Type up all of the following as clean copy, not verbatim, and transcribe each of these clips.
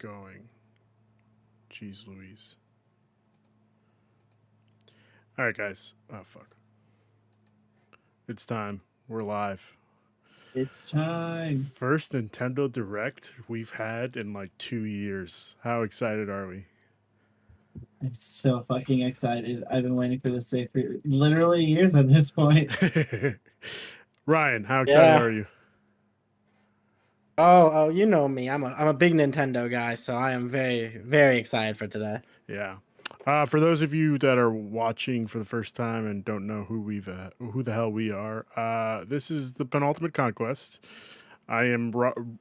going. Jeez Louise. All right, guys. Oh, fuck. It's time. We're live. It's time. First Nintendo Direct we've had in like 2 years. How excited are we? I'm so fucking excited. I've been waiting for this day for literally years at this point. Ryan, how excited are you? Oh, you know me. I'm a big Nintendo guy, so I am very, very excited for today. Yeah. For those of you that are watching for the first time and don't know who the hell we are, this is the Penultimate Conquest. I am Ryan.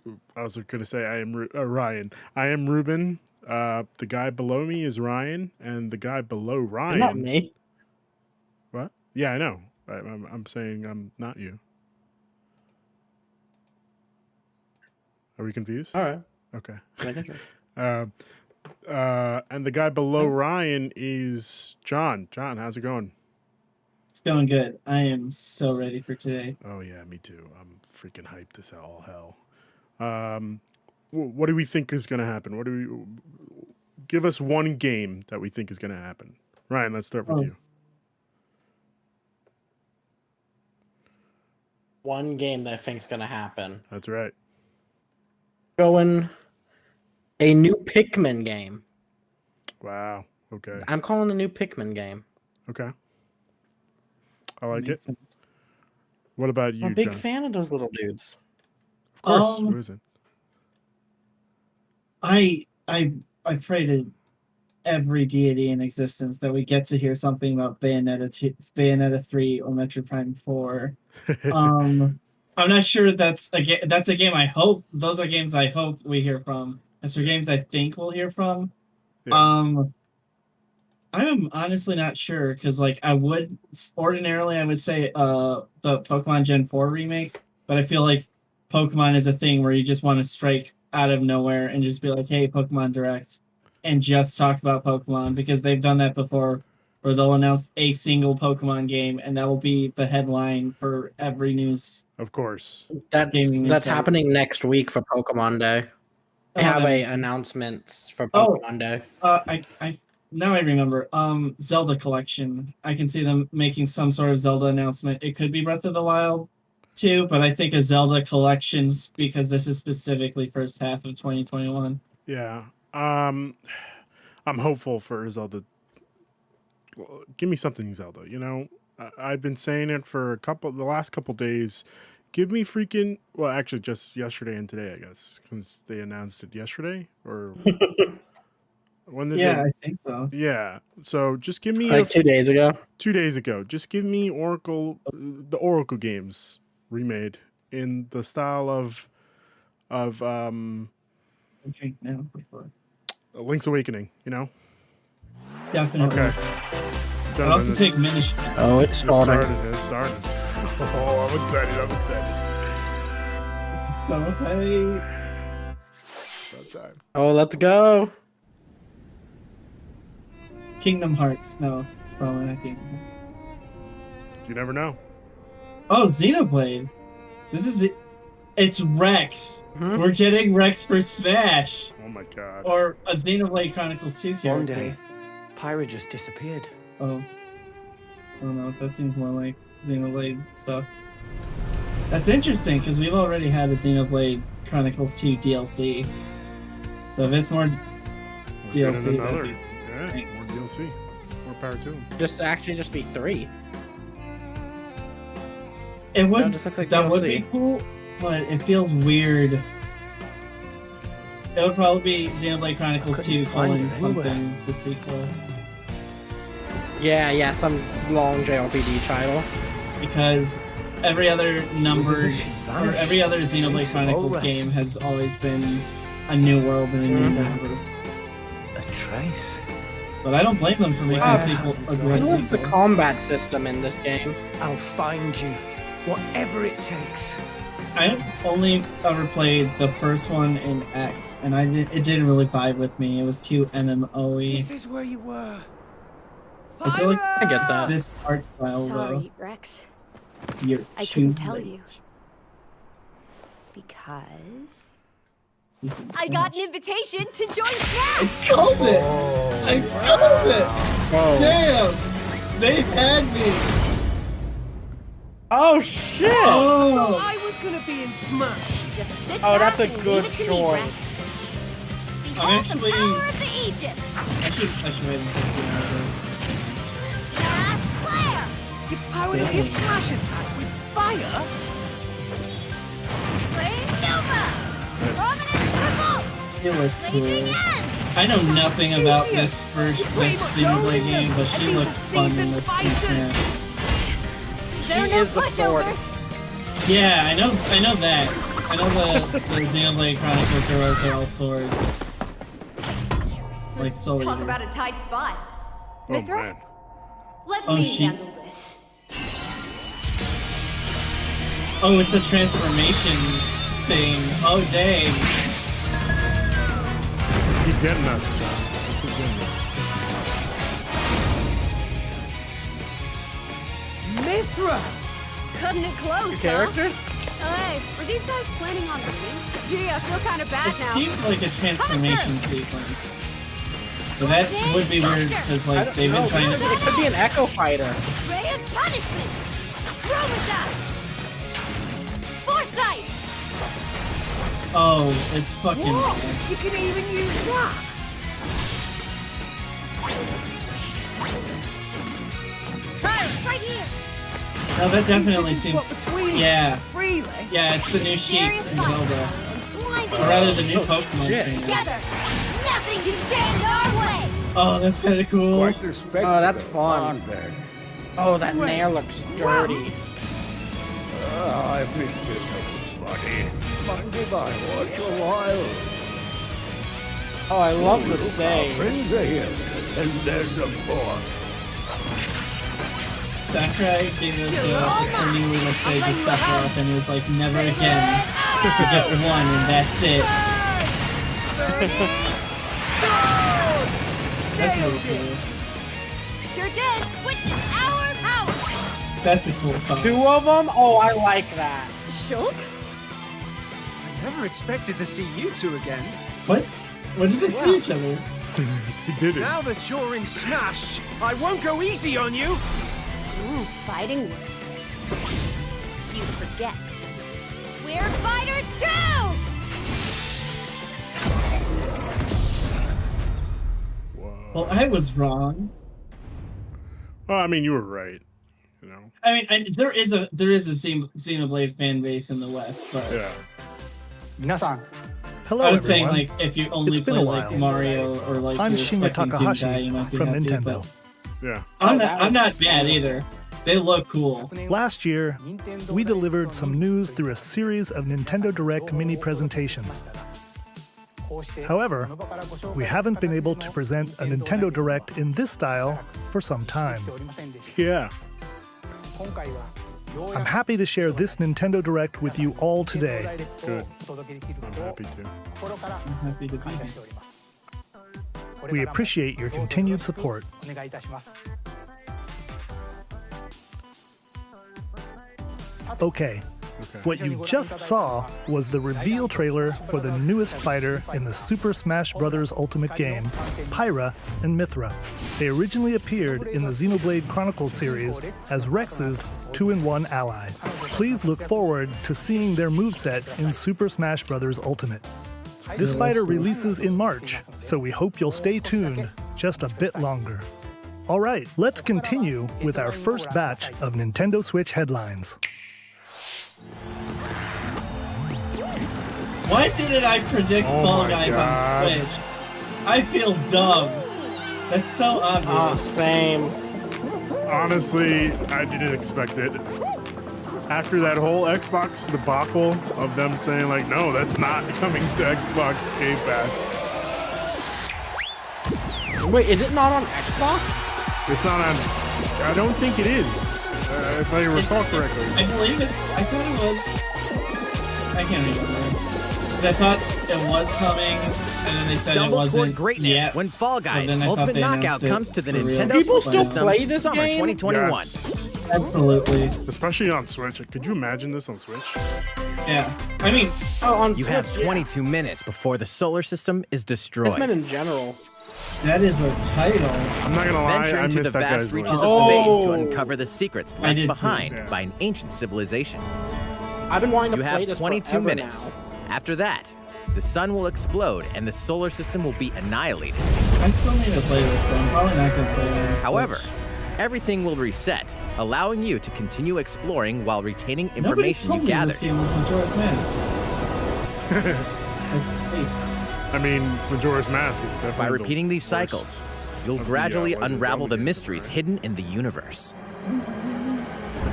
I am Ruben. The guy below me is Ryan, and the guy below Ryan. You're not me. What? Yeah, I know. I'm saying I'm not you. Are we confused? All right. Okay. Sure. And the guy below Ryan is John. John, how's it going? It's going good. I am so ready for today. Oh yeah, me too. I'm freaking hyped as all hell. What do we think is going to happen? Give us one game that we think is going to happen. Ryan, let's start with you. One game that I think is gonna happen. That's right. Going a new Pikmin game. Wow. Okay. I'm calling a new Pikmin game. Okay. I like it. Sense. What about you, I'm a big John? fan of those little dudes. Of course. Who isn't? I pray to every deity in existence that we get to hear something about Bayonetta 3 or Metroid Prime 4. I'm not sure that's a game I hope. Those are games I hope we hear from. As for games I think we'll hear from, Yeah. I'm honestly not sure because I would say the Pokemon Gen 4 remakes, but I feel like Pokemon is a thing where you just want to strike out of nowhere and just be like, hey, Pokemon Direct, and just talk about Pokemon, because they've done that before, where they'll announce a single Pokemon game and that will be the headline for every news. Of course. That's happening next week for Pokemon Day. They have announcements for Pokemon Day. Now I remember. Zelda Collection. I can see them making some sort of Zelda announcement. It could be Breath of the Wild too, but I think a Zelda Collections, because this is specifically first half of 2021. Yeah. I'm hopeful for Zelda. Give me something Zelda. You know, I've been saying it for the last couple days. Give me freaking, well, actually just yesterday and today, I guess, because they announced it yesterday or when did I think so. Yeah. So just give me 2 days ago. 2 days ago. Just give me the Oracle games remade in the style of Link's Awakening, you know? Definitely. Okay. But also take Minish. Oh, it's starting. It's starting. Oh, I'm excited. This is so heavy. About time. Oh, let's go. Kingdom Hearts. No, it's probably not Kingdom Hearts. You never know. Oh, Xenoblade. This is it. It's Rex. Hmm? We're getting Rex for Smash. Oh my god. Or a Xenoblade Chronicles 2 character. One day, Pyra just disappeared. Oh. I don't know. That seems more like Xenoblade stuff. That's interesting, because we've already had a Xenoblade Chronicles 2 DLC. So if it's more DLC, Another. that'd Yeah, more DLC. More power to them. Just be 3. it would, No, it just looks like that would DLC. be cool, but it feels weird. It would probably be Xenoblade Chronicles Couldn't 2 find colon it something, the sequel. Yeah, some long JRPG title. Because every other as if she vanished. every other Xenoblade Trace of Chronicles all game rest. has always been a new world and a new universe. A trace. But I don't blame them for making a sequel. A I great love the sequel. combat system in this game. I'll find you, whatever it takes. I only ever played the first one in X, and it didn't really vibe with me. It was too MMO-y. This is where you were. I feel like I get that. this art style, Sorry, Rex. though, you're I too couldn't tell late. you. Because I got an invitation to join I Smash! called it! I called it! Oh, Damn! They had me! Oh shit! Oh! I was gonna be in Smash. Just sit Oh, back that's a and good leave it to choice. me, Rex. Behold actually- the power of the Aegis! I should wait until Xenoblade. Flash flare! You powered up your Smash attack with fire? Flame Nova! Prominence revolt! It looks Blazing cool. end! I know nothing about this Genius! first You pretty this much Xenoblade own game, them, but she and these looks are fun in seasoned this fighters. Snap. There are She no is the sword. pushovers! Yeah, I know that. I know the Xenoblade Chronicles Heroes are all swords. Like Soul Talk Eater. about a tight spot. oh Mithra? man. Let Oh, me she's- handle this. Oh, it's a transformation thing. Oh, dang. Keep getting that stuff. Keep getting it. Mithra! Cutting it close, Your characters? Huh? Hey, were these guys planning on winning? Gee, I feel kind of bad It now. seems like a transformation sequence. But that would be weird because I like don't they've know. been trying to. It could be an Echo Fighter. Ray of punishment! Chromazine! Foresight! Oh, it's fucking. Whoa! You can even use that! Right here! No, that definitely You can seems. swap between Yeah. freely. Yeah, it's the new sheep Serious in fight. Zelda, Blinding or rather the speed. new Pokemon shit. thing. Together! Nothing can stand our way! Oh, that's kind of cool. Oh, that's fun. Oh, that nair looks dirty. I've missed this, everybody. Mind if I watch a while? Oh, I love the Look, our stage. friends are here, and there's some more. Sakurai gave us a tiny little stage of Sephiroth, and he was like, never again. You get one, and that's it. That's really cool. Sure did! Witness our power! That's a cool song. Two of them? Oh, I like that. Shulk? I never expected to see you two again. What? When did they see each other? He did it. Now that you're in Smash, I won't go easy on you. Ooh, fighting words. You forget. We're fighters too! Whoa. Well, I was wrong. Well, I mean, you were right. You know. I mean, there is a Xenoblade fan base in the West, but Yeah. Hello, I was saying everyone. like if you only It's been play a like while. Mario or like I'm you're Shinya expecting Team Takahashi Guy, you might be from happy, Nintendo. but Yeah. I'm not mad either. They look cool. Last year, we delivered some news through a series of Nintendo Direct mini presentations. However, we haven't been able to present a Nintendo Direct in this style for some time. Yeah. I'm happy to share this Nintendo Direct with you all today. Good. I'm happy to. I'm happy to be here. We appreciate your continued support. Okay, Okay. what you just saw was the reveal trailer for the newest fighter in the Super Smash Bros. Ultimate game, Pyra and Mithra. They originally appeared in the Xenoblade Chronicles series as Rex's 2-in-1 ally. Please look forward to seeing their moveset in Super Smash Bros. Ultimate. This fighter releases in March, so we hope you'll stay tuned just a bit longer. All right, let's continue with our first batch of Nintendo Switch headlines. Why didn't I predict Oh Fall my Guys God. on Twitch? I feel dumb. That's so Oh, obvious. same. Honestly, I didn't expect it. After that whole Xbox debacle of them saying like, no, that's not coming to Xbox Game Pass. Wait, is it not on Xbox? It's not on. I don't think it is. If I recall correctly. I believe it. I thought it was. I can't remember. 'Cause I thought it was coming, and then they said it Stumble wasn't toward greatness yet. when Fall So Guys then I thought Ultimate they announced Knockout it comes to the for real. Nintendo People Switch still system play this summer game? 2021. Yes. Absolutely. Especially on Switch. Could you imagine this on Switch? Yeah. I mean, Oh, on You Switch, have yeah. 22 minutes before the solar system is It's destroyed. meant in general. that is a title. I'm not gonna lie, Venture I into missed the that guy's vast reaches voice. of Oh. space to uncover the secrets I left did too, behind yeah. by an ancient civilization. I've been wanting to You play have this 22 forever minutes. now. After that, the sun will explode and the solar system will be annihilated. I still need to play this, but I'm probably not going to play it on Switch. However, everything will reset, allowing you to continue exploring while retaining Nobody information told you me this gathered. game was Majora's Mask. Thanks. I mean, Majora's Mask is definitely By the repeating these worst. cycles, you'll of the, gradually what is it, unravel the Zelda games, mysteries right? hidden in the universe.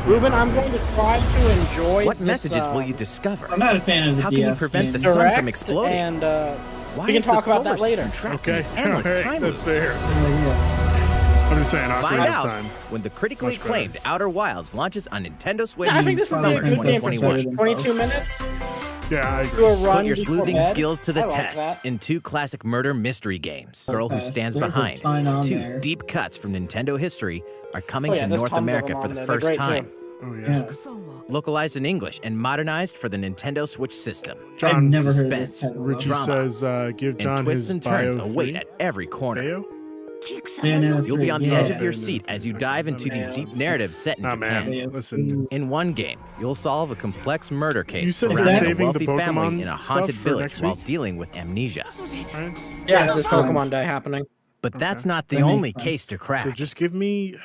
Ruben, I'm going to try to enjoy What this, messages will you discover? I'm not a fan of the How can you DS prevent the games. sun direct, from exploding? and Why we can is the talk about solar that later. system trapped Okay, in an endless alright, time that's loop? fair. Yeah. I'm just saying, Ocarina Find of out Time. when the critically Much better. acclaimed Outer Wilds launches on Nintendo Switch I think this would be a summer good game for 2021. Switch. 22 minutes Yeah, I to agree. a run Put your before sleuthing bed. skills to the I like test that. in two classic murder mystery games. Girl Who Okay, Stands there's a Behind. ton on Two there. deep cuts from Nintendo history are coming Oh, yeah, to there's North tons of America them for on the there. They're first great, time. too. Oh yeah. Yeah. Localized in English and modernized for the Nintendo Switch system. I've John never heard of this suspense, title. Richie drama, says, give And John twists his and turns bio await free. at every corner. Bio? Bayonetta You'll be 3, on the yeah. edge of your Yeah. seat as you dive into these deep narratives set in Nah, Japan. man, listen. In one game, you'll solve a complex murder You case said you're surrounding a saving wealthy the family Pokemon in a stuff haunted for village next while week? dealing with amnesia. Right? Yeah, that's there's fine. Pokemon Day happening. But that's not the That makes only sense. case to crack. So just give me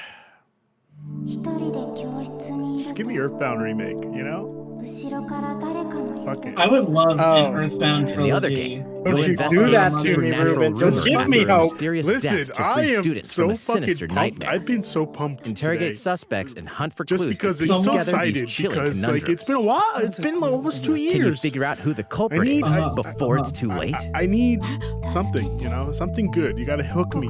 Earthbound remake, you know? Fuck it. I would love Oh. an Earthbound In trilogy. the other game, But you'll you investigate do that a to me, supernatural Ruben. Just rumor give me after a hope. mysterious Listen, death to I free am students so from a fucking sinister pumped. nightmare. I've been so pumped Interrogate today. suspects and hunt for Just clues because to it's piece so together these excited chilling because like conundrums. it's been a while. It's been almost 2 years. Can you figure out who the culprit need- is I- before it's too late? I need something, you know, something good. You gotta hook me.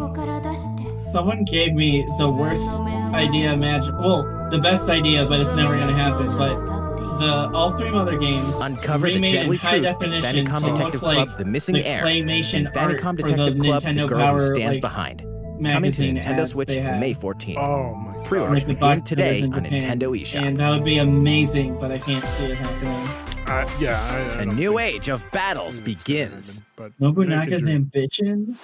Someone gave me the worst idea imaginable. Well, the best idea, but it's never gonna happen. But all three other games Uncover the remade in deadly high truth in definition Famicom to look Detective like Club: The Missing the Heir, claymation and art Famicom for Detective the Club: The Nintendo Girl Power Who Stands like, Behind. Coming to magazine Nintendo ads Switch they had. May 14th. Oh my god. Pre-orders Like the begin box today covers in on Japan. Nintendo eShop. And that would be amazing, but I can't see it happening. Yeah, I A don't new think age of battles it's gonna begins. happen, but Nobunaga's make a dream. ambition?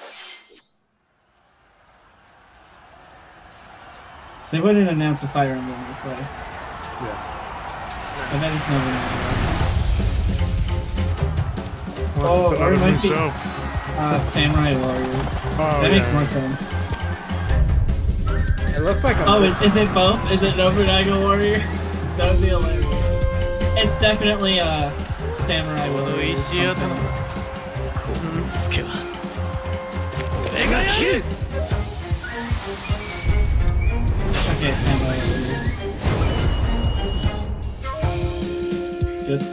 So they wouldn't announce a Fire Emblem this way. Yeah. I bet it's Nobunaga. Unless Oh, it's or another it might be- Musou. Samurai Warriors. Oh, That makes yeah. more sense. It looks like a Oh, is it both? Is it Nobunaga Warriors? That would be hilarious. It's definitely Samurai Warriors. something. Okay, Samurai Warriors.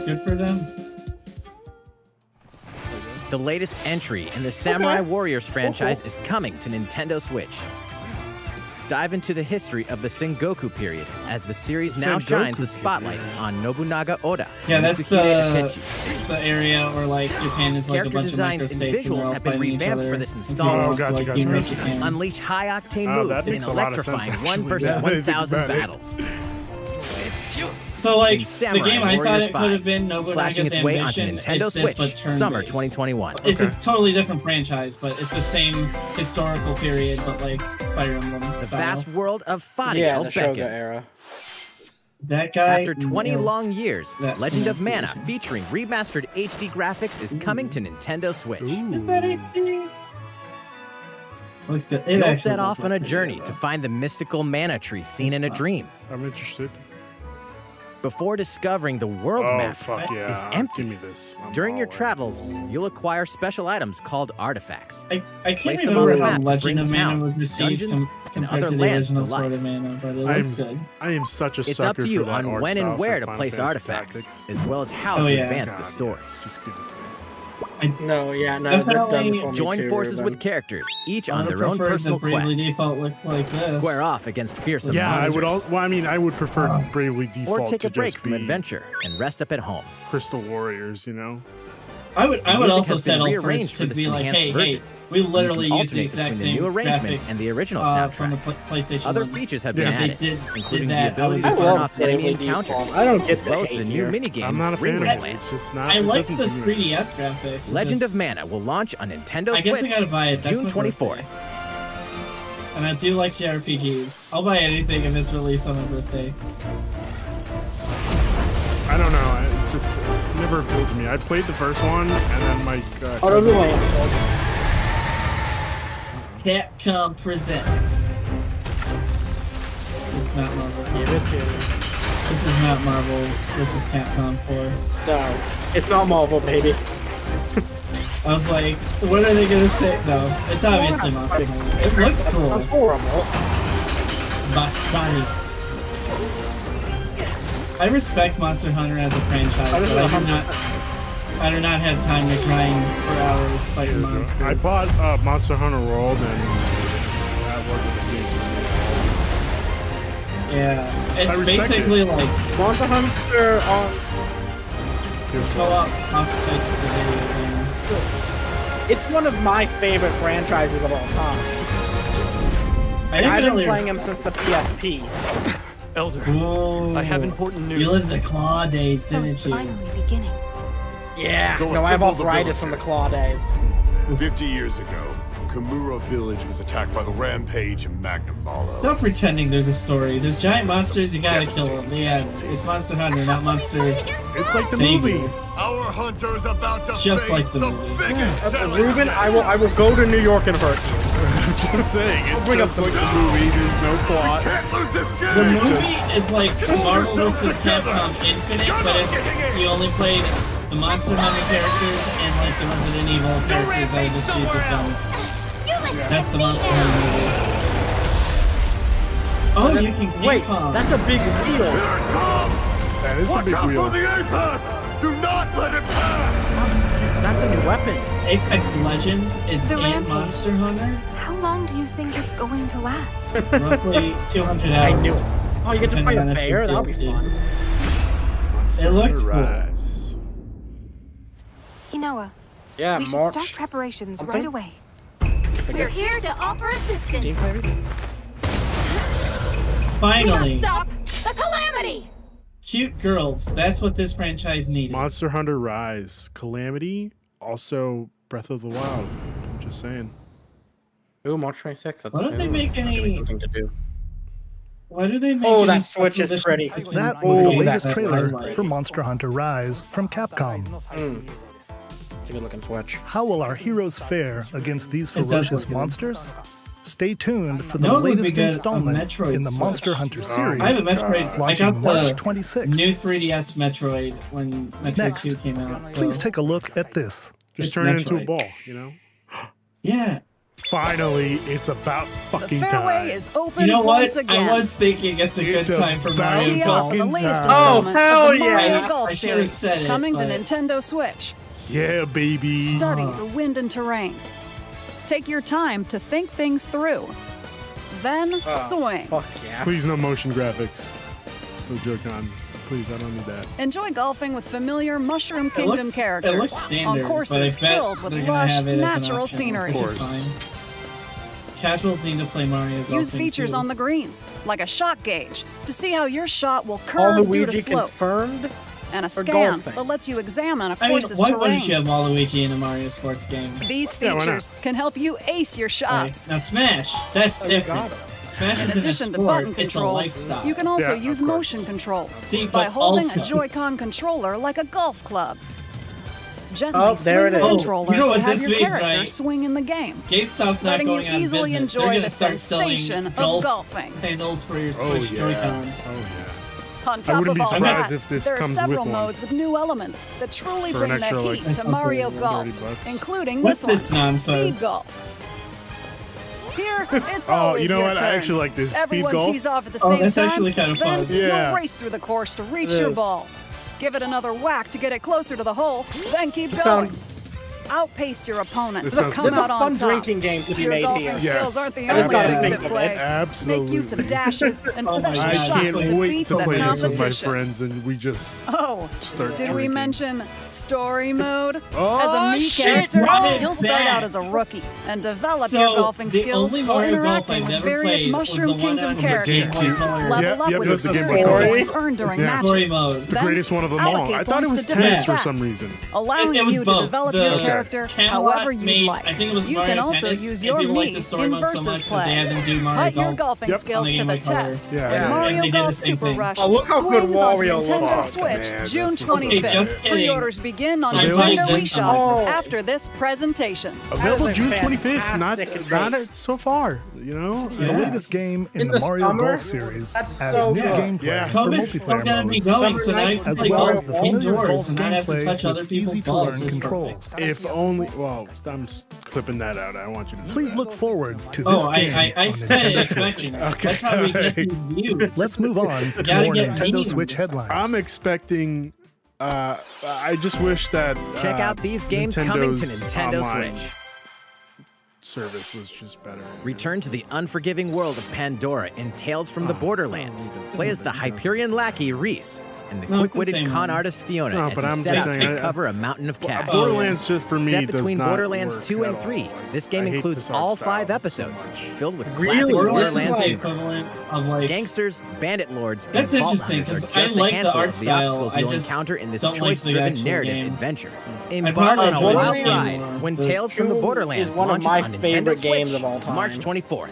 Good for them. The latest entry in the Samurai Warriors franchise is coming to Nintendo Switch. Dive into the history of the Sengoku period as the series now Sengoku shines the period. spotlight on Nobunaga Oda. Yeah, and that's Mitsuhide Akechi. the area where like Japan is like a Character bunch of designs and microstates and they're visuals all have been fighting each revamped other. for this And installment. people Oh, want to, gotcha, like, gotcha. unite Japan. Unleash high-octane Oh, moves that in makes a lot of sense, electrifying actually. 1 versus Now that I think 1,000 about it. battles. So like In the Samurai game I thought Warriors it could have 5, been slashing Nobunaga's its way onto ambition. Nintendo It's this, but Switch, summer turn-based. 2021. It's a Okay. totally different franchise, but it's the same historical period, but like Fire Emblem The style. vast world of yeah, Fadiel the Shoga beckons. era. That guy. After 20 no. long years, That Legend of Mana, pronunciation. featuring remastered HD graphics, is coming to Nintendo Switch. Is that HD? Looks good. It You'll actually set does off look on a pretty journey good, to though. find the mystical mana tree seen in a dream. I'm interested. Before discovering the world Oh map fuck yeah. is empty. Give me this. I'm During your all in. travels, you'll acquire special items called artifacts. I can't Place them on remember the how map to Legend bring of Mana towns, was received dungeons, and compared other to the lands original to Sword life. of Mana, but it I'm- looks good. I am such a It's sucker up to you for that on art when style and where for to Final place Fantasy artifacts, Tactics. as well as how Oh, to yeah. advance God, the story. yes, just give it to me. No, yeah, no, this Definitely doesn't for me Join too, forces Ruben. with characters, each I on would've their own preferred personal the Bravely quests. Default look like this. Square off against fearsome Yeah, monsters. I would also. Well, I mean, I would prefer Bravely Default or take to a break just from be adventure and rest up at home. Crystal Warriors, you know. I would music also has been settle for it rearranged to for this be like, enhanced hey, version. we literally You can use the alternate exact between same the new arrangement graphics and the original from the soundtrack. PlayStation. Other 1. features have been Yeah, added, did including the that, ability I to would turn love off enemy bravely encounters, default. I don't get as well the as the hate new here. minigame I'm not a fan of Ringland. it. It's just not. I it like doesn't the do anything. 3DS graphics. It's Legend just- of Mana will launch on Nintendo I guess I Switch gotta buy it. That's June my 24th. birthday. And I do like JRPGs. I'll buy anything if it's released on my birthday. I don't know. It's just it never appealed to me. I played the first one, and then my Oh, those are cousin- my- Capcom presents. It's not Marvel. This is not Marvel. This is Capcom 4. No, it's not Marvel, baby. I was like, what are they gonna say? No, it's obviously Monster Hunter. It looks cool. That's horrible. Basanios. I respect Monster Hunter as a franchise, but I do not have time to grind for hours fighting monsters. I bought Monster Hunter World, and that wasn't a game. Yeah, it's I respect basically like Monster Hunter on. co-op fights the video game. It's one of my favorite franchises of all time. I I've been really playing them since the PSP. Elder, Ooh, I have important news. You lived the claw days, So didn't it's you? finally beginning. Yeah, Go no, I have assemble the arthritis from the villagers. claw days. 50 years ago, Kamura Village was attacked by the Rampage and Magnum Malo. Stop pretending there's a story. There's giant monsters, you gotta kill them. Yeah, it's Monster Hunter, not Monster. It's like the Savior. movie. Our hunter is about to It's just face like the movie. biggest challenge. Ruben, I will go to New York and hurt you. I'm just saying. It's bring up just like the movie. There's no plot. Can't lose this game. The movie is like Marvel vs. Capcom Infinite, but if you only played the Monster Hunter characters and like the Resident Evil characters that are just dudes with guns. That's the Monster Hunter movie. Oh, you can Wait, Capcom. that's a big wheel. Here it comes. That is a Watch big out wheel. for the apex. Do not let it pass. That's a new weapon. Apex Legends is The in Rampage. Monster Hunter. How long do you think it's going to last? Roughly 200 I hours. knew it. Oh, you get to fight Depending a on if bear? you're That'll be guilty. fun. It looks cool. Rise. Inoa, Yeah, we should March. start preparations Something? right away. We're here to offer assistance. Gameplay? Finally, Stop the calamity! cute girls. That's what this franchise needed. Monster Hunter Rise. Calamity. Also Breath of the Wild. I'm just saying. Ooh, March 26th. That's Why don't they soon. make I'll give you any- something to do. Why do they make Oh, any that special Switch is edition pretty. fucking That was the Oh, games latest that I trailer like? for Monster Hunter Rise from Capcom. It's a good looking Switch. How will our heroes fare against these It does ferocious look good. monsters? Stay tuned for You the know what would be latest good? A installment Metroid in the Switch. Monster Hunter series, I have a Metroid. I launching got March the 26th. new 3DS Metroid when Metroid Next, 2 came out. So Please take a look at this. Just It's turn it into a Metroid. ball, you know? yeah. Finally, it's about The fucking fairway time. is open You know what? once again. I was thinking it's a good It's time for about Mario GL, Golf. the fucking latest time. installment Oh, hell of the Mario yeah. Golf I should've series, said it, coming to but- Nintendo Switch. Yeah, baby. Study the wind and terrain. Take your time to think things through. Then swing. Fuck yeah. Please, no motion graphics. No Joy-Con. Please, I don't need that. Enjoy golfing with familiar Mushroom It Kingdom looks, characters it looks standard, on but I courses bet filled with they're gonna lush, have it as an natural option, scenery. which is fine. Casuals need to play Mario Golf. Use features on the greens, like a shot gauge, to see how your shot will All curve due to Luigi slopes, confirmed? and a for scan golfing. that lets you examine a I mean, course's why terrain. wouldn't you have Waluigi in a Mario sports game? These Yeah, why not? features can help you ace your Okay, shots. now Smash, that's you different. got it. Smash In isn't a addition to sport, button it's a controls, lifestyle. you can also Yeah, use of course. motion controls See, by but holding also- a Joy-Con controller like a golf club. Gently Oh, swing there it the is. Oh, controller you know what to have this your means, character right? swing in the game, GameStop's not letting you going out of easily business. They're enjoy gonna the start selling sensation of golf golfing. handles for your Oh, Switch yeah. Joy-Cons. Oh, yeah. On top wouldn't of be all surprised that, if this there are comes several with one. modes with new elements that truly For an bring the extra, heat like, to Mario Golf, $30. including What's this one, this nonsense? Speed Golf. Here, it's Oh, always you know your what? turn. I actually like this. Speed Everyone golf. tees off at the Oh, same that's time. actually kind of then fun. Yeah. you'll race through the course to reach It your is. ball. Give it another whack to get it closer to the hole, then keep going. Sounds outpace your opponent This to sounds come good. There's a out on fun top. drinking game to be Your made golfing here. skills Yes. aren't the I only gotta things think at of play. it. Absolutely. Make use of dashes and Oh my special God. I shots can't to wait beat to the play this with my competition. friends and we just Oh, start did we drinking. mention story mode? Oh, As a Mii shit, character, right you'll start back. out as a rookie and develop So, your golfing the skills only while Mario Golf interacting I've with ever various played was Mushroom the one Kingdom on the characters. GameCube. Level Yep, up yep, with that's the Game Boy experience Color. points earned during Yeah. matches. Story mode. The Then greatest one of them all. allocate I thought it points was to 10 different for stats, some reason. allowing It was you to both. develop The your character Camelot however you made, like. I think it was You Mario can also Tennis, use and your people like the Mii story in mode so versus much that they had play. them do Mario Put your Golf golfing Yep. on skills the to Game the Boy Color. test Yeah. with Yeah. And Mario they did the Golf same Super thing. Rush. Oh, look how good swings on Wario Nintendo looks. Switch, Man, June that's so 25th. Okay, just kidding. Pre-orders begin on I Nintendo played this eShop time. after this presentation. Available That is a June 25th. fantastic Not so far. You know. The latest game in, In the the Mario summer? Golf series That's has so new good. gameplay Yeah. for COVID's still multiplayer gonna be modes, going, so now you can as play well golf as the familiar indoors golf and not have to gameplay touch other with people's easy-to-learn balls. It's controls. If only. Well, I'm clipping that out. I want you to know Please that. look forward to this Oh, game I on said Nintendo it Switch. expecting it. Okay, That's how we get these views. Let's move on to Gotta more get Nintendo memes. Switch headlines. I'm expecting. I just wish that Check out these games coming to Nintendo's Nintendo online Switch. service was just better. Return to the unforgiving world of Pandora in Tales from the Borderlands. Play as the Hyperion lackey Reese and the No, it's the quick-witted same con one. artist Fiona No, as but you I'm set just out saying, to cover a mountain of cash. Borderlands just for me Set does between not Borderlands work 2 at and 3, all. this game I hate includes this art all style 5 so episodes, much. filled with Really? classic Borderlands is Borderlands like humor. equivalent of like Gangsters, bandit lords, and That's vault interesting, hunters are 'cause I just a like the handful art of the style, obstacles I you'll just encounter in this don't like the choice-driven actual narrative game. adventure. I'd Embark rather on a play wild the ride game. when The Tales from the Two Borderlands is one of launches my on Nintendo favorite Switch, games of all time. March 24th.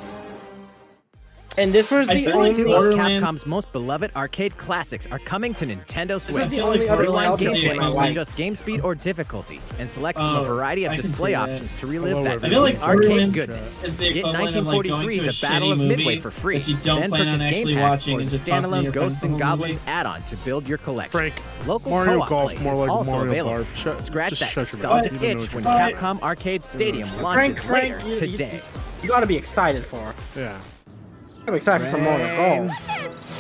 And this was I the feel like only. Two of Borderlands- Capcom's most beloved arcade classics are coming to Nintendo Switch. the only other Rewind Telltale gameplay game I on like. just game speed or difficulty, and select from a Oh, variety of I can display see that. options to relive Hello, that everyone. I feel like sweet arcade Borderlands goodness. is the Get equivalent of like going 1943 to a The Battle shitty of movie Midway for free. that you don't Then plan on purchase actually Game Packs watching for and the just talking to standalone your friends Ghosts the and whole Goblins movie. add-on to build your collection. Frank, Local Mario co-op Golf's play more is like also Mario available. Barf. Shut- Scratch just that shut your mouth. nostalgic You don't know itch what when you're doing. Capcom Arcade Stadium Frank, launches later you- today. You gotta be excited for. Yeah. I'm excited for Mario Golf.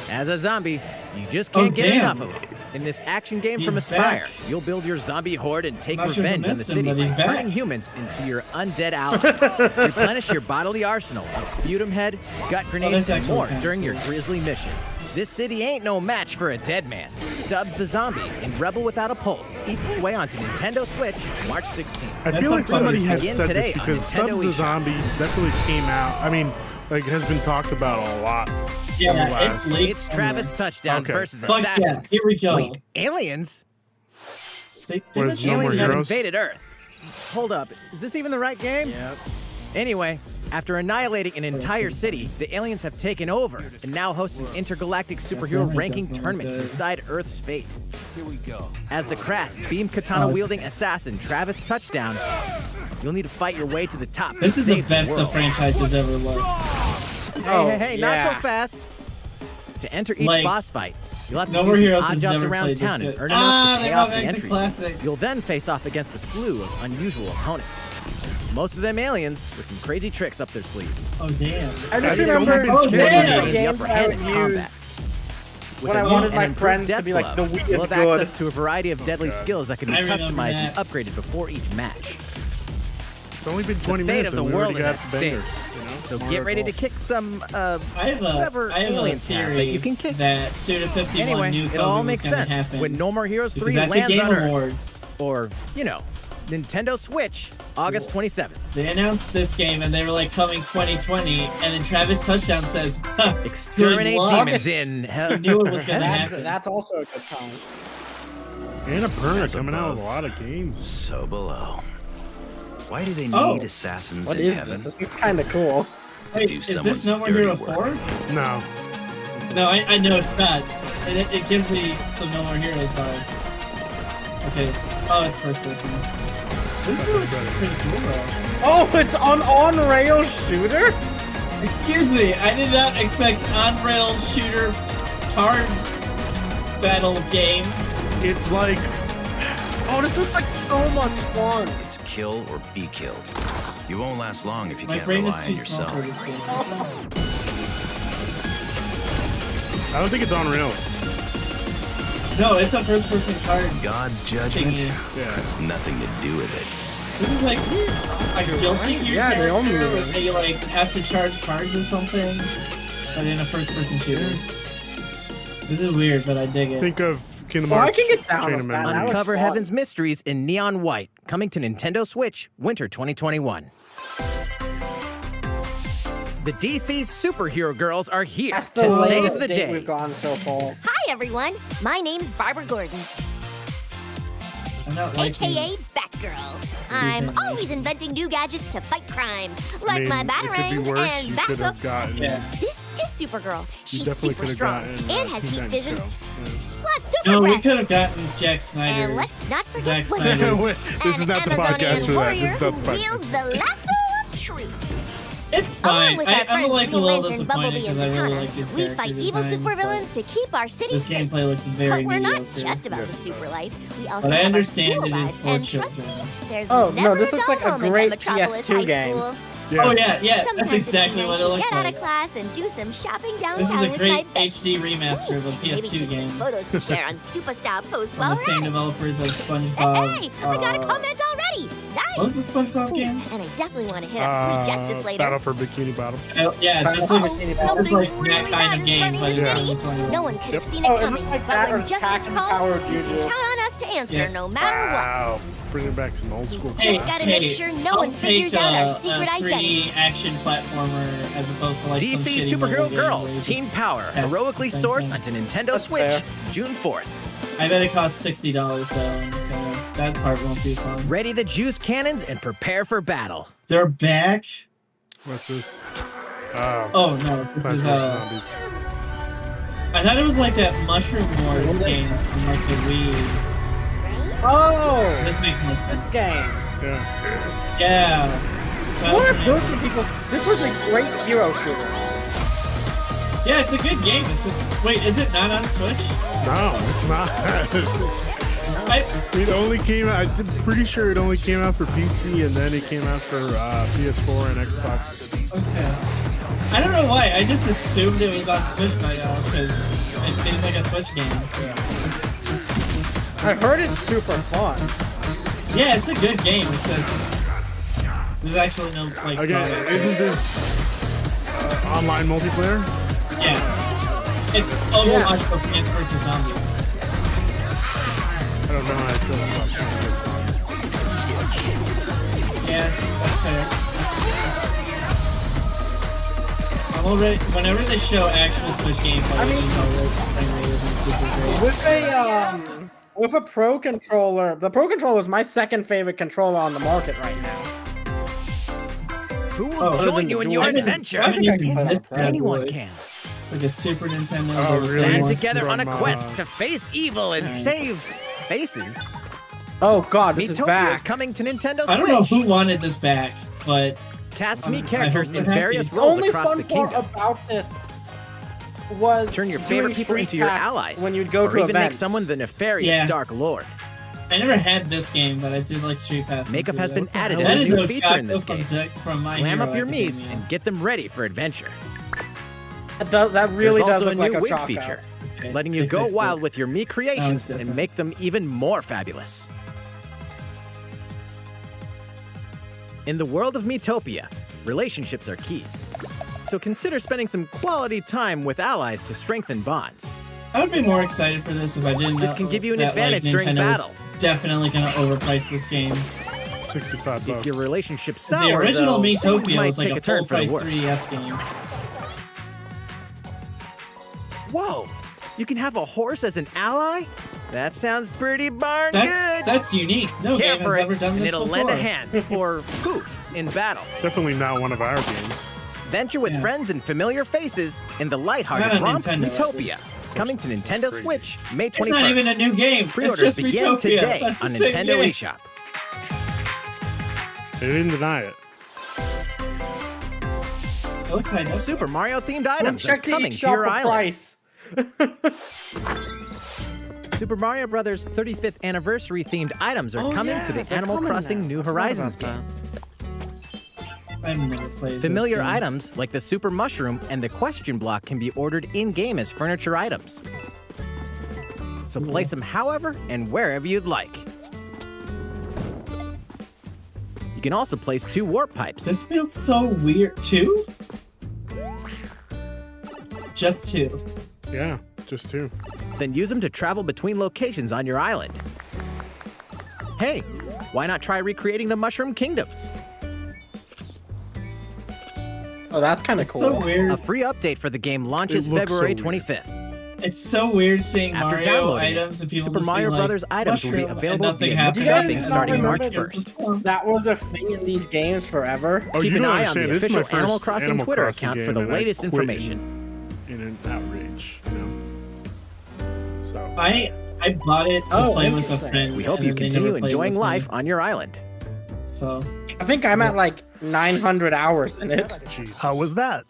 As a zombie, you just can't get damn. enough of him. In this action game from He's Aspire, back. you'll build your zombie horde and take Not sure if I revenge on the missed him, city but he's by turning back. humans into your undead allies. Replenish your bodily arsenal of sputum head, gut grenades, that's and actually more kinda during your grisly mission. This city ain't no match for a dead man. Stubbs the Zombie in Rebel Without a Pulse eats its way onto Nintendo Switch March 16th. I That's feel like something somebody to had begin said today this on because Nintendo Stubbs the eShop. Zombie definitely came out. I mean, like has been talked about a lot. Yeah, in the last- it's late. It's Travis Touchdown Okay. versus Fuck yeah, Assassins. here we go. Wait, aliens? They What is mentioned No More Aliens have Heroes? invaded Earth. Hold up, is this even the right game? Yep. Anyway, after annihilating an entire city, the aliens have taken over and now host an intergalactic superhero ranking tournament to decide Earth's fate. Here we go. As the crass beam katana wielding assassin Travis Touchdown, you'll need to fight your way to the top. This to is the save best the world. franchise has ever looked. Hey, not so yeah. fast. To enter each Like, boss fight, you'll have to No do More some Heroes odd has jobs never around played town this and good. earn enough to they pay brought off the back the entry. classics. You'll then face off against a slew of unusual opponents. Most of them aliens with some crazy tricks up their sleeves. Oh damn. I just It's only remember been Oh, two damn. of the Gain the games upper I hand would in use combat. With when I a wanted Wii my and improved friends to Death be like, Glove, the Wii you'll is have good. access to a variety of deadly God. skills that can be I remember customized and that. upgraded before each match. It's only been 20 The fate minutes of the and we world already is got at the banger, stake. you know? So Mario get ready to Golf. kick some I have whoever a aliens have theory that you can kick. that Suda 51 Anyway, knew it all COVID makes was gonna sense happen. when No More Heroes Because 3 at the lands Game on Earth. Awards, Or, you know, Nintendo Switch, August 27th. they announced this game and they were like coming 2020, and then Travis Touchdown says, "Huh, Exterminate good luck." demons in hell. I knew it was gonna That's, happen. that's also a good time. Annapurna coming out with a lot of games. So below. Why do they need Oh. assassins What in is heaven? this? This looks kind of cool. Wait, do is this someone's No More dirty Hero work. 4? No. No, I know it's not. It gives me some No More Heroes vibes. Okay. Oh, it's first person. This That's looks exciting. pretty cool though. Oh, it's an on-rail shooter? Excuse me, I did not expect on-rail shooter card battle game. It's like Oh, this looks like so much fun. It's kill or be killed. You won't last long if you My can't brain rely is on too small for yourself. this game. I don't think it's on rails. No, it's a first-person card. God's judgment thingy. Yeah. has nothing to do with it. This is like a Guilty Gear Yeah, they all character move. where they like have to charge cards or something, but in a first-person shooter. This is weird, but I dig it. Think of Kingdom Well, I Hearts. can get down Chain with of that. Memories. That was Uncover fun. Heaven's mysteries in neon white, coming to Nintendo Switch, winter 2021. The DC superhero girls are here That's the to save latest the date day. we've gone so far. Hi, everyone. My name's Barbara Gordon, I'm not liking aka Batgirl. I'm always inventing new gadgets to fight crime, I like mean, my it could be batarangs worse. and You could have Bathook. gotten. Yeah. This is Supergirl. You She's definitely super could have strong gotten. and has Teen heat Titans vision, Go. plus super No, we breath. could have gotten Jack Snyder. And let's not Zack forget Wonder Snyder. Woman, This is an not the Amazonian podcast for that. warrior This is not who the podcast. wields the lasso of truth. It's Along fine. with our I'm friends like a Green little Lantern, disappointed Bumblebee, and because I really like Zatanna, these we character fight evil designs, supervillains but to keep our city this safe. gameplay looks But very we're not mediocre. just about the Yes. super life. We also But I have understand our it school is lives, for and trust me, children. there's Oh, no, never this a looks dull like a moment great at Metropolis PS2 High game. School. Yeah. Oh yeah, yeah, Sometimes that's exactly it'd be what nice it to looks get out like. of class and do some shopping downtown This is a with great my best HD remaster of a maybe PS2 take some game photos to share on Superstar Post from while the we're same at it. developers of SpongeBob. Hey, I got a comment already. Nice. What was the SpongeBob game? And I definitely want to hit up Sweet Justice later. Battle for Bikini Bottom. Yeah, this Oh, looks something this like really that kind bad of is game, running but the it's city. 2021. No one could have seen Oh, it it coming, looks like but that when or justice Attack and calls, Power you Junior. can count on us to answer Yeah. no matter Wow. Bringing back some old school. Hey, Just gotta hey, make sure no I'll one figures take out our a secret 3D identities. action platformer as opposed to like some DC shitty mobile Superhero game where Girls you Teen just Power have heroically the same sourced thing. onto Nintendo That's Switch, fair. June 4th. I bet it costs $60 though. And it's that part won't be fun. Ready the juice cannons and prepare for battle. They're back. What's this? Oh no, this Plants is vs. Zombies. I thought it was like that Mushroom Wars game from like the Wii. Oh, This makes more this sense. game. Yeah. Yeah. What if those were people? This was a great hero shooter. Yeah, it's a good game. It's just wait, is it not on Switch? No, it's not. It only came out. I'm pretty sure it only came out for PC, and then it came out for PS4 and Xbox. Okay. I don't know why. I just assumed it was on Switch right now because it seems like a Switch game. I heard it's super fun. Yeah, it's a good game. It's just there's actually no like. Again, drawback. isn't this online multiplayer? Yeah, it's Overwatch for Plants vs Zombies. I don't know how I feel about Switch. Yeah, that's fair. I'm already. Whenever they show actual Switch gameplay, which is always frame rate isn't super great. With a Pro controller, the Pro controller is my second favorite controller on the market right now. Who will Oh, join you in your I haven't- adventure? I haven't used this bad Anyone boy. can. It's like a Super Nintendo. Oh, but really? Band wants together to- on a From, quest to face evil and save faces. Oh God, this is Miitopia is back. coming to Nintendo Switch. I don't know who wanted this back, but Cast I me hope characters they're in happy. various The roles only across fun the part kingdom. about this was Turn your doing favorite people street into your pass allies. when you'd go or to even make events. someone the nefarious Yeah. Dark Lord. I never had this game, but I did like Street Pass. Makeup has been added That as is a new a feature in this from game. From My Glam Hero up your Miis Academia. and get them ready for adventure. That really There's does also a look like new a wig Choco. feature, Okay, letting they you go fixed it. wild with your Mii creations and different. make them even more fabulous. In the world of Miitopia, relationships are key. So consider spending some quality time with allies to strengthen bonds. I would be more excited for this if I didn't. This know can give you an that, advantage like, during Nintendo was battle. Definitely gonna overprice this game. $65. If your relationship's sour, The original though, Miitopia things might was like take a a turn full for the price worse. 3DS game. Whoa! You can have a horse as an ally? That sounds pretty darn good. That's unique. No Care game for has it, ever done and this it'll before. lend a hand, or poof, in battle. Definitely not one of our games. Venture with Yeah. friends and familiar faces in the Not lighthearted on romp Nintendo, Miitopia. Coming to Nintendo Crazy. Switch, May 21st. It's not even a new game. It's Pre-orders just begin Miitopia. today That's the on same Nintendo game. eShop. They didn't deny it. It looks like that's Super Mario themed Go items are check the coming to eShop your for island. price. Super Mario Bros. 35th anniversary themed items are Oh, coming yeah, to the they're Animal coming Crossing now. New I forgot Horizons about game. I've never played Familiar this game. items like the Super Mushroom and the Question Block can be ordered in-game as furniture items. So place them however and wherever you'd like. can also place 2 warp pipes. This feels so weird. 2? Just 2. Yeah, just 2. Then use them to travel between locations on your island. Hey, why not try recreating the Mushroom Kingdom? Oh, that's kind of It's cool. so weird. A free update for the game launches It looks so February weird. 25th. It's so weird seeing After Mario downloading it, items and people Super just Mario being Brothers like, items will be mushroom, and available nothing via happens. shopping not starting March remember 1st. That was a thing in these games forever. Oh, Keep you an don't eye on understand. the This is my official Animal first Crossing Animal Twitter Crossing account for game, the and I latest quit information. in an outrage, you know. So I bought it to play with a interesting. friend. We hope and you then they continue never played enjoying with me. life on your island. So I think I'm at like 900 hours in it. Jesus. How was that?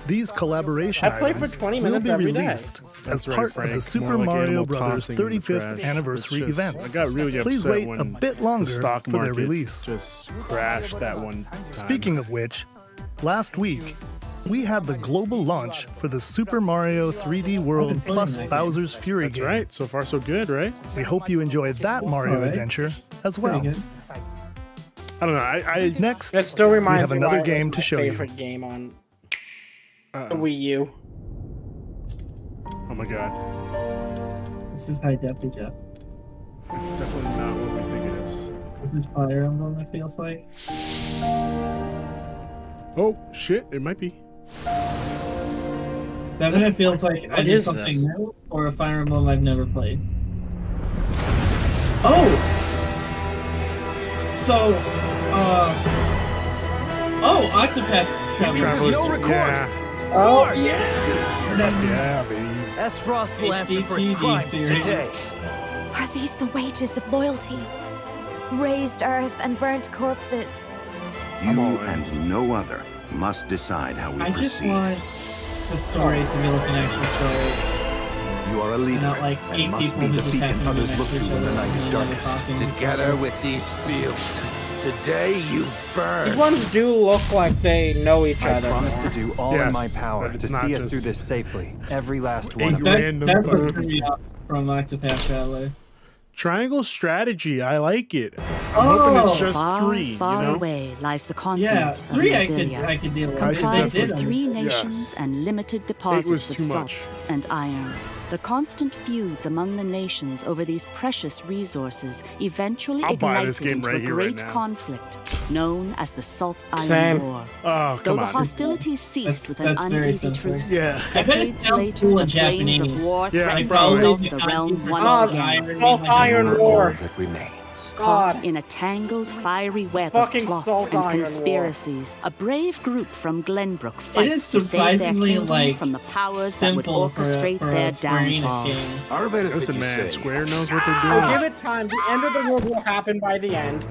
These collaboration I play for items 20 will minutes be every day. released as That's right, part of Frank. the Super More like Mario Animal Brothers Crossing in the 35th trash. anniversary It's just- events. I got really Please upset wait when a bit the longer stock for their market release. just crashed that one time. Speaking of which, last week we had the global launch for the Super Mario 3D World plus Bowser's Fury That's game. right. So far, so good, right? We hope you enjoyed that Mario alright. adventure as pretty well. good. I don't know. I Next, That still reminds we have me another why it was game my to show you. favorite game on the uh-oh. Wii U. Oh my god. This is high def. It's definitely not what we think it is. This is Fire Emblem. It feels like. Oh shit! It might be. That one it feels like What either is something this? new or a Fire Emblem I've never played. Oh. So, oh, Octopath Traveler. No recourse. Yeah. Oh, Yeah, baby. S. Frost will answer for its HDTV crimes series. today. Are these the wages of loyalty? Raised earth and burnt corpses. You and no other must decide how we I just proceed. want the story to be like an actual story. You are a leader Not like and 8 must people be who the just beacon happen to be others next look to to each when the other night is and they're darkest. talking. Together with these fields. Today you burn. these ones do look like they know each I other. promise to do all in my Yes, power but to it's not see us just through this safely. Every last one Eight of That's them. random what fucking- threw me off from Octopath Traveler. Triangle strategy. I like it. I'm hoping it's just Far, 3. far you know. away lies the Yeah, continent 3 of I Brasilia, could deal with. comprised They did of them. 3 Yes. nations and limited was deposits of too salt much. and iron. The constant feuds among the nations over these precious resources eventually I'll buy this ignited game into right a here, right great now. conflict known as the Salt Iron Same. War. Oh, Though come the on. hostilities ceased with an That's very uneasy simple. truce, Yeah. I bet it decades sounds later cool the in flames Japanese. of war Yeah, threatened to probably. engulf The the realm conquer once salt again. iron, Salt like, Iron a- War. that remains. Caught God. in a tangled, fiery web Fucking of plots Salt and Iron War. conspiracies, a brave group from Glenbrook fights is to save their surprisingly, kingdom like, from the powers that would simple for orchestrate a their Square Enix downfall. game. Listen, man. Square knows what they're I'll doing. give it time. The end of the world will happen by the end.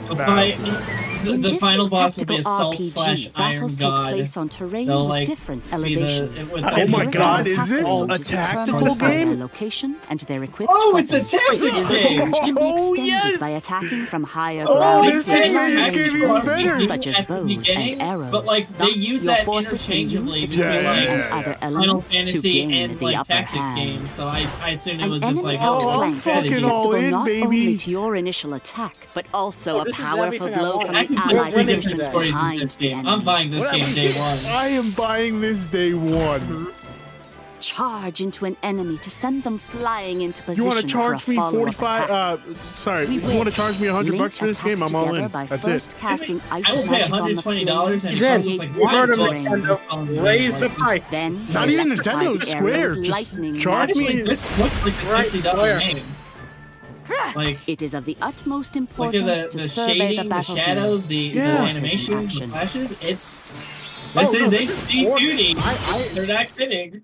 The, In the this final boss will be a tactical salt/iron RPG, battles take god. place on terrain They'll, with like, different be the- elevations. with Oh my different God, gods. is this All a to determine tactical their game? location and their equipped Oh, it's a weapons. tactics game! Can be Oh, extended yes! by attacking from higher Oh, ground. this They is say making this tactics game even are better. easy Such as at the bows beginning, and arrows. but like they Thus, use your that forces can use interchangeably the between terrain like and yeah. other Final elements to Fantasy gain and the like upper tactics hand. games. So I assumed it An was just enemy like outflank is fucking susceptible all in, not baby. only to your initial attack, but also Oh, a this is powerful everything I blow want. from I the can do allied 3 position different stories in behind this the game. I'm enemy. buying this game day one. I am buying this day 1. Charge into an enemy to send them flying into position You want to charge for a me follow-up 45? attack. Sorry. We If you want to charge me $100 Link for this game, attacks I'm all in. together by That's first it. casting ice I will pay magic on the $120 flames. and He's it in. comes with like You heard him, one Nintendo. Raise the price. Then Not even electrify Nintendo, the Square. arrow with Just lightning charge magic. me. Actually, this looks like a Right, $60 Square. game. Like, It is of the utmost look importance at to the survey shading, the the battlefield. shadows, the Yeah. animation, the Action. flashes. This Oh, is no, HD this is gorgeous. beauty. I- They're not kidding.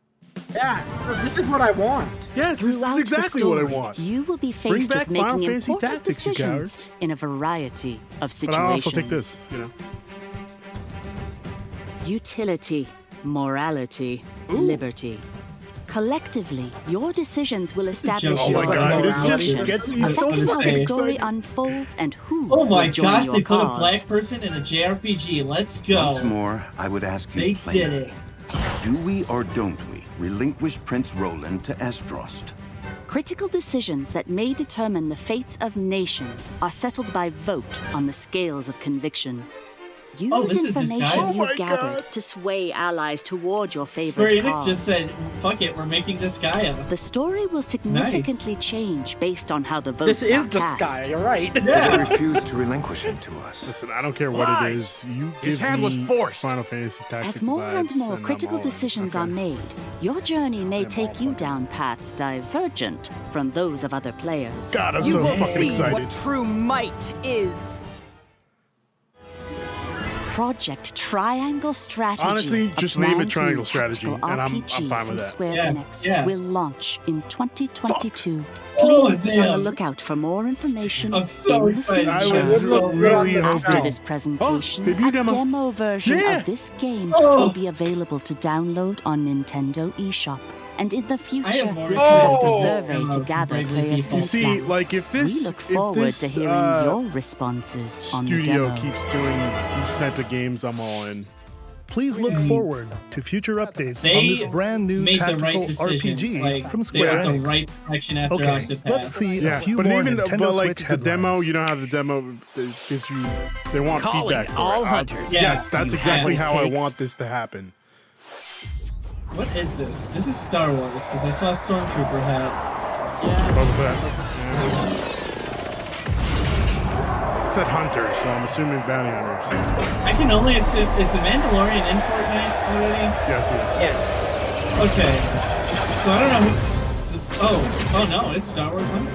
Yeah, this is what I want. Yes, this is Throughout the exactly what I story, want. You will be Bring faced back with Final making Fantasy important Tactics, you decisions cowards. in a variety of But situations. I'll also take this, you know. Utility, morality, liberty. Collectively, your decisions will establish Oh your my God, this just direction. gets me so Affecting how the fucking story excited. unfolds and who Oh my will join gosh, your they put a cause. black person in a JRPG. Let's go. Once more, I would ask you They plainly, did it. do we or don't we relinquish Prince Roland to Estrost? Critical decisions that may determine the fates of nations are settled by vote on the scales of conviction. Use this is this guy? information Oh you've my gathered God. to sway allies toward your Square favorite Enix cause. just said, "Fuck it, we're making Disgaea." The story will significantly change based on how the votes This are is the cast. sky. You're right. Yeah. They refuse to relinquish him to us. Listen, I don't care what it is. You His give hand me was forced. Final Fantasy Tactics As more and vibes, more I'm critical all in. decisions Okay. are made, your journey may take you down paths divergent from those of other players. God, I'm You so will fucking see excited. what true might is. Project Triangle Strategy. Honestly, a just name it brand Triangle new Strategy, tactical and I'm RPG fine with from that. Square Yeah, Enix yeah. will launch in 2022. Oh, Please be on the damn. lookout for more information I'm so in the excited. I future. was so really After hoping. this presentation, debut a demo. demo version Yeah. of this game Oh. will be available to download on Nintendo eShop. And in the I future, am more we excited conduct to a see survey demo to from gather Bravely player Default. You see, feedback. like if We this, look if forward this to hearing your responses on the studio demo. keeps doing these type of games, I'm all in. Please look forward to future updates They on this brand new made the tactical right decision. RPG Like, from they Square got the Enix. right direction after Okay, Octopath. let's see Yeah, a few but more even Nintendo but like Switch the headlines. demo, you know how the demo gives you, they want Calling feedback. For all it. hunters. Yes, that's You exactly have how what it I takes. want this to happen. What is this? This is Star Wars because I saw a Stormtrooper hat. Boba Fett. Yeah. It said hunters, so I'm assuming bounty hunters. I can only assume, is the Mandalorian in Fortnite already? Yes, it is. Okay. So I don't know who. Oh no, it's Star Wars Hunter.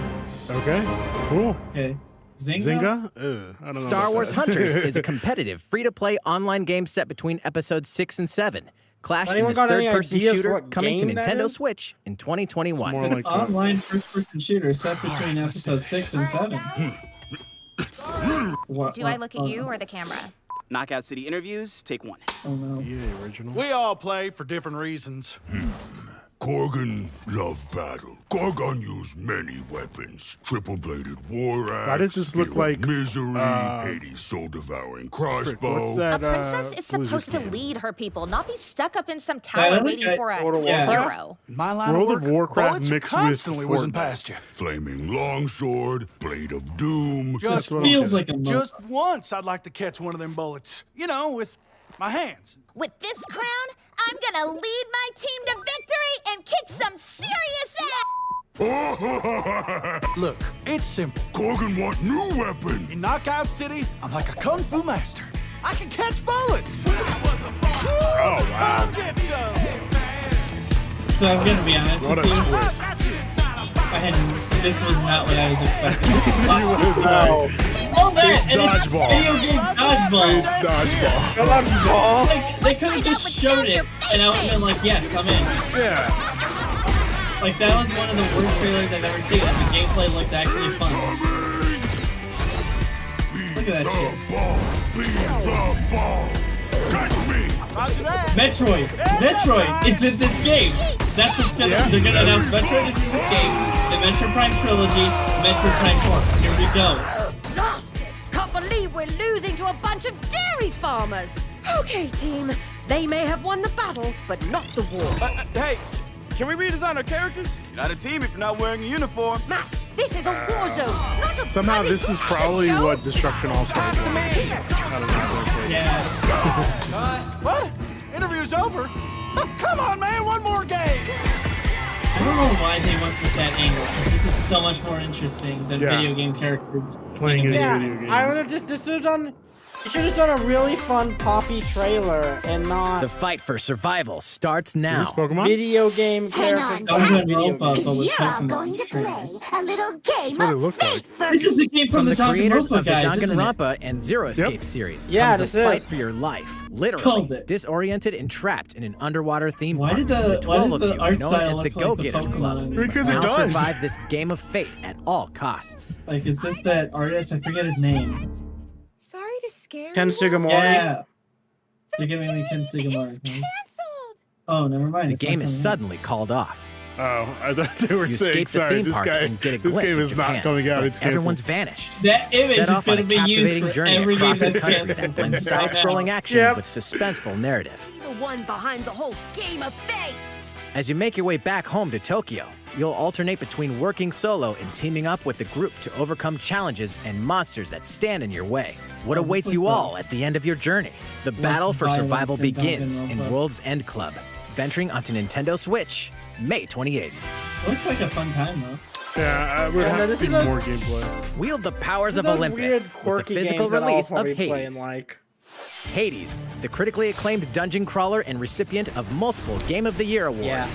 Okay, cool. Okay. Zynga? Zinga? I don't know. Star about Wars that. Hunters is a competitive, free-to-play online game set between episodes 6 and 7. Clash in Anyone this got any third-person ideas for shooter what coming to game that Nintendo is? Switch in 2021. It's more like Online first-person shooter set between episodes 6 and 7. Do I look at you or the camera? Knockout City interviews, take 1. Oh no. Yeah, original. We all play for different reasons. Korgan loved battle. Gorgon used many weapons. Triple-bladed war axe. Why does this look Spear of like, misery, Hades soul-devouring crossbow. What's that? A princess is Blizzard supposed to game? lead her people, not be stuck up in some That tower other waiting guy- for a World of Warcraft? hero. In my line World of of work, Warcraft bullets mixed with constantly whizzing Fortnite. past you. Flaming longsword, blade of doom. Just what I'm Feels getting. like a Just once, I'd like to catch one of them bullets. You know, with my hands. With this crown, I'm gonna lead my team to victory and kick some serious ass! Look, it's simple. Korgan want new weapon. In Knockout City, I'm like a kung fu master. I can catch bullets. Oh, wow. Come get some. So I'm gonna be honest What a with you. twist. This was not what I was expecting. This is Oh, that! It's and dodgeball. Video game dodgeball. It's dodgeball. Like, they could have just showed it, and I would have been like, yes, I'm in. Yeah. Like, that was one of the worst trailers I've ever seen, and the gameplay looks actually fun. Look at that shit. Ball, be the ball. Catch me. Roger that. Metroid! Metroid is in this game! That's what's gonna, Yeah. they're gonna announce Metroid is in this game, the Metroid Prime Trilogy, Metroid Prime 4. Here we go. Blasted! Can't believe we're losing to a bunch of dairy farmers! Okay, team. They may have won the battle, but not the war. Hey, can we redesign our characters? You're not a team if you're not wearing a uniform. Max, this is a war zone, not a Somehow bloody this is fashion probably show. what Destruction All-Stars is. I don't know. Yeah. What? Interview's over? Oh, come on, man, one more game. I don't know why they went with that angle, because this is so much more interesting than Yeah. video game characters Playing in a Yeah, video game. I would have just. This would have done. You should have done a really fun poppy trailer and not The fight for survival starts Is this now. Pokemon? video game Hang characters. on, That was Jack, a rope up, but because with you're all Pokemon going to play trainers. a little game That's what it of looked like. fate for This is the game from From the the Talking creators Ropa of the guys, isn't it? Danganronpa and Zero Escape series Yeah, comes this a fight is. for your life. Literally, Called it. disoriented and trapped in an underwater theme Why park. did the- the why 12 did of the you, art known style as the look like the Go-Getters Club, Pokemon? Because it now does. survive this game of fate at all costs. Like, is this that artist? I forget his name. Sorry to scare Ken you. Sugimori. Yeah. They're giving me Ken Sugimori. Oh, never mind. The it's not game is coming out. suddenly called off. Oh, I thought they were You saying, escape the sorry, theme this park guy, and get a this glimpse game of is not Japan, coming out. but It's canceled. everyone's vanished. That image Set is off on going to a be used captivating for journey every game across the that's country canceled. that blends Right now. side-scrolling action Yep. with suspenseful narrative. The one behind the whole game of fate. As you make your way back home to Tokyo, you'll alternate between working solo and teaming up with the group to overcome challenges and monsters that stand in your way. What awaits you all at the end of your journey? The battle for survival begins in World's End Club, venturing onto Nintendo Switch, May 28th. Looks like a fun time, though. Yeah, I would have to see more gameplay. Wield the powers of Those Olympus weird, with the quirky physical games that I'll release of probably play Hades. and like. Hades, the critically acclaimed dungeon crawler and recipient of multiple Game of the Year awards,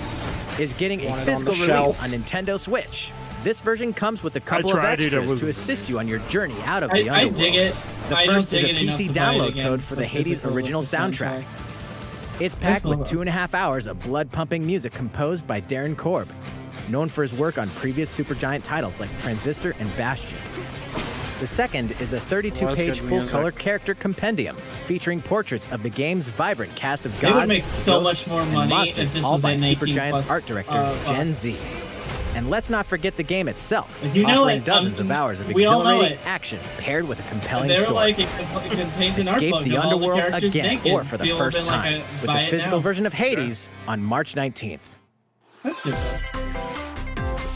is getting a Want it on physical the release shelf. on Nintendo Switch. This version comes with a couple of tried it, it extras was- to assist you on your journey out of the I underworld. dig it. The I don't first is dig a it enough PC to buy it download again code for the Hades physical original with the soundtrack. soundtrack. It's packed cool, with though. 2.5 hours of blood-pumping music composed by Darren Korb, known for his work on previous Supergiant titles like Transistor and Bastion. The second is a 32-page full-color character compendium featuring portraits of the game's vibrant cast of They would gods, make so much ghosts, more and money monsters, if this all was by an 18 Supergiant's plus, art director, Gen plus. Z. And let's not forget the game itself, You know offering it, dozens of hours of we all know exhilarating it. action paired with a compelling They're story. like, it contains an art Escape book the of all the underworld characters again, naked. or for the People have first been like, time, with buy the it physical now. version of Hades on March 19th. That's good, though.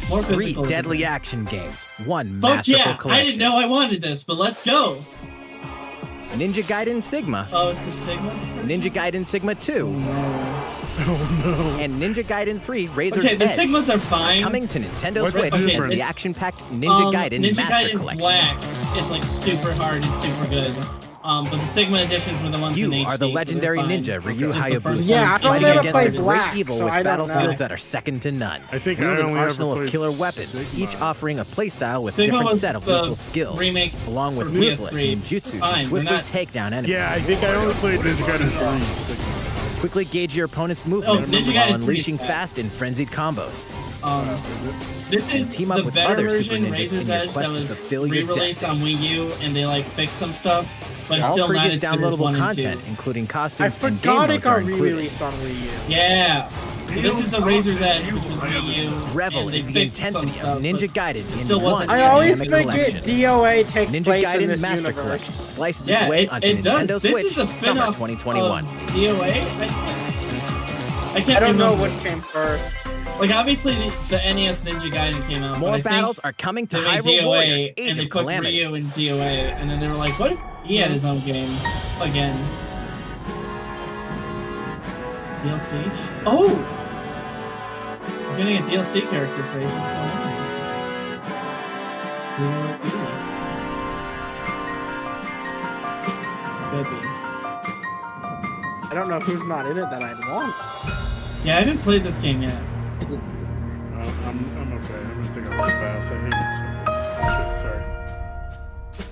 More 3 physical. deadly action games, 1 Fuck masterful yeah! collection. I didn't know I wanted this, but let's go. Ninja Gaiden Sigma, Oh, it's the Sigma? Ninja Gaiden Sigma 2, and Ninja Gaiden 3 Razor's Okay, the Edge. Sigmas are fine. Coming to Nintendo What's Switch the is difference? the action-packed Ninja Gaiden Ninja Master Gaiden Collection. Black is like super hard and super good. But the Sigma editions were the ones in You HD. are the so legendary they're fine. ninja Ryu It's just the first Hayabusa, Yeah, one. I've only fighting ever against played a great Black, evil so with I don't battle know. skills that are second to none. I think I Wield an only ever arsenal of played killer weapons, Sigma. each offering a playstyle with Sigma different was set of the lethal skills, remakes along with for ruthless PS3. ninjutsu Fine, to they're swiftly not- take down enemies. Yeah, I think I only played Ninja Gaiden 3. Quickly gauge your opponent's movements Ninja while Gaiden 3 unleashing is bad. fast and frenzied combos. This is team up the with better other version, Super Ninjas Razor's in your Edge, quest that to was fulfill your re-released on destiny. Wii U, and they like fixed some stuff, but it's All still not previous as good as 1 downloadable and 2. content, including I costumes and game forgot it modes, are got included. re-released on Wii U. Yeah. So this is the Razor's Edge, which was Wii U. Revel and they in the fixed some intensity stuff, of Ninja but Gaiden it still in wasn't one I always dynamic forget collection. DOA takes Ninja place in Gaiden this Master universe. Collection slices Yeah, its way it onto does. Nintendo This Switch is a summer spin-off 2021. of DOA. I can't I don't know remember. which came first. Like, obviously, the NES Ninja Gaiden came out. More but I think battles are coming to they made Hyrule DOA, Warriors Age and they of put Calamity. Ryu in DOA, and then they were like, what if he had his own game again? DLC? Oh! I'm getting a DLC character for Age of Calamity. Baby. I don't know who's not in it that I'd want. Yeah, I haven't played this game yet. I'm okay. I don't think I'm gonna pass. I hate this. Shit, sorry.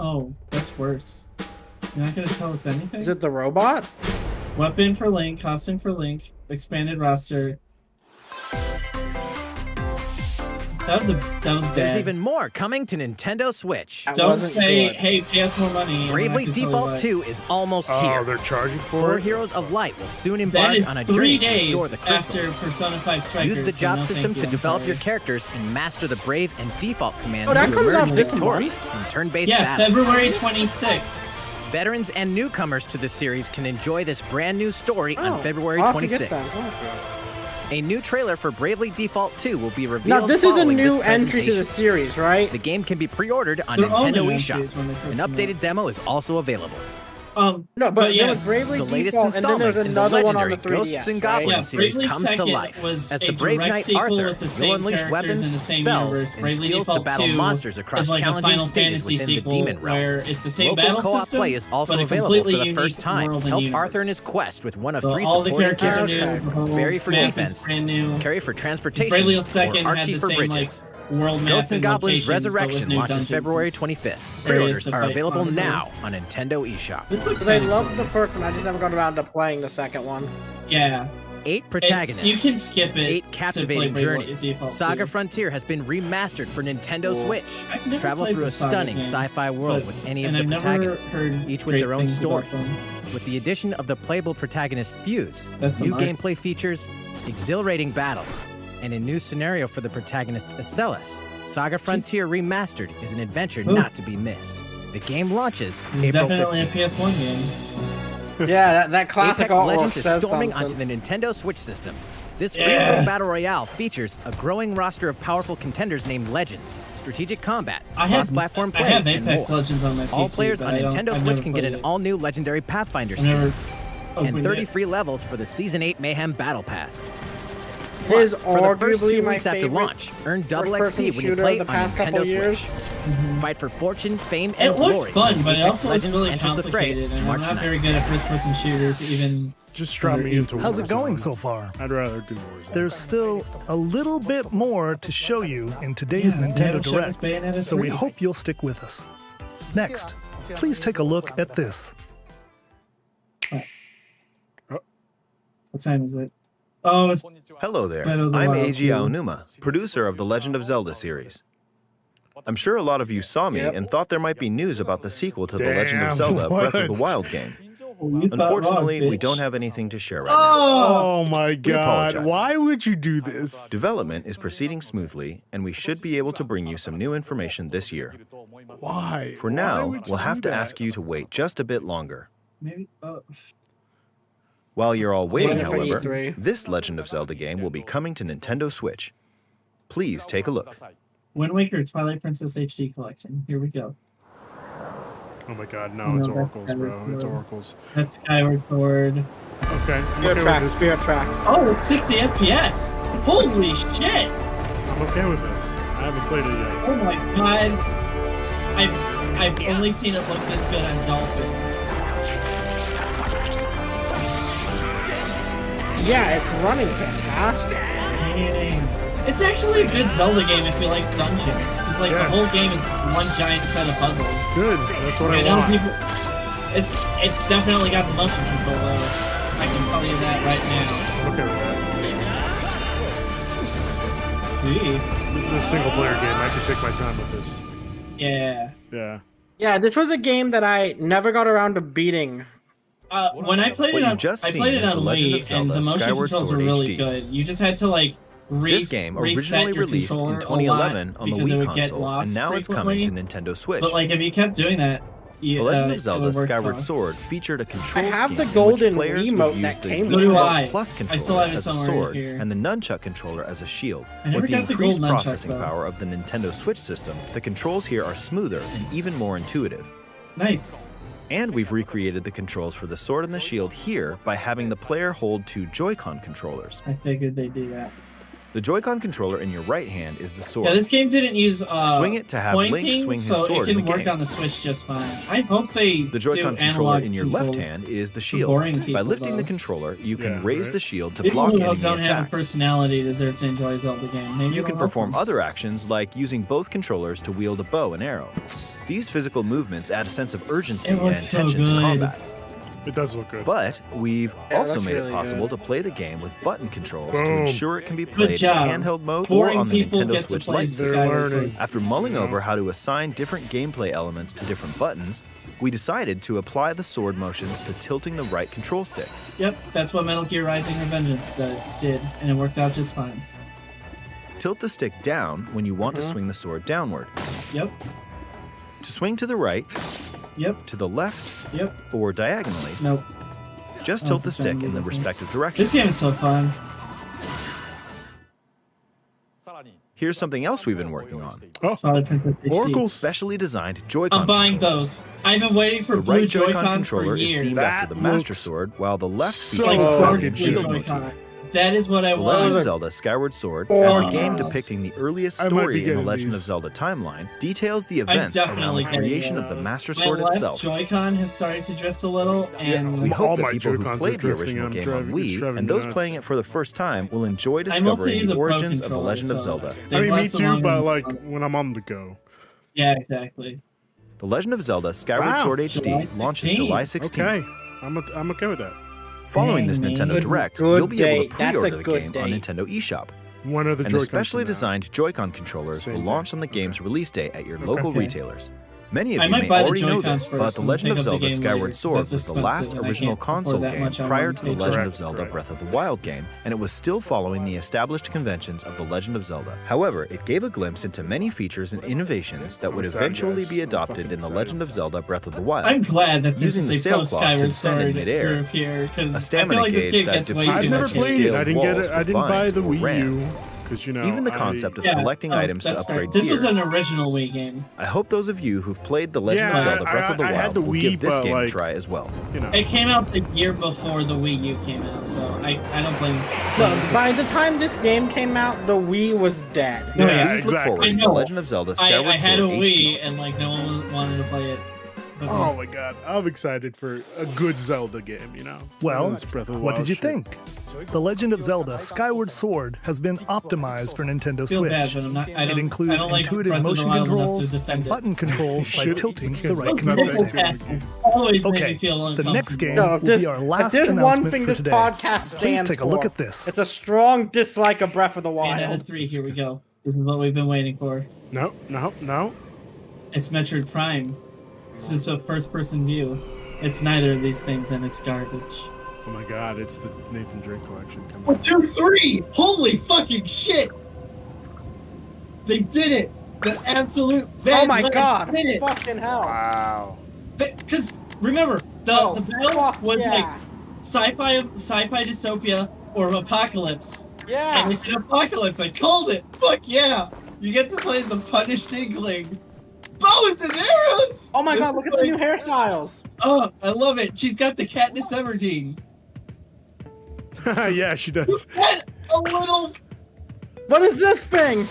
Oh, that's worse. You're not gonna tell us anything? Is it the robot? Weapon for Link, costume for Link, expanded roster. That was There's bad. even more coming to Nintendo Switch. Don't say, hey, pay us more money. and Bravely I can tell you Default why. 2 is almost Oh, here. they're charging for 4 it? Heroes of Light will soon That embark is on a 3 journey to days restore the after crystals. Persona 5 Strikers. Use the so job no, system thank to you, I'm develop sorry. your characters and master the brave and default commands Oh, that to comes emerge out this victorious in turn-based Yeah, battles. February 26th. Veterans and newcomers to the series can enjoy this brand new story on February I'll have to get 26th. that. A new trailer for Bravely Default 2 will be revealed. Now, this is a following new this entry to the presentation. series, right? The game can be pre-ordered on They're all Nintendo new eShop. entries when they first An come updated out. demo is also available. No, but yeah, there was Bravely The latest Default, and then installment there's in the another one on legendary the 3DS, Ghosts and right? Goblins Yeah, series Bravely comes to Second life was as a the Brave direct Knight sequel Arthur with the will same unleash characters weapons, in the same spells, universe. and Bravely skills to Default battle 2 monsters across is like a challenging Final stages Fantasy within the sequel Demon Realm. where it's the same Local battle co-op system, play is also but a available completely for the unique first time. world and Help universe. Arthur in his quest with one of So 3 all the supporting characters characters. are new. The whole Barry for map is defense, brand new. Carry for transportation, Bravely or Second had Archie the for same bridges. world map Ghosts and Goblins locations, but with Resurrection new launches dungeons February and 25th. areas Pre-orders to are fight available monsters. now on Nintendo eShop. This looks Because I kinda loved cool. the first one, I just never got around to playing the second one. Yeah. 8 protagonists. You can skip it. 8 to captivating play Bravely journeys. Default Saga 2. Frontier has been remastered for Nintendo Switch. I've never Travel played through the a Saga stunning games, sci-fi world but- with any of and the I've never protagonists, heard each with great their own things about stories. them. With the addition of the playable protagonist Fuse, That's new some art. gameplay features, exhilarating battles, and a new scenario for the protagonist Acellus, Saga Frontier Remastered is an adventure Ooh. not to be missed. The game launches This is April definitely 15th. a PS1 game. Yeah, that classic Apex artwork Legends is says storming something. onto the Nintendo Switch system. This free-to-play battle royale features a growing roster of powerful contenders named Legends, strategic combat, cross-platform play, have and Apex more. Legends on my All PC, players but on Nintendo I've Switch never can get played an it. all-new Legendary Pathfinder I've skin never and opened 30 it. free levels for the Season 8 Mayhem Battle Pass. It is Plus, for the first arguably 2 my weeks after favorite launch, earn double first-person XP when you shooter play of the on past couple Nintendo years. Switch. Fight for fortune, fame, It and looks glory. fun, when but it Apex also looks Legends really enters the fray complicated, and I'm March not 9th. very good at first-person shooters, even. Just drop me into How's it Warzone. going so far? I'd rather do Warzone. There's still a little bit more to show you in today's Yeah, we Nintendo haven't shown us Direct, Bayonetta so we 3. hope you'll stick with us. Next, please take a look at this. What time is it? Oh, it's Hello there, Breath of the I'm Wild Eiji 2. Aonuma, producer of the Legend of Zelda series. I'm sure a lot of you saw me and thought there might be news about the sequel to The Legend of Damn, Zelda Breath of the what? Wild game. You thought wrong, Unfortunately, we bitch. don't have anything to share right now. Oh my We god, apologize. why would you do this? Development is proceeding smoothly, and we should be able to bring you some new information this year. Why? For Why now, would you we'll have do to that? ask you to wait just a bit longer. Maybe. While you're all waiting, Waiting for however, E3. this Legend of Zelda game will be coming to Nintendo Switch. Please take a look. Wind Waker Twilight Princess HD Collection. Here we go. Oh my god, no, No, it's that's Oracles, Skyward bro. It's Sword. Oracles. That's Skyward Sword. Okay. I'm Spirit okay tracks, with this. spirit tracks. Oh, it's 60 FPS. Holy shit! I'm okay with this. I haven't played it yet. Oh my god. I've only seen it look this good on Dolphin. Yeah, it's running fantastic. Dang. It's actually a good Zelda game if you like dungeons. Because like Yes. the whole game is one giant set of puzzles. Good. That's what I know want. people. It's definitely got the motion control though. I can tell you that right now. Okay with that. Gee. This is a single player game. I can take my time with this. Yeah. Yeah. Yeah, this was a game that I never got around to beating. When I played What it on, you've just I seen played is it The on Legend of Wii, and Zelda the motion Skyward controls were Sword really HD. good. You just had to like This game reset originally your released in controller a 2011 lot on the because it Wii would get console, lost and now it's coming to frequently. Nintendo Switch. But like if you kept doing that, The Legend of it Zelda would work Skyward fine. Sword featured a control have scheme the in which golden players Wiimote would use that the came Wii with it. Remote Plus I still controller have it as a somewhere sword here. and the nunchuck controller as a shield. I never With the got the increased gold nunchuck, processing though. power of the Nintendo Switch system, the controls here are smoother and even more intuitive. Nice. And we've recreated the controls for the sword and the shield here by having the player hold 2 Joy-Con controllers. I figured they'd do that. The Joy-Con controller in your right hand is the sword. Yeah, this game didn't use Swing it to have Link pointing, swing his so sword it in can the work game. on the Switch just fine. I hope they The Joy-Con do controller analog in your left controls hand is the for shield. boring By people, lifting the though. controller, you can Yeah, raise right. the shield to People block who enemy don't have a attacks. personality deserve to enjoy Zelda game. Maybe You it'll can help perform them. other actions like using both controllers to wield a bow and arrow. These physical movements add a sense of urgency It and looks so tension to good. combat. It does look good. But we've Yeah, it also looks made really it possible good. to play the game with button controls to Boom. ensure it can be played in job. handheld mode Boring or on the people Nintendo get to Switch play Lite. They're Skyward learning. Sword. After mulling over how to assign different gameplay elements to different buttons, we decided to apply the sword motions to tilting the right control stick. Yep, that's what Metal Gear Rising Revengeance did, and it worked out just fine. Tilt the stick down when you want to swing the sword downward. Yep, To swing to the right, yep, to the left, yep. or diagonally, Nope. just Oh, tilt the it's a stick in jungle the thing. respective direction. This game is so fun. Here's something else we've been working on. Twilight Princess HD. Oracle's specially designed Joy-Con I'm buying controllers. those. I've been waiting for The blue right Joy-Con Joy-Cons controller for is years. themed after the Master looks Sword, while the left so features Like the thumb fucking and blue shield Joy-Con. motif. That is what I The Legend of want. Zelda Skyward Sword, as the game Oh. depicting the earliest I might be story in the getting Legend these. of Zelda timeline, details the I'm events around definitely the getting creation of the those. Master My Sword left itself. Joy-Con has started to drift a little, and We All hope that my people who Joy-Cons are played the drifting, original I'm game driving- on it's Wii driving and me those nuts. playing it for the first time will enjoy I mostly discovering use the a Pro origins of the controller, Legend of so Zelda. they I mean, me last too, longer but than like fun. when I'm on the go. Yeah, exactly. The Legend of Zelda Skyward Wow. Sword HD July launches 16th. July 16th. Okay, I'm okay with that. Following this Dang, Nintendo man. Direct, Good you'll be able date. to That's a pre-order the good game on date. Nintendo eShop. One of the And the Joy-Cons specially from that. designed Joy-Con controllers Same will day. launch on the game's release day at your local Okay. retailers. Many of I you might may buy the already know Joy-Cons this, but first The and Legend pick of up the Zelda game Skyward later, 'cause Sword that's was the expensive, last and I original can't afford console that game much on prior one to The paycheck. Legend of Correct, Zelda correct. Breath of the Wild game, and it was still following the established conventions of The Legend of Zelda. However, it gave a glimpse into many features and innovations that would excited, eventually guys. be I'm adopted fucking in The excited. Legend of Zelda Breath of the Wild. I'm glad that this Using the is a sail post cloth to Skyward descend in Sword midair, group here a because I feel stamina like this gauge game that gets way depleted I've too never much. scaled played it. I didn't get walls it. I with didn't buy vines the or Wii ramp. U because Even the concept of Yeah, collecting items to that's upgrade right. This gear. was an original Wii game. I hope those of you who've played The Legend Yeah, of Zelda Breath of the I had Wild the will Wii, give this but, game a like, try as well. You know. It came out the year before the Wii U came out, so I don't blame. No, by the time this game came out, the Wii was dead. No, yeah, Please look forward I to know. The Legend of Zelda Skyward I had a Sword Wii HD. and like no one wanted to play it. Oh my god, I'm excited for a good Zelda game, you know? Well, This Breath of the what Wild did you shit. think? The Legend of Zelda Skyward Sword has been optimized for Nintendo Feel bad, Switch. but I'm not- I It don't- includes I don't like intuitive Breath of the motion Wild enough to controls defend and it. button controls by Should- tilting the because right it's control not stick. that Always made me Okay, feel the next game No, if will there's, be our if last there's one announcement thing for this today. podcast Please stands take a look for, at this. It's a strong dislike of Breath of the And out Wild. of 3, here we go. This is what we've been waiting for. No, no, no. It's Metroid Prime. This is a first-person view. It's neither of these things, and it's garbage. Oh my god, it's the Nathan Drake collection. Come on. 1, 2, 3! Holy fucking shit! They did it! The absolute bad Oh my luck god! did it! Fucking hell! Wow. Because remember, the battle was yeah. like sci-fi dystopia or apocalypse. Yeah. And it's an apocalypse. I called it. Fuck yeah! You get to play as a punished inkling. Bows and arrows. Oh my This god! is Look at the like- new hairstyles. Oh, I love it. She's got the Katniss Everdeen. Yeah, she does. And a little. What is this thing?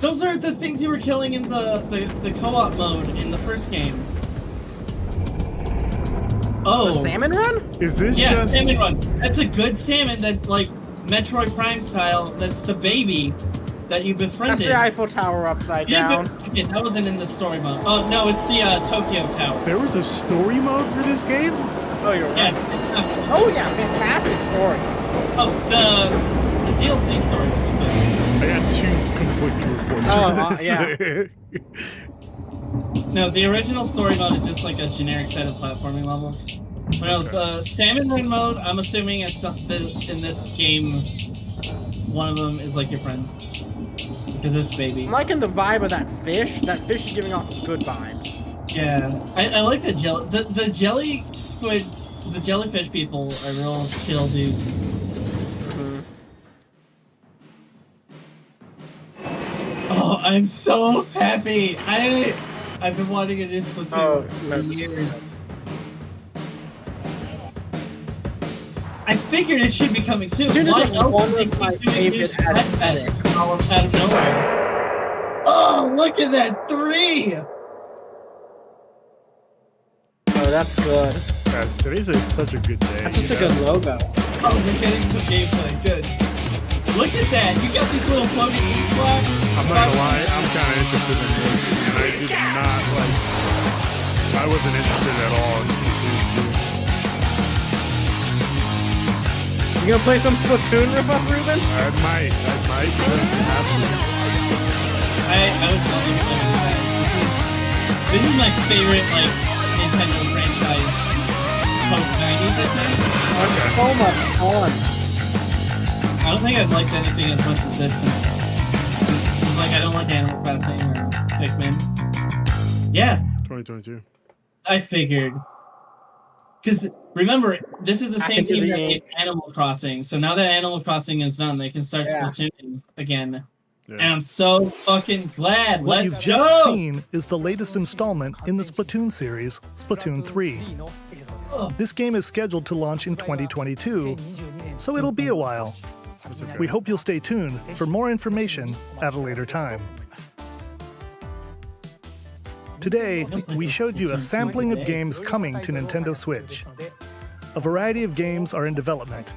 Those are the things you were killing in the co-op mode in the first game. Oh. The salmon run? Is this Yeah, just... salmon run. That's a good salmon that, like, Metroid Prime style. That's the baby that you That's befriended. the Eiffel Tower upside Yeah, down. okay, that wasn't in the story mode. Oh, no, it's the Tokyo Tower. There was a story mode for this game? Oh, you're right. Yes. Oh yeah, fantastic story. Oh, the DLC story was good. I got two conflicting reports for this. No, the original story mode is just like a generic set of platforming levels. Well, the salmon run mode, I'm assuming it's in this game, one of them is like your friend. Because it's baby. I'm liking the vibe of that fish. That fish is giving off good vibes. Yeah, I like the jelly squid, the jellyfish people are real chill dudes. Oh, I'm so happy! I've been wanting a new Splatoon for years. I figured it should be coming soon. Splatoon is Why like else one would they of my keep doing new favorite Splatoon out of nowhere? Oh, look at that 3! Oh, that's good. Today's such a good day. That's such a good logo. Oh, we're getting some gameplay. Good. Look at that! You got these little floating ink blocks. I'm not gonna lie, I'm kind of interested in this, and I did not like. I wasn't interested at all in Splatoon 2. You gonna play some Splatoon with us, Ruben? I might. I would love to play that. This is my favorite like Nintendo franchise post 90s, I think. It's so much fun. I don't think I've liked anything as much as this since like I don't like Animal Crossing or Pikmin. Yeah, 2022. I figured. Because remember, this is the Back same into team the that game. made Animal Crossing. So now that Animal Crossing is done, they can start Yeah. Splatoon again. Yeah. And I'm so fucking glad. What Let's you've go! just seen is the latest installment in the Splatoon series, Splatoon 3. This game is scheduled to launch in 2022, so it'll be a while. We hope you'll stay tuned for more information at a later time. Today, we showed you a sampling of games coming to Nintendo Switch. A variety of games are in development.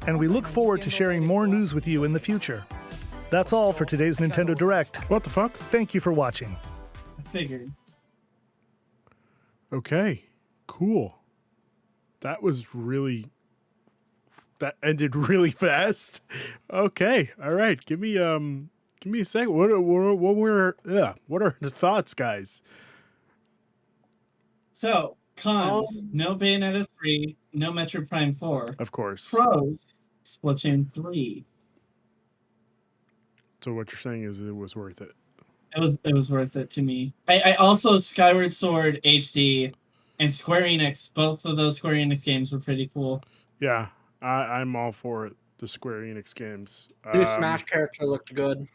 And we look forward to sharing more news with you in the future. That's all for today's Nintendo Direct. What the fuck? Thank you for watching. I figured. Okay, cool. That ended really fast. Okay, all right. Give me Give me a second. What are the thoughts, guys? So, cons, no Bayonetta 3, no Metroid Prime 4. Of course. Pros, Splatoon 3. So what you're saying is it was worth it. It was worth it to me. I also Skyward Sword HD and Square Enix, both of those Square Enix games were pretty cool. Yeah, I'm all for it. The Square Enix games. New Smash character looked good.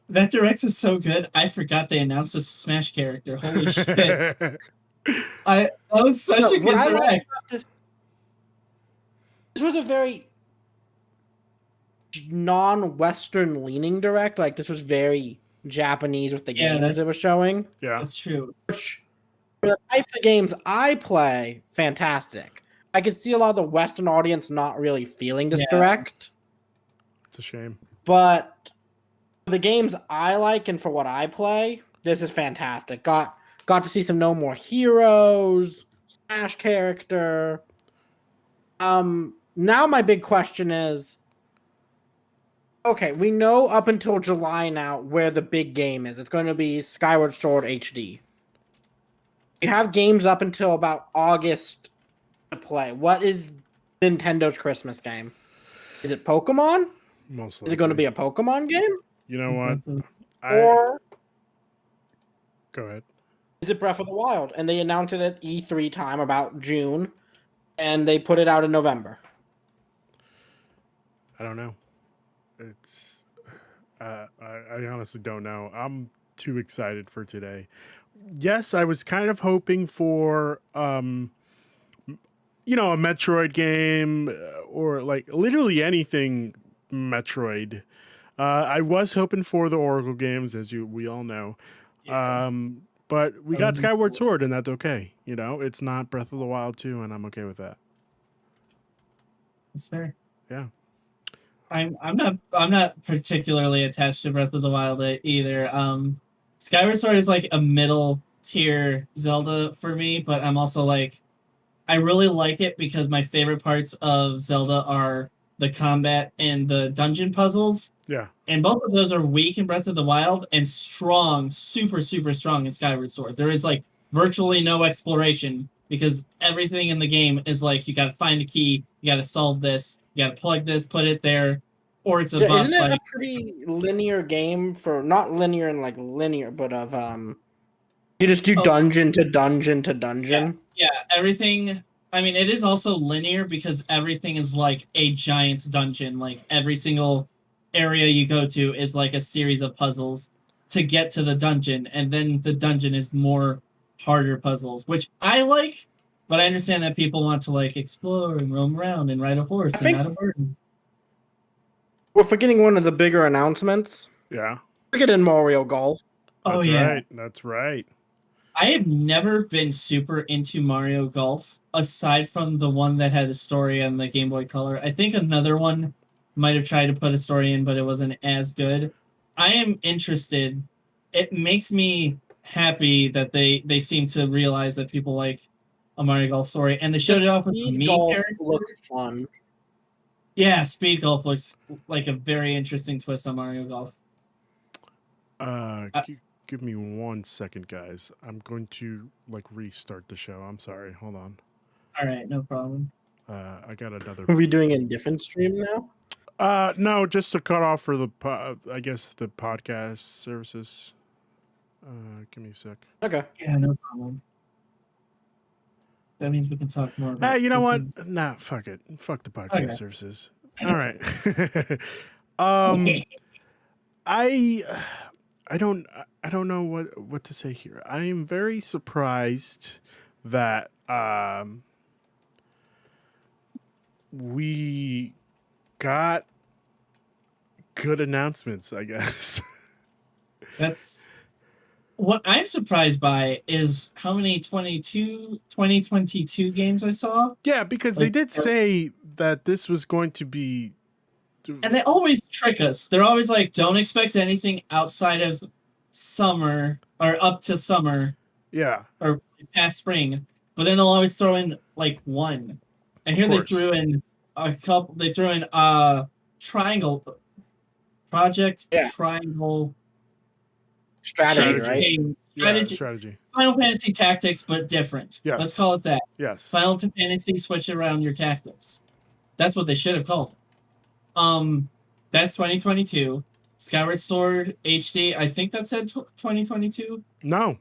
That Direct was so good, I forgot they announced a Smash character. Holy shit. That was such a good Direct. This was a very non-Western leaning Direct. Like, this was very Japanese with the games it was showing. Yeah. That's true. Which, for the types of games I play, fantastic. I could see a lot of the Western audience not really feeling this Direct. It's a shame. But for the games I like and for what I play, this is fantastic. Got to see some No More Heroes, Smash character. Now my big question is, okay, we know up until July now where the big game is. It's going to be Skyward Sword HD. You have games up until about August to play. What is Nintendo's Christmas game? Is it Pokemon? Most likely. Is it going to be a Pokemon game? You know what? Or go ahead. Is it Breath of the Wild? And they announced it at E3 time about June, and they put it out in November. I don't know. It's I honestly don't know. I'm too excited for today. Yes, I was kind of hoping for a Metroid game or like literally anything Metroid. I was hoping for the Oracle games, as we all know. Yeah. But we got Skyward Sword, and that's okay. You know, it's not Breath of the Wild 2, and I'm okay with that. That's fair. Yeah. I'm not particularly attached to Breath of the Wild either. Skyward Sword is like a middle tier Zelda for me, but I'm also like, I really like it because my favorite parts of Zelda are the combat and the dungeon puzzles. Yeah. And both of those are weak in Breath of the Wild and strong, super, super strong in Skyward Sword. There is like virtually no exploration because everything in the game is like, you got to find a key, you got to solve this, you got to plug this, put it there, or it's a boss fight. Isn't it a pretty linear game for, not linear and like linear, but of, you just do dungeon to dungeon to dungeon? Yeah, everything. I mean, it is also linear because everything is like a giant dungeon. Like every single area you go to is like a series of puzzles to get to the dungeon, and then the dungeon is more harder puzzles, which I like, but I understand that people want to like explore and roam around and ride a horse and not a burden. We're forgetting one of the bigger announcements. Yeah. Forgetting Mario Golf. That's right. That's right. I have never been super into Mario Golf, aside from the one that had a story on the Game Boy Color. I think another one might have tried to put a story in, but it wasn't as good. I am interested. It makes me happy that they seem to realize that people like a Mario Golf story, and they showed it off with the Mii character. Looks fun. Yeah, Speed Golf looks like a very interesting twist on Mario Golf. Give me 1 second, guys. I'm going to like restart the show. I'm sorry. Hold on. All right, no problem. I got another. Are we doing a different stream now? No, just to cut off for the I guess the podcast services. Give me a sec. Okay. Yeah, no problem. That means we can talk more about. Hey, you know what? Nah, fuck it. Fuck the podcast services. All right. I don't know what to say here. I am very surprised that we got good announcements, I guess. That's what I'm surprised by is how many 2022 games I saw. Yeah, because they did say that this was going to be. And they always trick us. They're always like, don't expect anything outside of summer or up to summer. Yeah. Or past spring. But then they'll always throw in like one. And here they threw in a couple. They threw in Triangle Project Yeah. Triangle Strategy, right? Strategy. Strategy. Final Fantasy Tactics, but different. Yes. Let's call it that. Yes. Final Fantasy switch around your tactics. That's what they should have called it. That's 2022. Skyward Sword HD, I think that said 2022. No.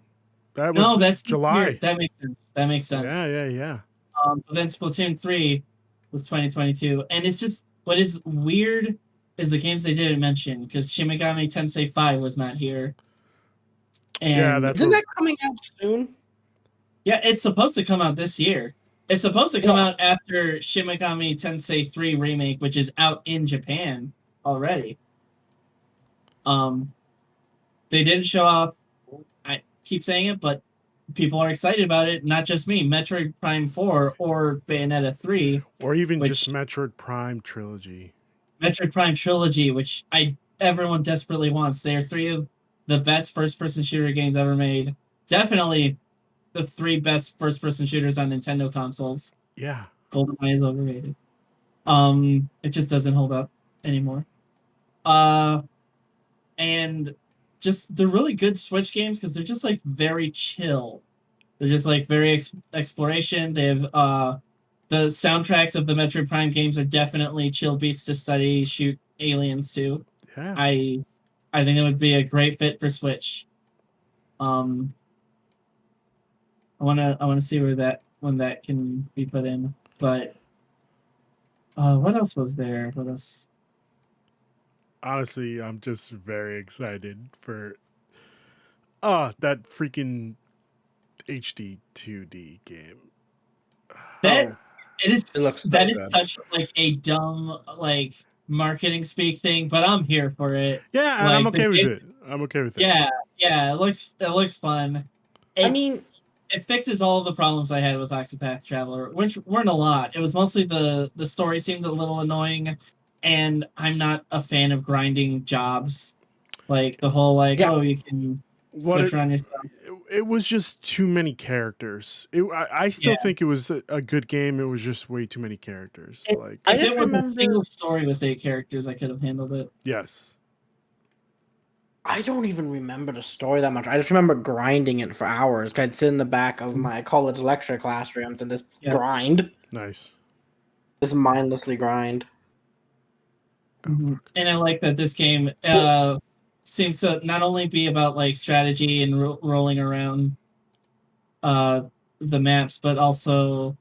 That was that's July. weird. That makes sense. That makes sense. Yeah. But then Splatoon 3 was 2022. And it's just, what is weird is the games they didn't mention, because Shin Megami Tensei 5 was not here. And Yeah, that's Isn't that coming out soon? yeah, it's supposed to come out this year. It's supposed to come out after Shin Megami Tensei 3 Remake, which is out in Japan already. They didn't show off, I keep saying it, but people are excited about it, not just me. Metroid Prime 4 or Bayonetta 3. Or even which- just Metroid Prime Trilogy. Metroid Prime Trilogy, which everyone desperately wants. They are 3 of the best first-person shooter games ever made. Definitely the 3 best first-person shooters on Nintendo consoles. Yeah. GoldenEye is overrated. It just doesn't hold up anymore. And just they're really good Switch games because they're just like very chill. They're just like very exploration. They have the soundtracks of the Metroid Prime games are definitely chill beats to study, shoot aliens to. Yeah. I think it would be a great fit for Switch. I wanna see when that can be put in. But what else was there? What else? Honestly, I'm just very excited for that freaking HD 2D game. That it is It looks so that is good. such like a dumb like marketing speak thing, but I'm here for it. Yeah, and Like, I'm the okay with game- it. I'm okay with it. Yeah, it looks fun. I mean, it fixes all of the problems I had with Octopath Traveler, which weren't a lot. It was mostly the story seemed a little annoying, and I'm not a fan of grinding jobs. Like the whole you can switch around your stuff. It was just too many characters. I still think it was a good game. It was just way too many characters. Like If it was a single story with 8 characters, I could have handled it. yes. I don't even remember the story that much. I just remember grinding it for hours. I'd sit in the back of my college lecture classrooms and just grind. Nice. Just mindlessly grind. And I like that this game seems to not only be about like strategy and rolling around the maps, but also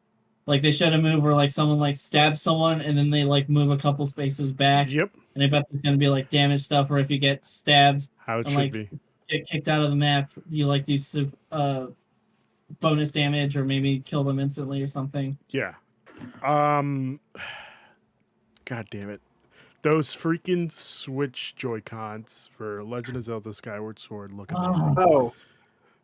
like they showed a move where like someone like stabs someone and then they like move a couple spaces back. Yep. And I bet there's gonna be like damage stuff where if you get stabbed How it and should like be. get kicked out of the map, you like do bonus damage or maybe kill them instantly or something. Yeah. God damn it. Those freaking Switch Joy-Cons for Legend of Zelda Skyward Sword look amazing. Oh.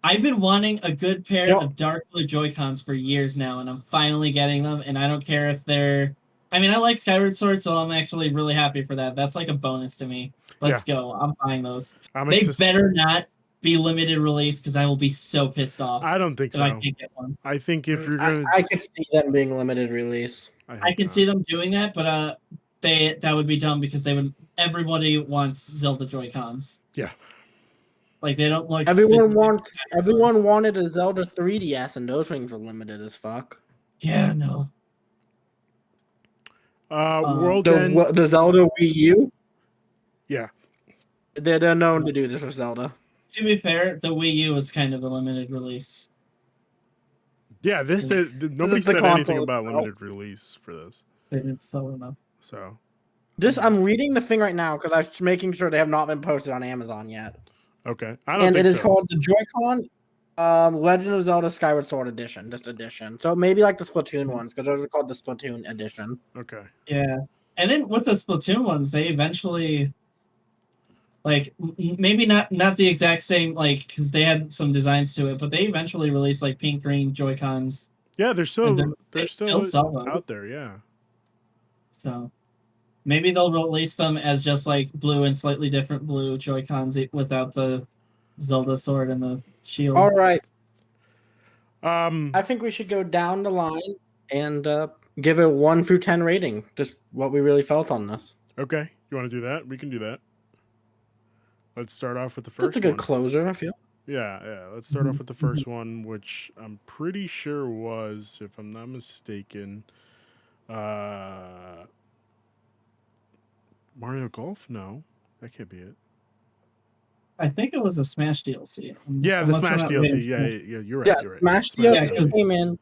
I've been wanting a good pair of Dark Blue Joy-Cons for years now, and I'm finally getting them, and I don't care if they're... I mean, I like Skyward Sword, so I'm actually really happy for that. That's like a bonus to me. Let's go. I'm buying those. They better not be limited release, because I will be so pissed off. I don't think if so. I can't get one. I think if you're gonna, I could see them being limited release. I can see them doing that, but that would be dumb because everybody wants Zelda Joy-Cons. Yeah. Like they don't like Everyone wanted a Zelda 3DS, and those things are limited as fuck. Yeah, no. World End. The Zelda Wii U. Yeah. They're known to do this with Zelda. To be fair, the Wii U was kind of a limited release. Yeah, nobody said anything about limited release for this. They didn't sell enough. So I'm reading the thing right now because I'm just making sure they have not been posted on Amazon yet. okay. I don't And think it is so. called the Joy-Con Legend of Zelda Skyward Sword Edition, just edition. So maybe like the Splatoon ones, because those are called the Splatoon Edition. Okay. Yeah. And then with the Splatoon ones, they eventually like maybe not the exact same because they had some designs to it, but they eventually released like pink green Joy-Cons. Yeah, they're still they still sell them. out there. Yeah. So maybe they'll release them as just like blue and slightly different blue Joy-Cons without the Zelda sword and the shield. All right. I think we should go down the line and give it 1 through 10 rating. Just what we really felt on this. Okay. You want to do that? We can do that. let's start off with the first That's a good one. closer, I feel. Yeah. Let's start off with the first one, which I'm pretty sure was, if I'm not mistaken, Mario Golf. No, that can't be it. I think it was a Smash DLC. Yeah, the Unless we're Smash not DLC. doing Yeah, Smash. you're right. Yeah, You're right. Smash Smash DLC came in.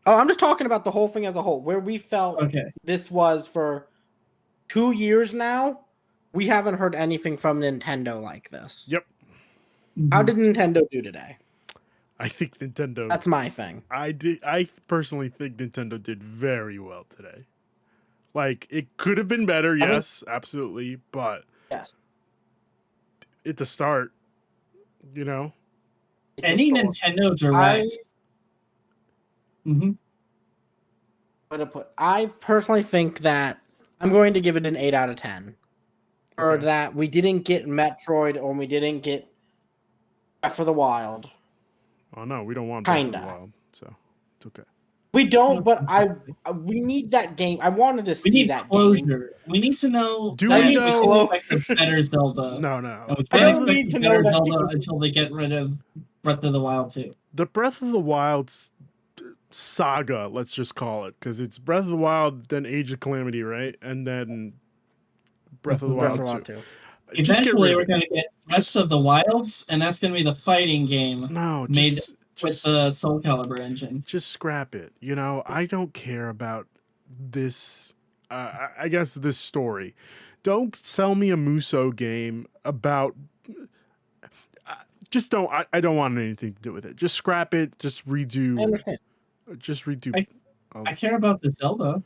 Oh, I'm just talking about the whole thing as a whole, where we felt this was for 2 years now. We haven't heard anything from Nintendo like this. Yep. How did Nintendo do today? I think Nintendo. That's my thing. I personally think Nintendo did very well today. Like, it could have been better, yes, absolutely, but yes, it's a start. You know, Any Nintendo Direct. I personally think that I'm going to give it an 8 out of 10. Or that we didn't get Metroid or we didn't get Breath of the Wild. Oh no, we don't want Breath of the Kinda. Wild, so it's okay. We don't, but we need that game. I wanted to We see need that closure. game. We need to know. Do that we we know- can't expect a better Zelda. No. And we I can't don't need expect to a know better that Zelda game. until they get rid of Breath of the Wild 2. The Breath of the Wild saga, let's just call it, because it's Breath of the Wild, then Age of Calamity, right? And then Breath of the Wild 2. Just get Eventually, rid we're of going to get Breath of the Wilds, and that's going to be the fighting game No, made just- with the Soul Calibur engine. Just scrap it. You know, I don't care about this. I guess this story. Don't sell me a Muso game about. Just don't. I don't want anything to do with it. Just scrap it. Just redo. I understand. Just redo. I care about the Zelda.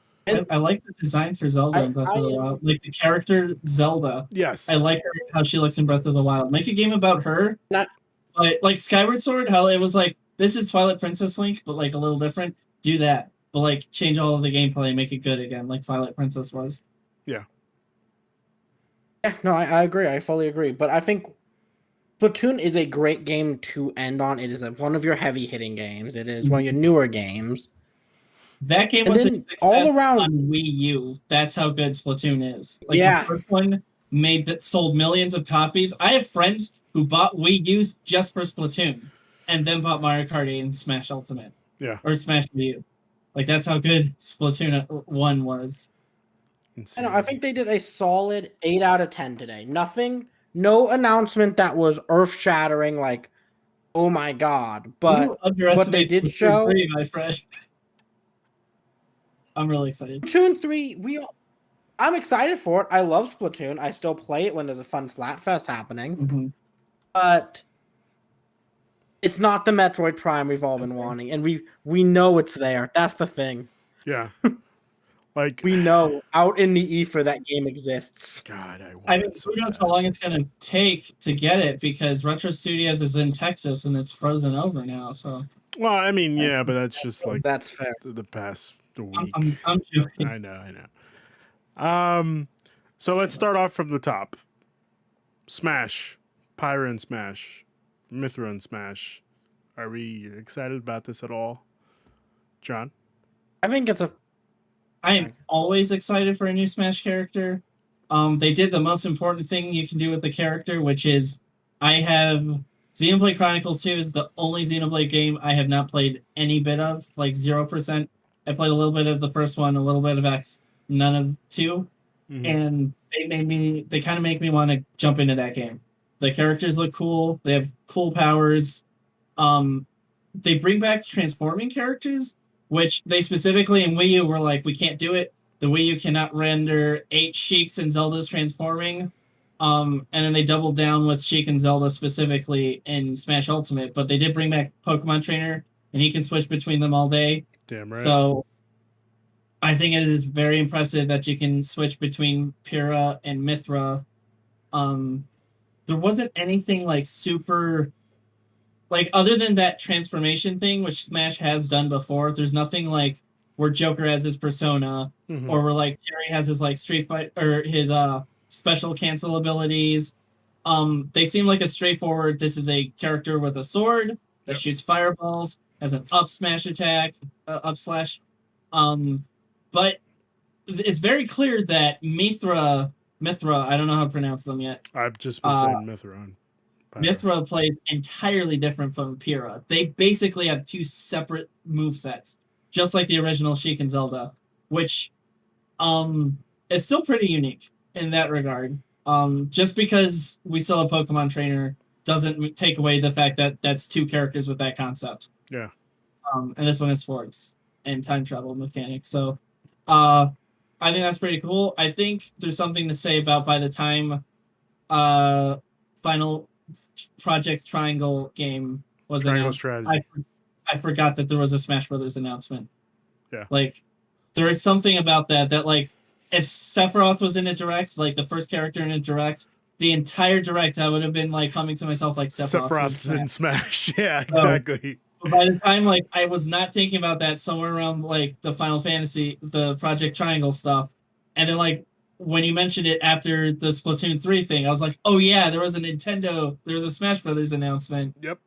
I like the design for Zelda in Breath of the Wild. Like the character Zelda. Yes. I like her, how she looks in Breath of the Wild. Make a game about her. Like Skyward Sword, how it was like, this is Twilight Princess Link, but like a little different. Do that. But like change all of the gameplay and make it good again, like Twilight Princess was. Yeah. Yeah, no, I agree. I fully agree. But I think Splatoon is a great game to end on. It is one of your heavy hitting games. It is one of your newer games. That game And was a then success all around- on Wii U. That's how good Splatoon is. Like Yeah. the first one sold millions of copies. I have friends who bought Wii U's just for Splatoon, and then bought Mario Kart 8 and Smash Ultimate. Yeah. Or Smash Wii U. Like that's how good Splatoon 1 was. I know. I think they did a solid 8 out of 10 today. No announcement that was earth shattering, like, oh my god. But Who what they underestimates did Splatoon show. 3, my friend. I'm really excited. Splatoon 3, I'm excited for it. I love Splatoon. I still play it when there's a fun Splatfest happening. But it's not the Metroid Prime we've all been wanting, and we know it's there. That's the thing. Yeah. Like we know out in the ether that game exists. God, I mean, who knows how long it's going to take to get it, because Retro Studios is in Texas and it's frozen over now. So Well, I mean, yeah, but that's just like that's fair. The past week. I'm joking. I know. So let's start off from the top. Smash, Pyra and Smash, Mythra and Smash. Are we excited about this at all, John? I think it's I am always excited for a new Smash character. They did the most important thing you can do with the character, which is I have Xenoblade Chronicles 2 is the only Xenoblade game I have not played any bit of, like 0%. I played a little bit of the first one, a little bit of X, none of 2. And they kind of make me want to jump into that game. The characters look cool. They have cool powers. They bring back transforming characters, which they specifically in Wii U were like, we can't do it. The Wii U cannot render 8 Sheiks and Zeldas transforming. And then they doubled down with Sheik and Zelda specifically in Smash Ultimate, but they did bring back Pokemon Trainer, and he can switch between them all day. Damn right. So I think it is very impressive that you can switch between Pyra and Mythra. There wasn't anything like super, like other than that transformation thing, which Smash has done before. There's nothing like where Joker has his persona, or where like Terry has his like Street Fight or his special cancel abilities. They seem like a straightforward. This is a character with a sword that shoots fireballs, has an up smash attack, up slash. But it's very clear that Mythra Mithra. I don't know how to pronounce them yet. I've just been saying Mithra. Mithra plays entirely different from Pyrrha. They basically have two separate movesets, just like the original Sheik and Zelda, which is still pretty unique in that regard. Just because we still have Pokemon Trainer doesn't take away the fact that that's two characters with that concept. Yeah. And this one is sports and time travel mechanics. So I think that's pretty cool. I think there's something to say about by the time final Project Triangle game was Triangle announced, Strategy. I forgot that there was a Smash Brothers announcement. Yeah. Like, there is something about that like, if Sephiroth was in a direct, like the first character in a direct, the entire direct, I would have been like humming to myself like Sephiroth's in Smash. Yeah, exactly. By the time like I was not thinking about that somewhere around like the Final Fantasy, the Project Triangle stuff, and then like when you mentioned it after the Splatoon 3 thing, I was like, oh yeah, there was a Smash Brothers announcement. Yep.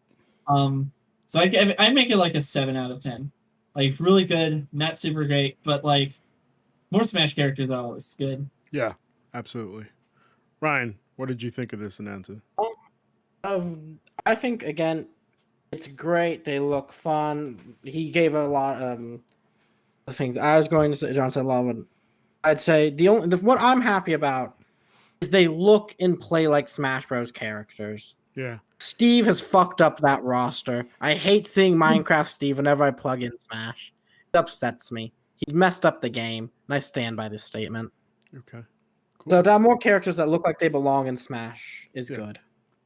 So I make it like a 7 out of 10. Like really good, not super great, but like more Smash characters are always good. Yeah, absolutely. Ryan, what did you think of this announcement? I think again, it's great. They look fun. He gave a lot of things. I was going to say, John said a lot of it. I'd say what I'm happy about is they look and play like Smash Bros. Characters. Yeah. Steve has fucked up that roster. I hate seeing Minecraft Steve whenever I plug in Smash. It upsets me. He's messed up the game, and I stand by this statement. Okay. Cool. So to have more characters that look like they belong in Smash is good.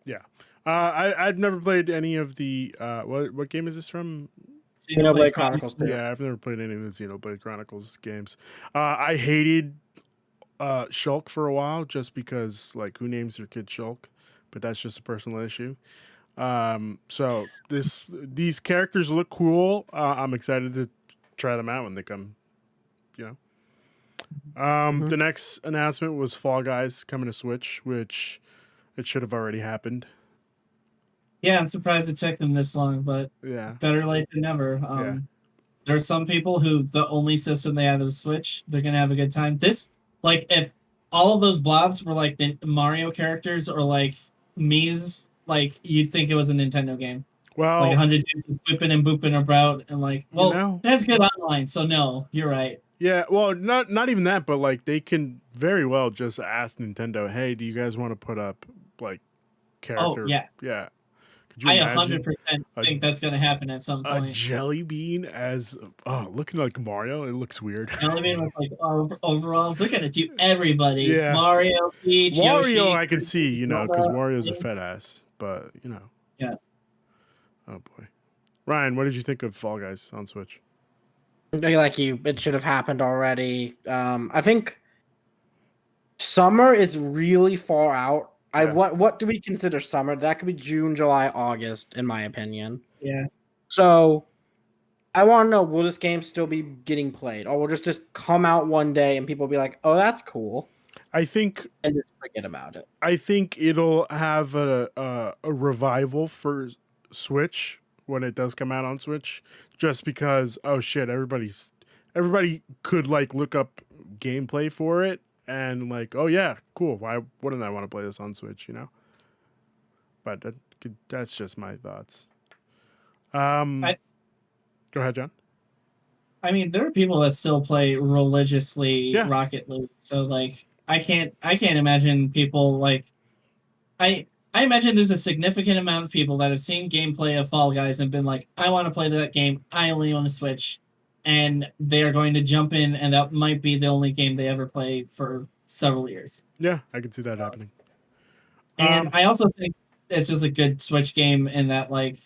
Yeah. I've never played any of the what game is this from? Xenoblade Chronicles 2. Yeah, I've never played any of the Xenoblade Chronicles games. I hated Shulk for a while just because like who names their kid Shulk? But that's just a personal issue. So these characters look cool. I'm excited to try them out when they come. You know. The next announcement was Fall Guys coming to Switch, which it should have already happened. Yeah, I'm surprised it took them this long, but yeah, better late than never. There are some people who the only system they have is Switch. They're gonna have a good time. This, like, if all of those blobs were like the Mario characters or like Mii's, like you'd think it was a Nintendo game. Well, like 100 dudes whipping and booping about, and like, well, you know, that's good online. So no, you're right. Yeah, well, not even that, but like they can very well just ask Nintendo, "Hey, do you guys want to put up like character?" Oh yeah, yeah. I 100% think that's gonna happen at some point. A jelly bean as looking like Mario. It looks weird. Jelly bean with like overalls. They're gonna do everybody. Yeah. Mario, Peach, Wario, Yoshi. I can see, you know, because Wario's a fat ass. But you know. Yeah. Oh boy, Ryan, what did you think of Fall Guys on Switch? Like it should have happened already. I think summer is really far out. Yeah. What do we consider summer? That could be June, July, August, in my opinion. Yeah. So I want to know, will this game still be getting played, or will just come out one day and people will be like, "Oh, that's cool." I think, and just forget about it. I think it'll have a revival for Switch when it does come out on Switch, just because everybody could like look up gameplay for it and like, oh yeah, cool, why wouldn't I want to play this on Switch, you know? But that's just my thoughts. Go ahead, John. I mean, there are people that still play religiously Rocket League, so like I can't imagine people like I imagine there's a significant amount of people that have seen gameplay of Fall Guys and been like, I want to play that game. I only own a Switch. And they are going to jump in, and that might be the only game they ever play for several years. Yeah, I can see that happening. And I also think it's just a good Switch game in that, like,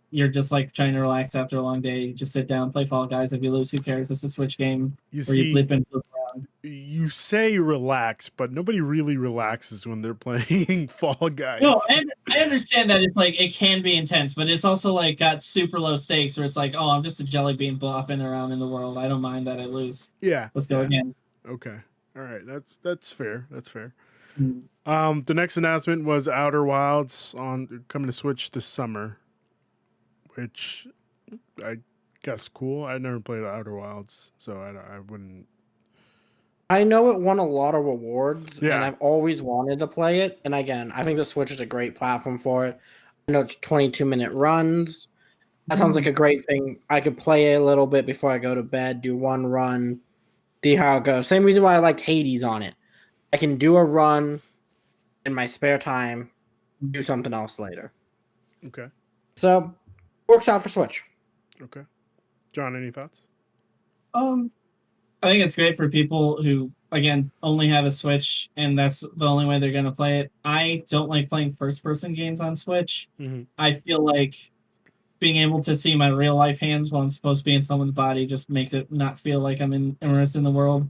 you're just, like, trying to relax after a long day. Just sit down, play Fall Guys. If you lose, who cares? It's a Switch game You where you blip and flip around. You say relax, but nobody really relaxes when they're playing Fall Guys. No, and I understand that it's like it can be intense, but it's also like got super low stakes where it's like, oh, I'm just a jelly bean flopping around in the world. I don't mind that I lose. Yeah. Let's go again. Okay. All right. That's fair. That's fair. Mm. The next announcement was Outer Wilds coming to Switch this summer, which I guess cool. I never played Outer Wilds, so I I know it won a lot of rewards, and Yeah. I've always wanted to play it. And again, I think the Switch is a great platform for it. I know it's 22-minute runs. That sounds like a great thing. I could play it a little bit before I go to bed, do one run, see how it goes. Same reason why I liked Hades on it. I can do a run in my spare time, do something else later. Okay. So, works out for Switch. Okay. John, any thoughts? I think it's great for people who, again, only have a Switch and that's the only way they're going to play it. I don't like playing first-person games on Switch. Mhm. I feel like being able to see my real-life hands while I'm supposed to be in someone's body just makes it not feel like I'm immersed in the world.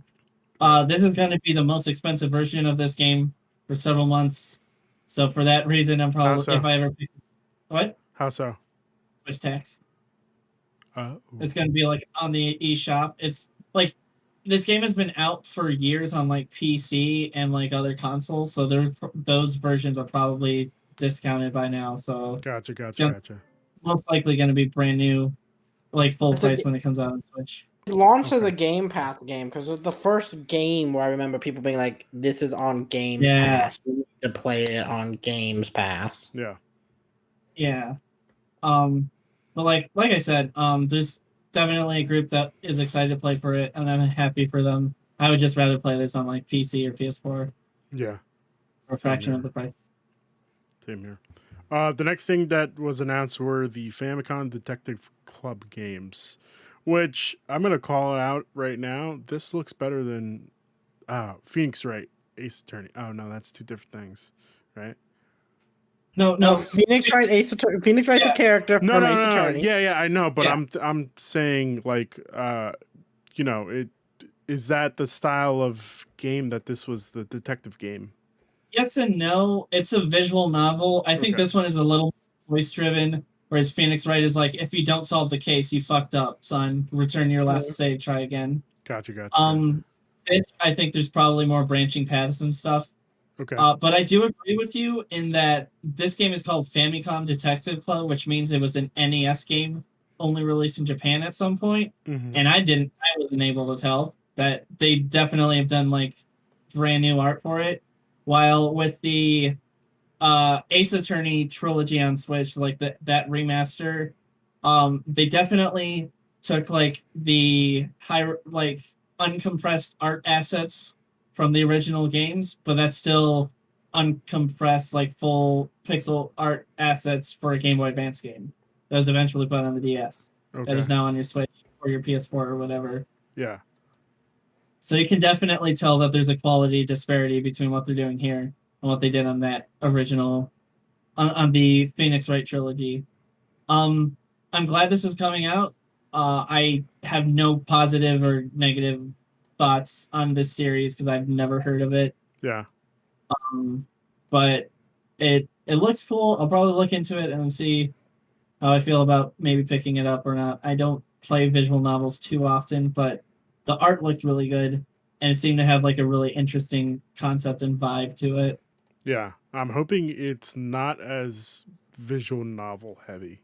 This is going to be the most expensive version of this game for several months. So for that reason, I'm probably, How so? if I ever... What? How so? Switch tax. It's going to be like on the eShop. It's like this game has been out for years on like PC and like other consoles, so those versions are probably discounted by now. So Gotcha. most likely going to be brand new, like full price when it comes out on Switch. It launched as a Game Pass game because it was the first game where I remember people being like, "This is on Games Pass. We need to play it on Games Pass." Yeah. Yeah. But like I said, there's definitely a group that is excited to play for it, and I'm happy for them. I would just rather play this on like PC or PS4 Yeah. for a fraction of the price. Same here. The next thing that was announced were the Famicom Detective Club games, which I'm going to call it out right now. This looks better than Phoenix Wright, Ace Attorney. Oh, no, that's two different things, right? No. Phoenix Wright, Phoenix Wright's a character from Ace Attorney. Yeah, I know, but Yeah. I'm saying like it is that the style of game that this was the detective game? Yes and no. It's a visual novel. I think this one is a little voice driven, whereas Phoenix Wright is like, if you don't solve the case, you fucked up, son. Return your last save, try again. Gotcha. I think there's probably more branching paths and stuff. Okay. But I do agree with you in that this game is called Famicom Detective Club, which means it was an NES game only released in Japan at some point. Mhm. And I wasn't able to tell that they definitely have done like brand new art for it. While with the Ace Attorney trilogy on Switch, like that remaster, they definitely took like the uncompressed art assets from the original games, but that's still uncompressed, like full pixel art assets for a Game Boy Advance game that was eventually put on the DS. That is now on your Switch or your PS4 or whatever. Yeah. So you can definitely tell that there's a quality disparity between what they're doing here and what they did on that original, on the Phoenix Wright trilogy. I'm glad this is coming out. I have no positive or negative thoughts on this series because I've never heard of it. Yeah. But it looks cool. I'll probably look into it and see how I feel about maybe picking it up or not. I don't play visual novels too often, but the art looked really good and it seemed to have like a really interesting concept and vibe to it. Yeah. I'm hoping it's not as visual novel heavy.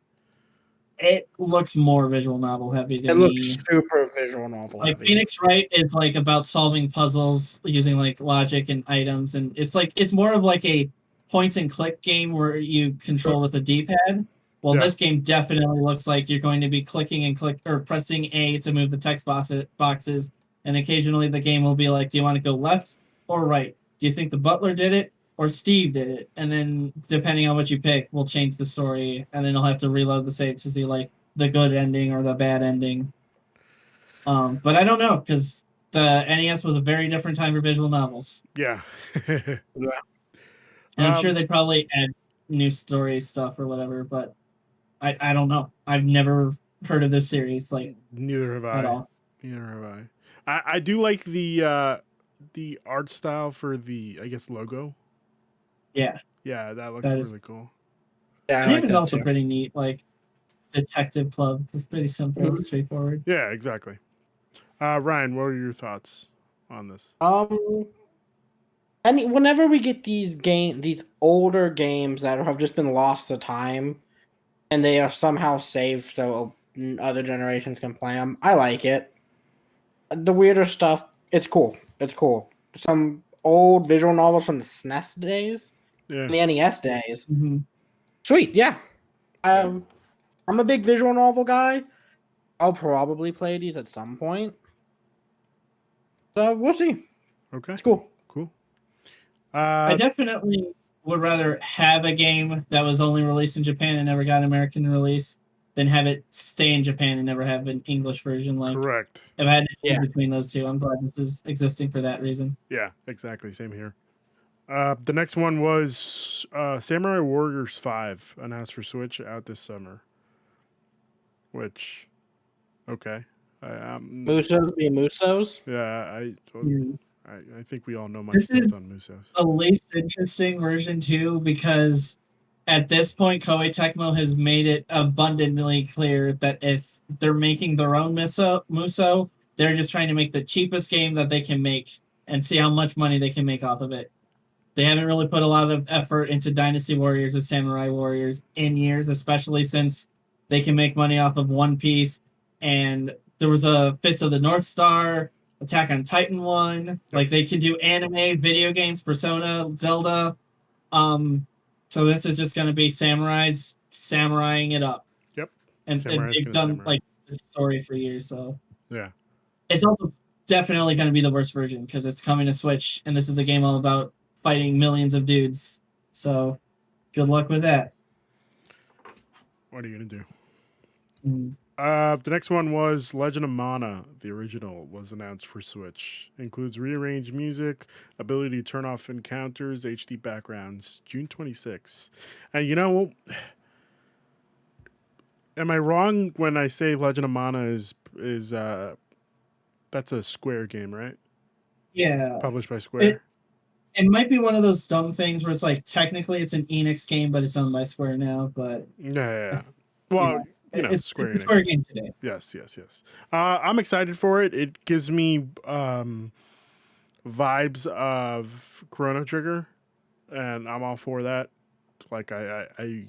It looks more visual novel heavy to It me. looks super visual novel Like heavy. Phoenix Wright is like about solving puzzles using like logic and items, and it's more of like a points and click game where you control with a D-pad. Well, this game definitely looks like you're going to be clicking and pressing A to move the text boxes, and occasionally the game will be like, do you want to go left or right? Do you think the butler did it or Steve did it? And then depending on what you pick, we'll change the story, and then you'll have to reload the save to see like the good ending or the bad ending. But I don't know, because the NES was a very different time for visual novels. Yeah. And I'm sure they probably add new story stuff or whatever, but I don't know. I've never heard of this series, like Neither have I. at all. Neither have I do like the art style for the, I guess, logo. Yeah. Yeah, that looks That is- really cool. Yeah, The name is also pretty neat, like Detective Club. It's pretty simple and straightforward. Yeah, exactly. Ryan, what are your thoughts on this? Whenever we get these older games that have just been lost to time, and they are somehow saved so other generations can play them, I like it. The weirder stuff, it's cool. It's cool. Some old visual novels from the SNES days, Yeah. the NES days. Mhm. Sweet, yeah. I'm a big visual novel guy. I'll probably play these at some point. So we'll see. Okay. It's cool. Cool. I definitely would rather have a game that was only released in Japan and never got an American release than have it stay in Japan and never have an English version. Like, Correct. if I had to choose between those two, I'm glad this is existing for that reason. Yeah, exactly. Same here. The next one was Samurai Warriors 5, announced for Switch out this summer. Which, okay. Musos being Musos? Yeah, I think we all know my This stance is on Musos. the least interesting version too, because at this point, Koei Tecmo has made it abundantly clear that if they're making their own Muso, they're just trying to make the cheapest game that they can make and see how much money they can make off of it. They haven't really put a lot of effort into Dynasty Warriors or Samurai Warriors in years, especially since they can make money off of One Piece. And there was a Fist of the North Star, Attack on Titan one. Like, they can do anime, video games, Persona, Zelda. So this is just going to be samuraiing it up. Yep. And Samurai's they've gonna done samurai. like this story for years. So Yeah. it's also definitely going to be the worst version because it's coming to Switch, and this is a game all about fighting millions of dudes. So good luck with that. What are you going to do? Mm. The next one was Legend of Mana. The original was announced for Switch. Includes rearranged music, ability to turn off encounters, HD backgrounds. June 26th. And you know, am I wrong when I say Legend of Mana is that's a Square game, right? Yeah. Published by Square. It might be one of those dumb things where it's like technically it's an Enix game, but it's owned by Square now. But Yeah. Well, you know, it's Square a Square Enix. game today. Yes. I'm excited for it. It gives me vibes of Chrono Trigger, and I'm all for that. Like I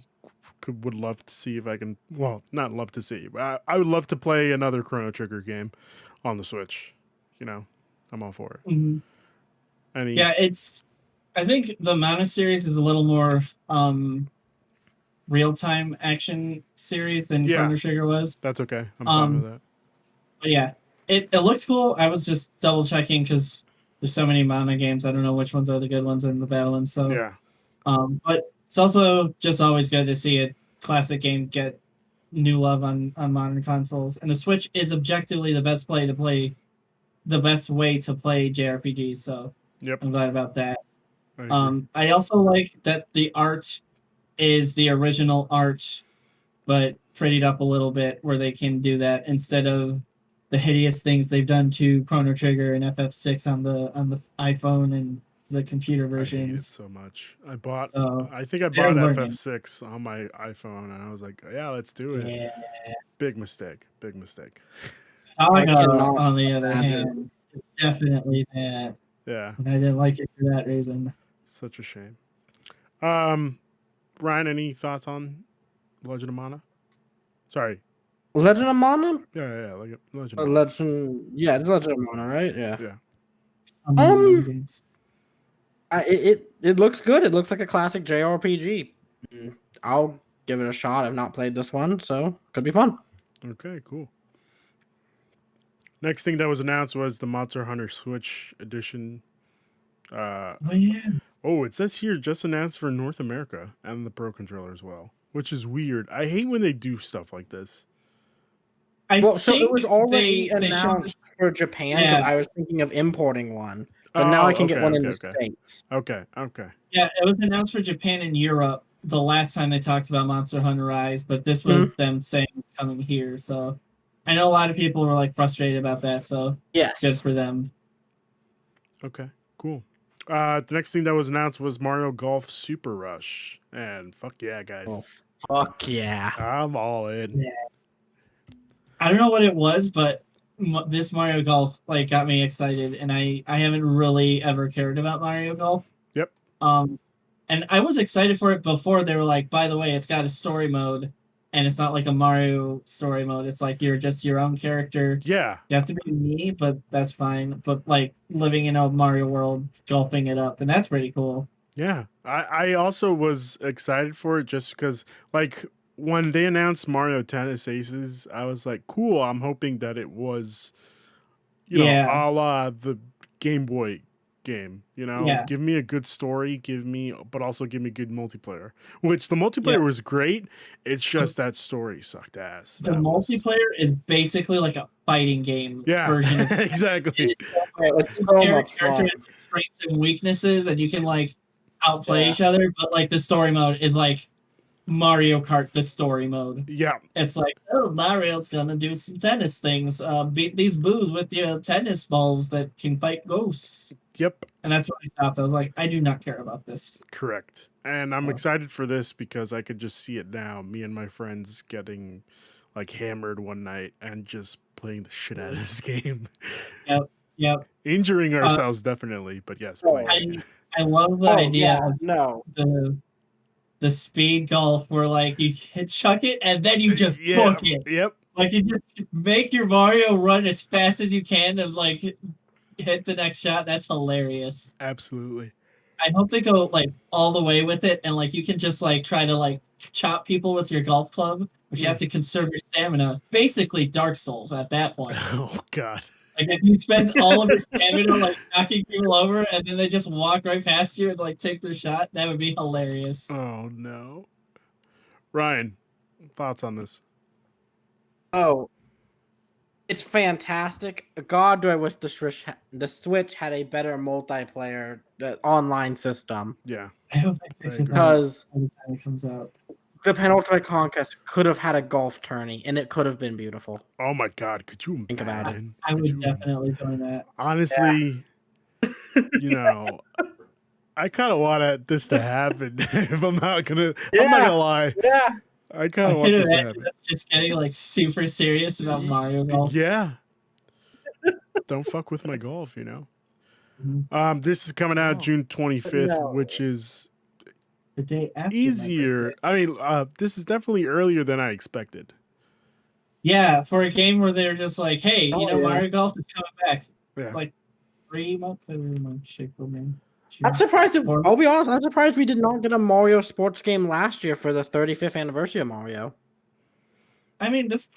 would love to see if I can. Well, not love to see, but I would love to play another Chrono Trigger game on the Switch. You know, I'm all for it. Mhm. Any? Yeah, I think the Mana series is a little more real-time action series than Chrono Trigger was. That's okay. I'm fine with that. But yeah, it looks cool. I was just double checking because there's so many Mana games. I don't know which ones are the good ones in the battle, and so Yeah. But it's also just always good to see a classic game get new love on modern consoles. And the Switch is objectively the best way to play JRPGs. So Yep. I'm glad about that. I agree. I also like that the art is the original art, but prettied up a little bit, where they can do that instead of the hideous things they've done to Chrono Trigger and FF6 on the iPhone and the computer I hate it versions. so much. I bought. So, I think I they're bought learning. FF6 on my iPhone, and I was like, "Yeah, let's do it." Yeah. Big mistake. Big mistake. Saga, cannot on the other imagine. hand, is definitely that. Yeah. And I didn't like it for that reason. Such a shame. Ryan, any thoughts on Legend of Mana? Sorry. Legend of Mana? Yeah, like Legend. A of Mana. Legend, yeah, it's Legend of Mana, right? Yeah. Yeah. It looks good. It looks like a classic JRPG. I'll give it a shot. I've not played this one, so could be fun. Okay, cool. Next thing that was announced was the Monster Hunter Switch edition. Oh yeah. Oh, it says here just announced for North America and the Pro Controller as well, which is weird. I hate when they do stuff like this. Well, so it was already they showed announced for Japan because Yeah. I was thinking of importing one, but now I can get one in the States. Okay. Yeah, it was announced for Japan and Europe the last time they talked about Monster Hunter Rise, but this was them saying it's coming here. So I know a lot of people were like frustrated about that. So yes, good for them. Okay, cool. The next thing that was announced was Mario Golf Super Rush, and fuck yeah, guys! Oh, fuck yeah! I'm all in. Yeah. I don't know what it was, but this Mario Golf like got me excited, and I haven't really ever cared about Mario Golf. Yep. And I was excited for it before they were like, by the way, it's got a story mode, and it's not like a Mario story mode. It's like you're just your own character. Yeah. You have to be me, but that's fine. But like living in a Mario world, golfing it up, and that's pretty cool. Yeah. I also was excited for it just because, like, when they announced Mario Tennis Aces, I was like, cool. I'm hoping that it was, you know, a la the Game Boy game, you know? Yeah. Give me a good story, but also give me good multiplayer. Which the multiplayer was great. It's just that story sucked ass. The multiplayer is basically like a fighting game version of exactly. It's characters, strengths and weaknesses, and you can like outplay each other, but like the story mode is like Mario Kart, the story mode. Yeah. It's like, oh, Mario's gonna do some tennis things. Beat these boos with your tennis balls that can fight ghosts. Yep. And that's when I stopped. I was like, I do not care about this. Correct. And I'm excited for this because I could just see it now. Me and my friends getting like hammered one night and just playing the shit out of this game. Yep. Injuring ourselves definitely, but yes, playing. I love the idea of the speed golf where like you chuck it and then you just book it. Yep. Like you just make your Mario run as fast as you can and like hit the next shot. That's hilarious. Absolutely. I hope they go like all the way with it and like you can just like try to like chop people with your golf club, but you have to conserve your stamina. Basically Dark Souls at that point. Oh god. Like if you spend all of your stamina like knocking people over and then they just walk right past you and like take their shot, that would be hilarious. Oh no. Ryan, thoughts on this? Oh, it's fantastic. God, do I wish the Switch had a better multiplayer online system. Yeah. I hope they fix it because by the time it comes out. The Penultimate Conquest could have had a golf tourney, and it could have been beautiful. Oh my god, could you think about it? I would definitely join that. Honestly, you know, I kind of want this to happen. If I'm not gonna lie. Yeah. I kind of want this to happen. Just getting like super serious about Mario Golf. Yeah. Don't fuck with my golf, you know. This is coming out June 25th, which is the day after easier. I mean, this is definitely earlier than I expected. Yeah, for a game where they're just like, hey, you know, Mario Golf is coming back. Yeah. Like 3 months, February, March, April, May. I'm surprised. I'll be honest. I'm surprised we did not get a Mario sports game last year for the 35th anniversary of Mario. I mean, this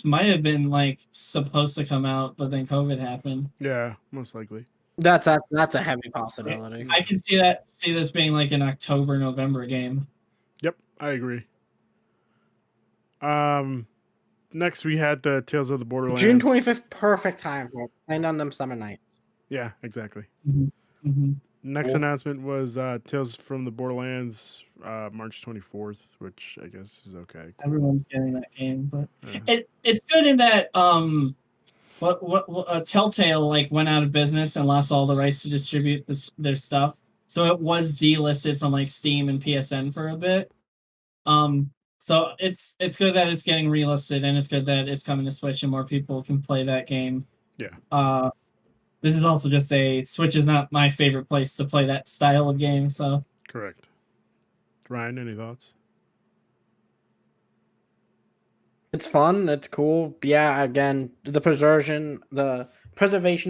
might have been like supposed to come out, but then COVID happened. Yeah, most likely. That's a heavy possibility. I can see this being like an October, November game. Yep, I agree. Next we had the Tales of the Borderlands. June 25th, perfect time for it. And on them summer nights. Yeah, exactly. Mm-hmm. Next announcement was Tales from the Borderlands, March 24th, which I guess is okay. Cool. Everyone's getting that game, but it's good in that Telltale like went out of business and lost all the rights to distribute their stuff, so it was delisted from like Steam and PSN for a bit. So it's good that it's getting relisted, and it's good that it's coming to Switch and more people can play that game. Yeah. This is also just Switch is not my favorite place to play that style of game, so. Correct. Ryan, any thoughts? It's fun. It's cool. Yeah, again, the preservation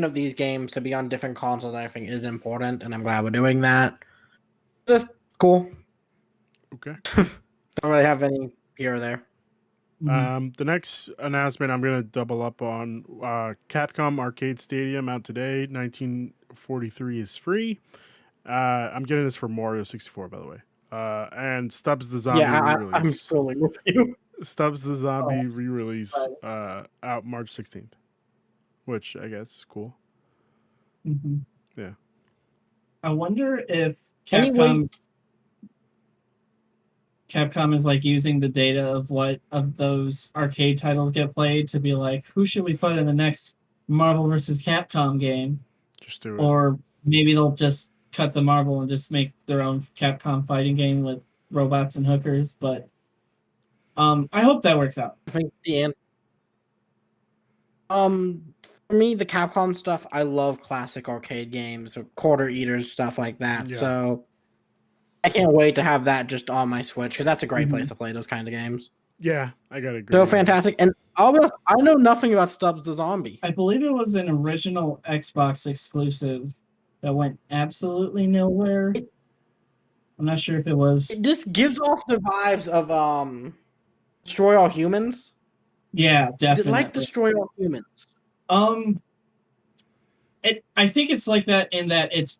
of these games to be on different consoles, I think, is important, and I'm glad we're doing that. Just cool. Okay. Don't really have any here or there. The next announcement I'm going to double up on. Capcom Arcade Stadium out today. 1943 is free. I'm getting this for Mario 64, by the way. And Stubbs the Zombie re-release. I'm scrolling with you. Stubbs the Zombie re-release out March 16th, which I guess is cool. Mm-hmm. Yeah. I wonder if Capcom is like using the data of what of those arcade titles get played to be like, who should we put in the next Marvel vs. Capcom game? Just do it. Or maybe they'll just cut the Marvel and just make their own Capcom fighting game with robots and hookers. But I hope that works out. I think for me, the Capcom stuff, I love classic arcade games or quarter eaters, stuff like that. Yeah. So I can't wait to have that just on my Switch because that's a great place to play those kind of games. Yeah, I gotta agree. So with that. fantastic. And I'll be honest, I know nothing about Stubbs the Zombie. I believe it was an original Xbox exclusive that went absolutely nowhere. I'm not sure if it was. This gives off the vibes of Destroy All Humans. Yeah, Is definitely. it like Destroy All Humans? I think it's like that in that it's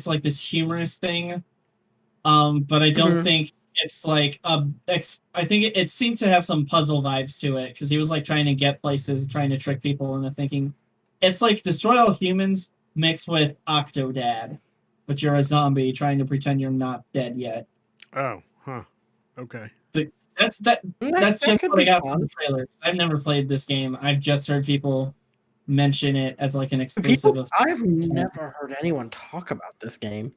like this humorous thing. But I don't think it's like I think it seemed to have some puzzle vibes to it because he was like trying to get places, trying to trick people into thinking. It's like Destroy All Humans mixed with Octodad, but you're a zombie trying to pretend you're not dead yet. Oh, huh. Okay. That's just what I got from the trailer. I've never played this game. I've just heard people mention it as like an exclusive. I've never heard anyone talk about this game.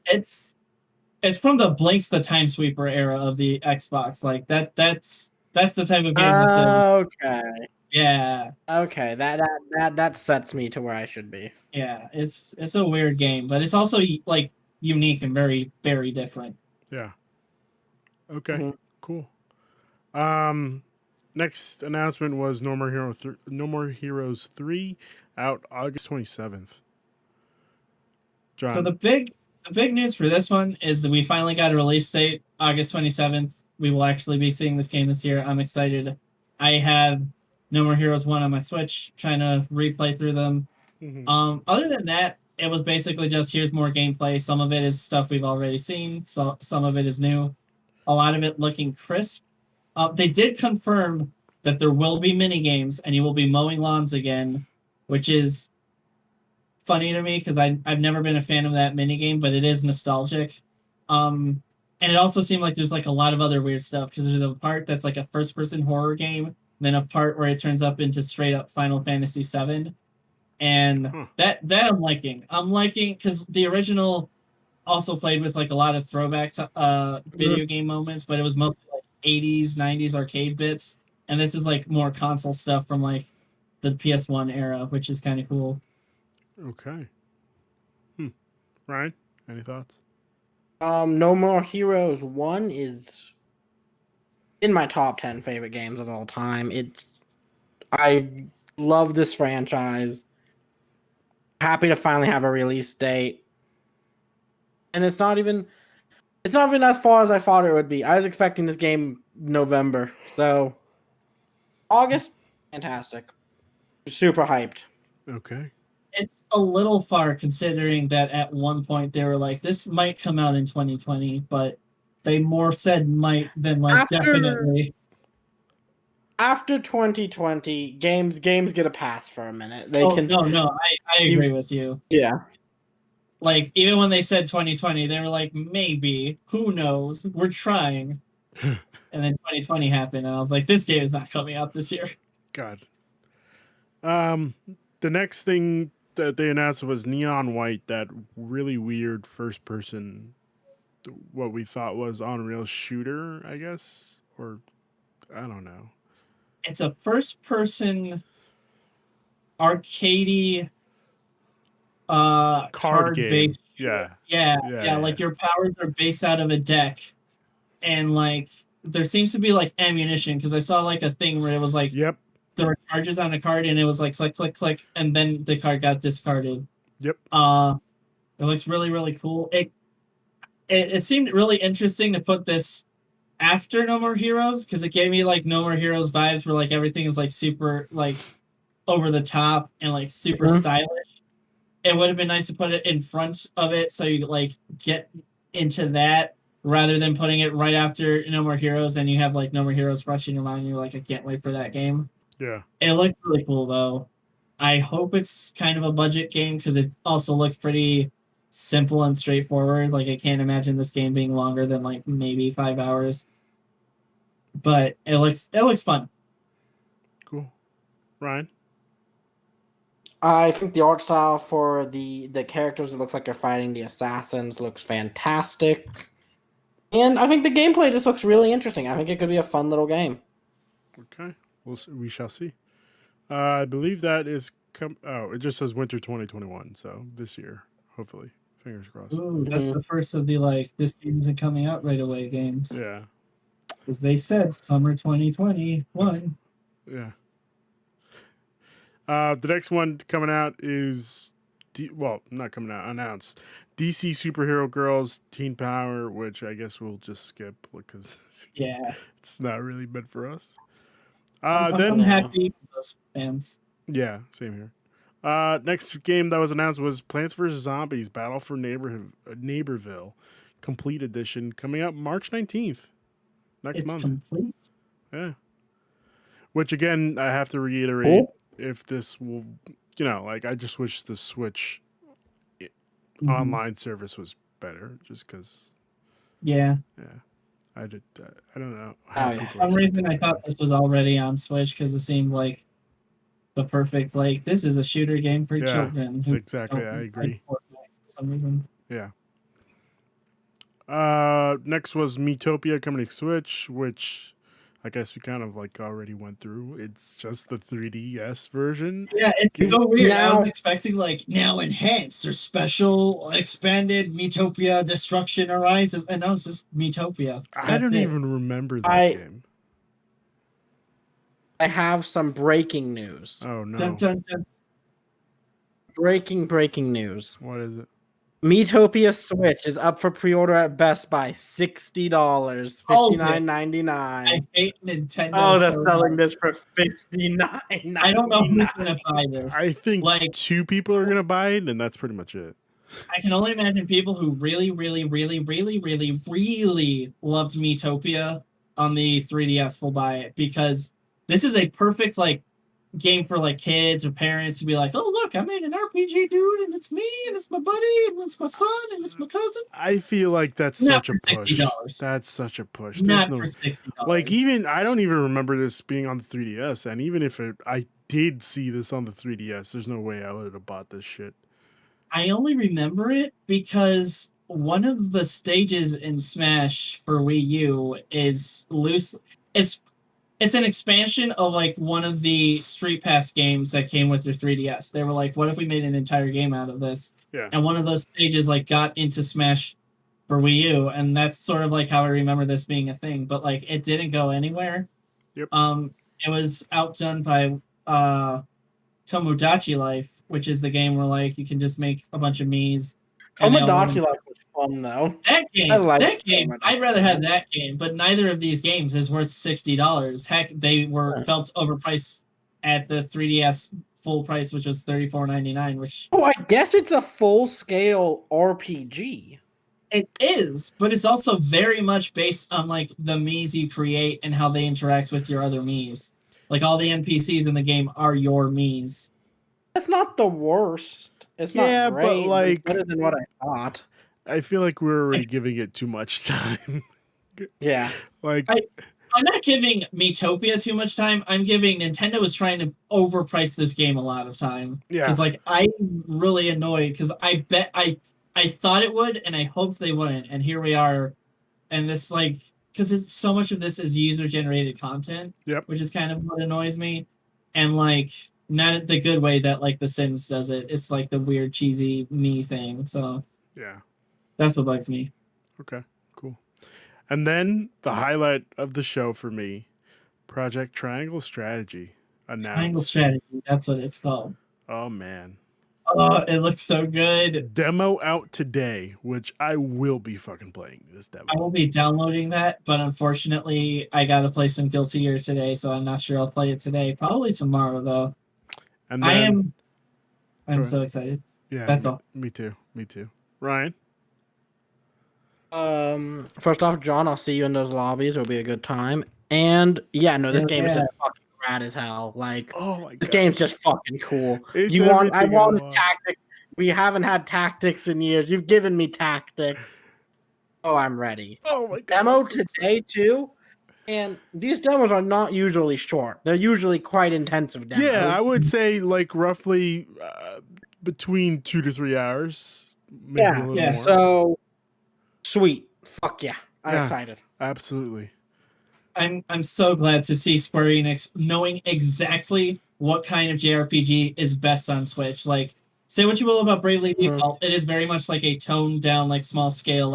It's from the Blinks the Time Sweeper era of the Xbox. Like that's the type of game this is. Okay. Yeah. Okay. That sets me to where I should be. Yeah. It's a weird game, but it's also like unique and very, very different. Yeah. Okay. Cool. Next announcement was No More Heroes 3 out August 27th. John. So the big news for this one is that we finally got a release date, August 27th. We will actually be seeing this game this year. I'm excited. I have No More Heroes 1 on my Switch, trying to replay through them. Other than that, it was basically just here's more gameplay. Some of it is stuff we've already seen, so some of it is new. A lot of it looking crisp. They did confirm that there will be mini games and you will be mowing lawns again, which is funny to me because I've never been a fan of that mini game, but it is nostalgic. And it also seemed like there's like a lot of other weird stuff because there's a part that's like a first-person horror game, then a part where it turns up into straight up Final Fantasy VII, and that I'm liking. I'm liking because the original also played with like a lot of throwback video game moments, but it was mostly like 80s, 90s arcade bits, and this is like more console stuff from like the PS1 era, which is kind of cool. Okay. Ryan, any thoughts? No More Heroes 1 is in my top 10 favorite games of all time. I love this franchise. Happy to finally have a release date. And it's not even as far as I thought it would be. I was expecting this game November. So August, fantastic. Super hyped. Okay. It's a little far considering that at one point they were like, this might come out in 2020, but they more said might than like definitely. After 2020, games get a pass for a minute. They can. No, I agree with you. Yeah. Like, even when they said 2020, they were like, maybe, who knows? We're trying. And then 2020 happened, and I was like, this game is not coming out this year. God. The next thing that they announced was Neon White, that really weird first person, what we thought was Unreal shooter, I guess, or I don't know. It's a first person arcadey card based. Yeah. Like your powers are based out of a deck, and like there seems to be like ammunition because I saw like a thing where it was like, yep, there were charges on a card and it was like click click click, and then the card got discarded. Yep. It looks really really cool. It seemed really interesting to put this after No More Heroes because it gave me like No More Heroes vibes where like everything is like super like over the top and like super stylish. It would have been nice to put it in front of it so you like get into that rather than putting it right after No More Heroes and you have like No More Heroes fresh in your mind and you're like, I can't wait for that game. Yeah. It looks really cool though. I hope it's kind of a budget game because it also looks pretty simple and straightforward. Like I can't imagine this game being longer than like maybe 5 hours. But it looks fun. Cool. Ryan? I think the art style for the characters, it looks like they're fighting the assassins, looks fantastic. And I think the gameplay just looks really interesting. I think it could be a fun little game. Okay. We shall see. I believe that is it just says winter 2021, so this year, hopefully. Fingers crossed. Ooh, that's the first of the like this game isn't coming out right away games. Yeah. Because they said summer 2021. Yeah. The next one coming out is, not coming out, announced. DC Superhero Girls Teen Power, which I guess we'll just skip because it's not really meant for us. I'm happy for those fans. Yeah, same here. Next game that was announced was Plants vs. Zombies Battle for Neighborville Complete Edition, coming out March 19th. Next month. Complete? Yeah. Which, again, I have to reiterate, if this will, I just wish the Switch online service was better, just because. Yeah. I don't know. For some reason, I thought this was already on Switch because it seemed like the perfect, this is a shooter game for children. Exactly, I agree. For some reason. Yeah. Next was Miitopia coming to Switch, which I guess we kind of already went through. It's just the 3DS version. Yeah, it's so weird. I was expecting now enhanced or special expanded Miitopia Destruction Arises, and now it's just Miitopia. I don't even remember this game. I have some breaking news. Oh no. Dun, dun, dun. Breaking news. What is it? Miitopia Switch is up for pre-order at Best Buy, $60, $59.99. I hate Nintendo. Oh, they're selling this for $59.99. I don't know who's gonna buy this. I think two people are gonna buy it, and that's pretty much it. I can only imagine people who really, really, really, really, really, really loved Miitopia on the 3DS will buy it, because this is a perfect game for kids or parents to be like, oh look, I made an RPG, dude, and it's me, and it's my buddy, and it's my son, and it's my cousin. I feel like that's such a push. That's such a push. Not for $60. Even I don't even remember this being on the 3DS, and even if I did see this on the 3DS, there's no way I would have bought this shit. I only remember it because one of the stages in Smash for Wii U is loose. It's an expansion of one of the Street Pass games that came with your 3DS. They were like, what if we made an entire game out of this? Yeah. And one of those stages got into Smash for Wii U, and that's sort of how I remember this being a thing. But it didn't go anywhere. Yep. It was outdone by Tomodachi Life, which is the game where you can just make a bunch of Miis. Tomodachi Life was fun though. That game, I'd rather have that game, but neither of these games is worth $60. Heck, they felt overpriced at the 3DS full price, which was $34.99. Which I guess it's a full scale RPG. It is, but it's also very much based on the Miis you create and how they interact with your other Miis. All the NPCs in the game are your Miis. That's not the worst. It's not great, but it's better than what I thought. I feel like we're already giving it too much time. Yeah. I'm not giving Miitopia too much time. I'm giving Nintendo was trying to overprice this game a lot of time. Yeah. Because I'm really annoyed because I bet I thought it would and I hoped they wouldn't. And here we are. And this because so much of this is user generated content. Yep. Which is kind of what annoys me. And not the good way that The Sims does it. It's the weird cheesy me thing. So yeah. That's what bugs me. Okay, cool. And then the highlight of the show for me, Project Triangle Strategy announced. Triangle Strategy, that's what it's called. Oh man. Oh, it looks so good. Demo out today, which I will be fucking playing this demo. I will be downloading that, but unfortunately I gotta play some Guilty Gear today, so I'm not sure I'll play it today. Probably tomorrow though. And then, I'm so excited. Yeah. That's all. Me too. Ryan? First off, John, I'll see you in those lobbies. It'll be a good time. And this game is just fucking rad as hell. Oh my god, this game's just fucking cool. It's I want tactics. We haven't had tactics in years. You've given me tactics. Oh, I'm ready. Oh my god. Demo today too. And these demos are not usually short. They're usually quite intensive demos. Yeah, I would say roughly between 2 to 3 hours. Maybe a little more. So sweet. Fuck yeah. I'm excited. Absolutely. I'm so glad to see Square Enix knowing exactly what kind of JRPG is best on Switch. Say what you will about Bravely Default, it is very much a toned down, small scale,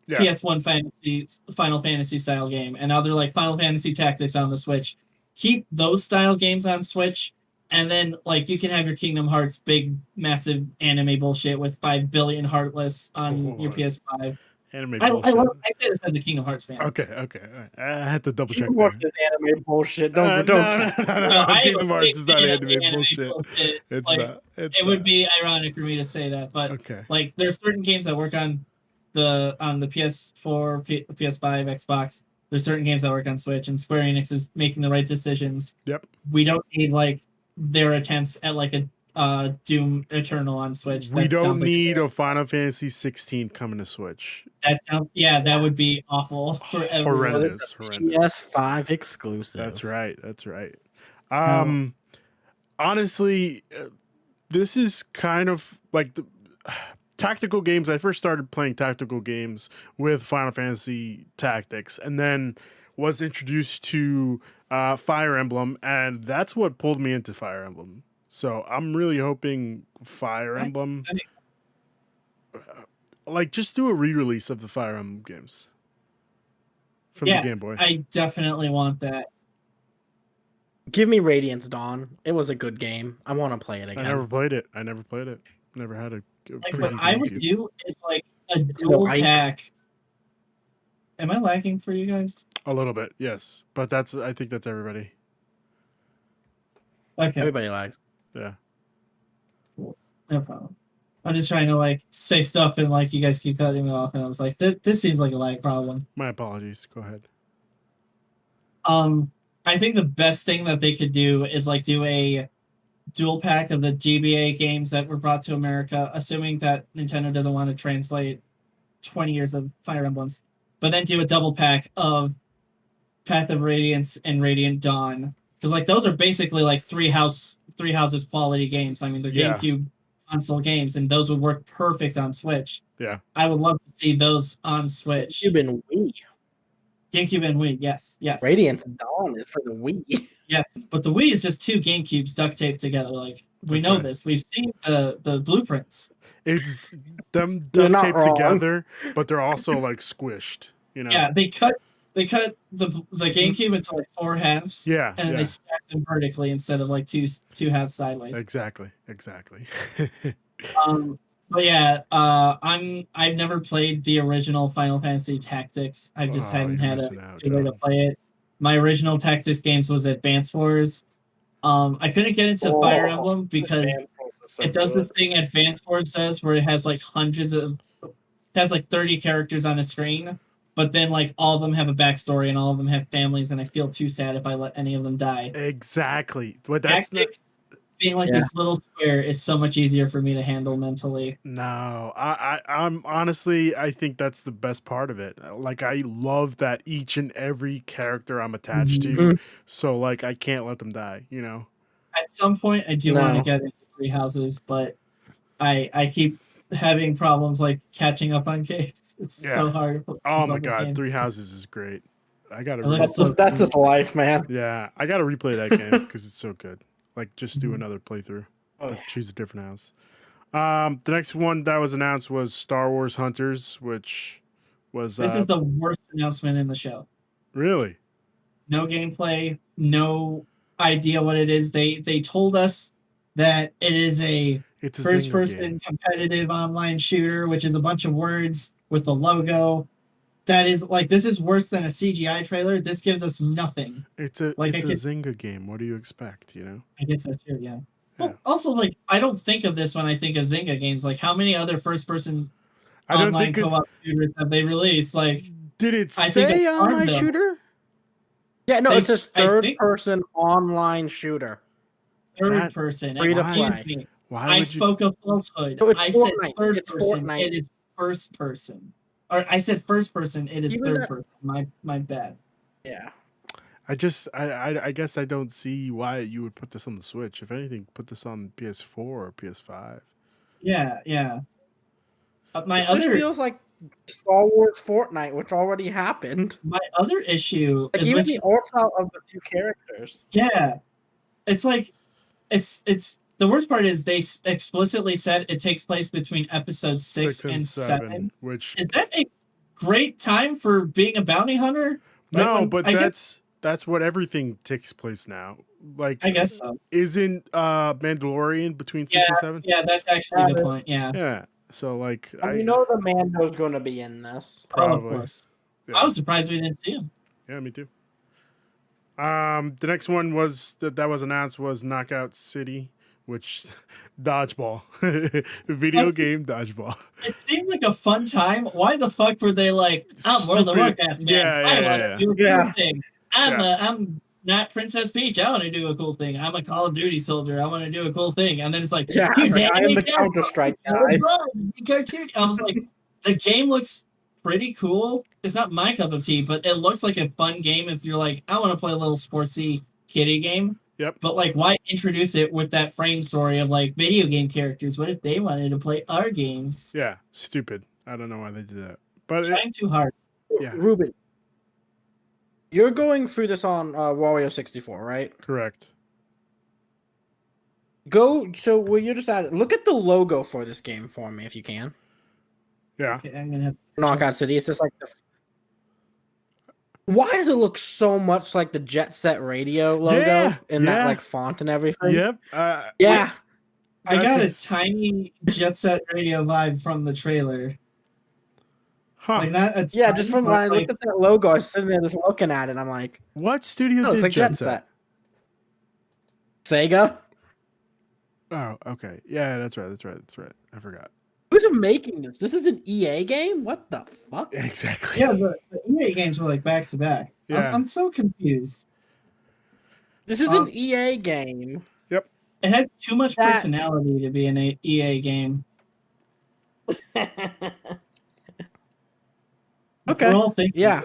PS1 Final Fantasy style game, and now they're like Final Fantasy Tactics on the Switch. Keep those style games on Switch, and then like you can have your Kingdom Hearts big massive anime bullshit with 5 billion Heartless on your PS5. Anime I bullshit. I say this as a Kingdom Hearts fan. Okay. All right. I had to double check. Kingdom Hearts is anime bullshit. Don't. No, Kingdom I Hearts think is not anime anime bullshit. It's like, not. It would be ironic for me to say that, but like there's certain games that work on the PS4, PS5, Xbox. There's certain games that work on Switch, and Square Enix is making the right decisions. Yep. We don't need like their attempts at like a Doom Eternal on Switch. We That don't sounds like need a Final Fantasy 16 coming to Switch. that would be awful for everyone. Horrendous. PS5 exclusive. That's right. Honestly, this is kind of like the tactical games. I first started playing tactical games with Final Fantasy Tactics, and then was introduced to Fire Emblem, and that's what pulled me into Fire Emblem. So I'm really hoping Fire Emblem, like, just do a re-release of the Fire Emblem games from the Game Boy. I definitely want that. Give me Radiance Dawn. It was a good game. I want to play it again. I never played it. Never had a Like, what I would do is like a dual pack. Am I lagging for you guys? A little bit, yes, but I think that's everybody. Okay. Everybody lags. Yeah. Cool. No problem. I'm just trying to like say stuff and like you guys keep cutting me off, and I was like, this seems like a lag problem. My apologies. Go ahead. I think the best thing that they could do is like do a dual pack of the GBA games that were brought to America, assuming that Nintendo doesn't want to translate 20 years of Fire Emblems, but then do a double pack of Path of Radiance and Radiant Dawn, because like those are basically like three houses quality games. I mean, they're GameCube console games, and those would work perfect on Switch. Yeah, I would love to see those on Switch. GameCube and Wii. GameCube and Wii, yes. Radiance Dawn is for the Wii. Yes, but the Wii is just two GameCubes duct taped together. Like, we know this. We've seen the blueprints. It's them duct taped together, but they're also like squished. You know? Yeah, they cut the GameCube into like 4 halves. Yeah, and then they stack them vertically instead of like two halves sideways. Exactly. But yeah, I've never played the original Final Fantasy Tactics. I just hadn't had a way to play it. My original Tactics games was Advance Wars. I couldn't get into Fire Emblem because it does the thing Advance Wars does, where it has like 30 characters on a screen, but then like all of them have a backstory and all of them have families, and I feel too sad if I let any of them die. Exactly. But that's Tactics, being like this little square is so much easier for me to handle mentally. No, I'm honestly, I think that's the best part of it. Like, I love that each and every character I'm attached to, so like I can't let them die. You know. At some point, I do want to get into 3 houses, but I keep having problems like catching up on games. It's so hard. Oh my god, 3 houses is great. I gotta. That's just life, man. Yeah, I gotta replay that game because it's so good. Like, just do another playthrough. Choose a different house. The next one that was announced was Star Wars Hunters, which was... This is the worst announcement in the show. Really? No gameplay, no idea what it is. They told us that it is it's a first-person competitive online shooter, which is a bunch of words with a logo. That is, like, this is worse than a CGI trailer. This gives us nothing. It's a Zynga game. What do you expect, you know? I guess that's true, yeah. Well, also, like, I don't think of this when I think of Zynga games. Like, how many other first-person online co-op shooters have they released? Like, did it say online shooter? Yeah, no, it's a third-person online shooter. Third person. Free to play. I spoke of falsehood. I said third person. It is first person. Or I said first person. It is third person. My bad. Yeah. I guess I don't see why you would put this on the Switch. If anything, put this on PS4 or PS5. Yeah. It feels like Star Wars Fortnite, which already happened. My other issue is even the art style of the 2 characters. Yeah, it's like it's the worst part is they explicitly said it takes place between episodes 6 and 7. Which is that a great time for being a bounty hunter. Like, No, when- but I guess, that's what everything takes place now. Like, I guess so. Isn't Mandalorian between 6 and 7? Yeah, that's actually a good point. Yeah. Yeah. So like, And you know the Mando's going to be in this. probably. of course. Yeah. I was surprised we didn't see him. Yeah, me too. The next one was that was announced was Knockout City, which dodgeball, video game dodgeball. It seems like a fun time. Why the fuck were they like, I'm World of Stupid. Warcraft, man. Yeah, I yeah, want yeah. to do a cool Yeah. thing. I'm not Princess Peach. I want to do a cool thing. I'm a Call of Duty soldier. I want to do a cool thing. And then it's like, Yeah, he's like, I am anime the character. Counter-Strike guy. Cartoon. I was like, the game looks pretty cool. It's not my cup of tea, but it looks like a fun game if you're like, I want to play a little sportsy kiddie game. Yep. But like, why introduce it with that frame story of like video game characters? What if they wanted to play our games? Yeah, stupid. I don't know why they did that, but Trying too hard. yeah, Ruben, you're going through this on Wario 64, right? correct. Go. So where you're just at, look at the logo for this game for me if you can. Yeah. Okay, I'm gonna have Knockout City. It's just like the. Why does it look so much like the Jet Set Radio logo Yeah, in that yeah. like font and everything? Yep. Yeah. I got a That's tiny Jet Set Radio vibe from the trailer. Huh. Like not a Yeah, just from tiny, when I but, looked at that logo, I was sitting there just looking at it, and I'm like, What studio oh, it's did like Jet Jet Set? Set. Sega? Oh, okay. Yeah, that's right. I forgot. Who's making this? This is an EA game? What the fuck? Exactly. Yeah, the EA games were like back to back. Yeah. I'm so confused. This is an EA game. Yep. It has too much That- personality to be an EA game. Okay. We're all thinking Yeah.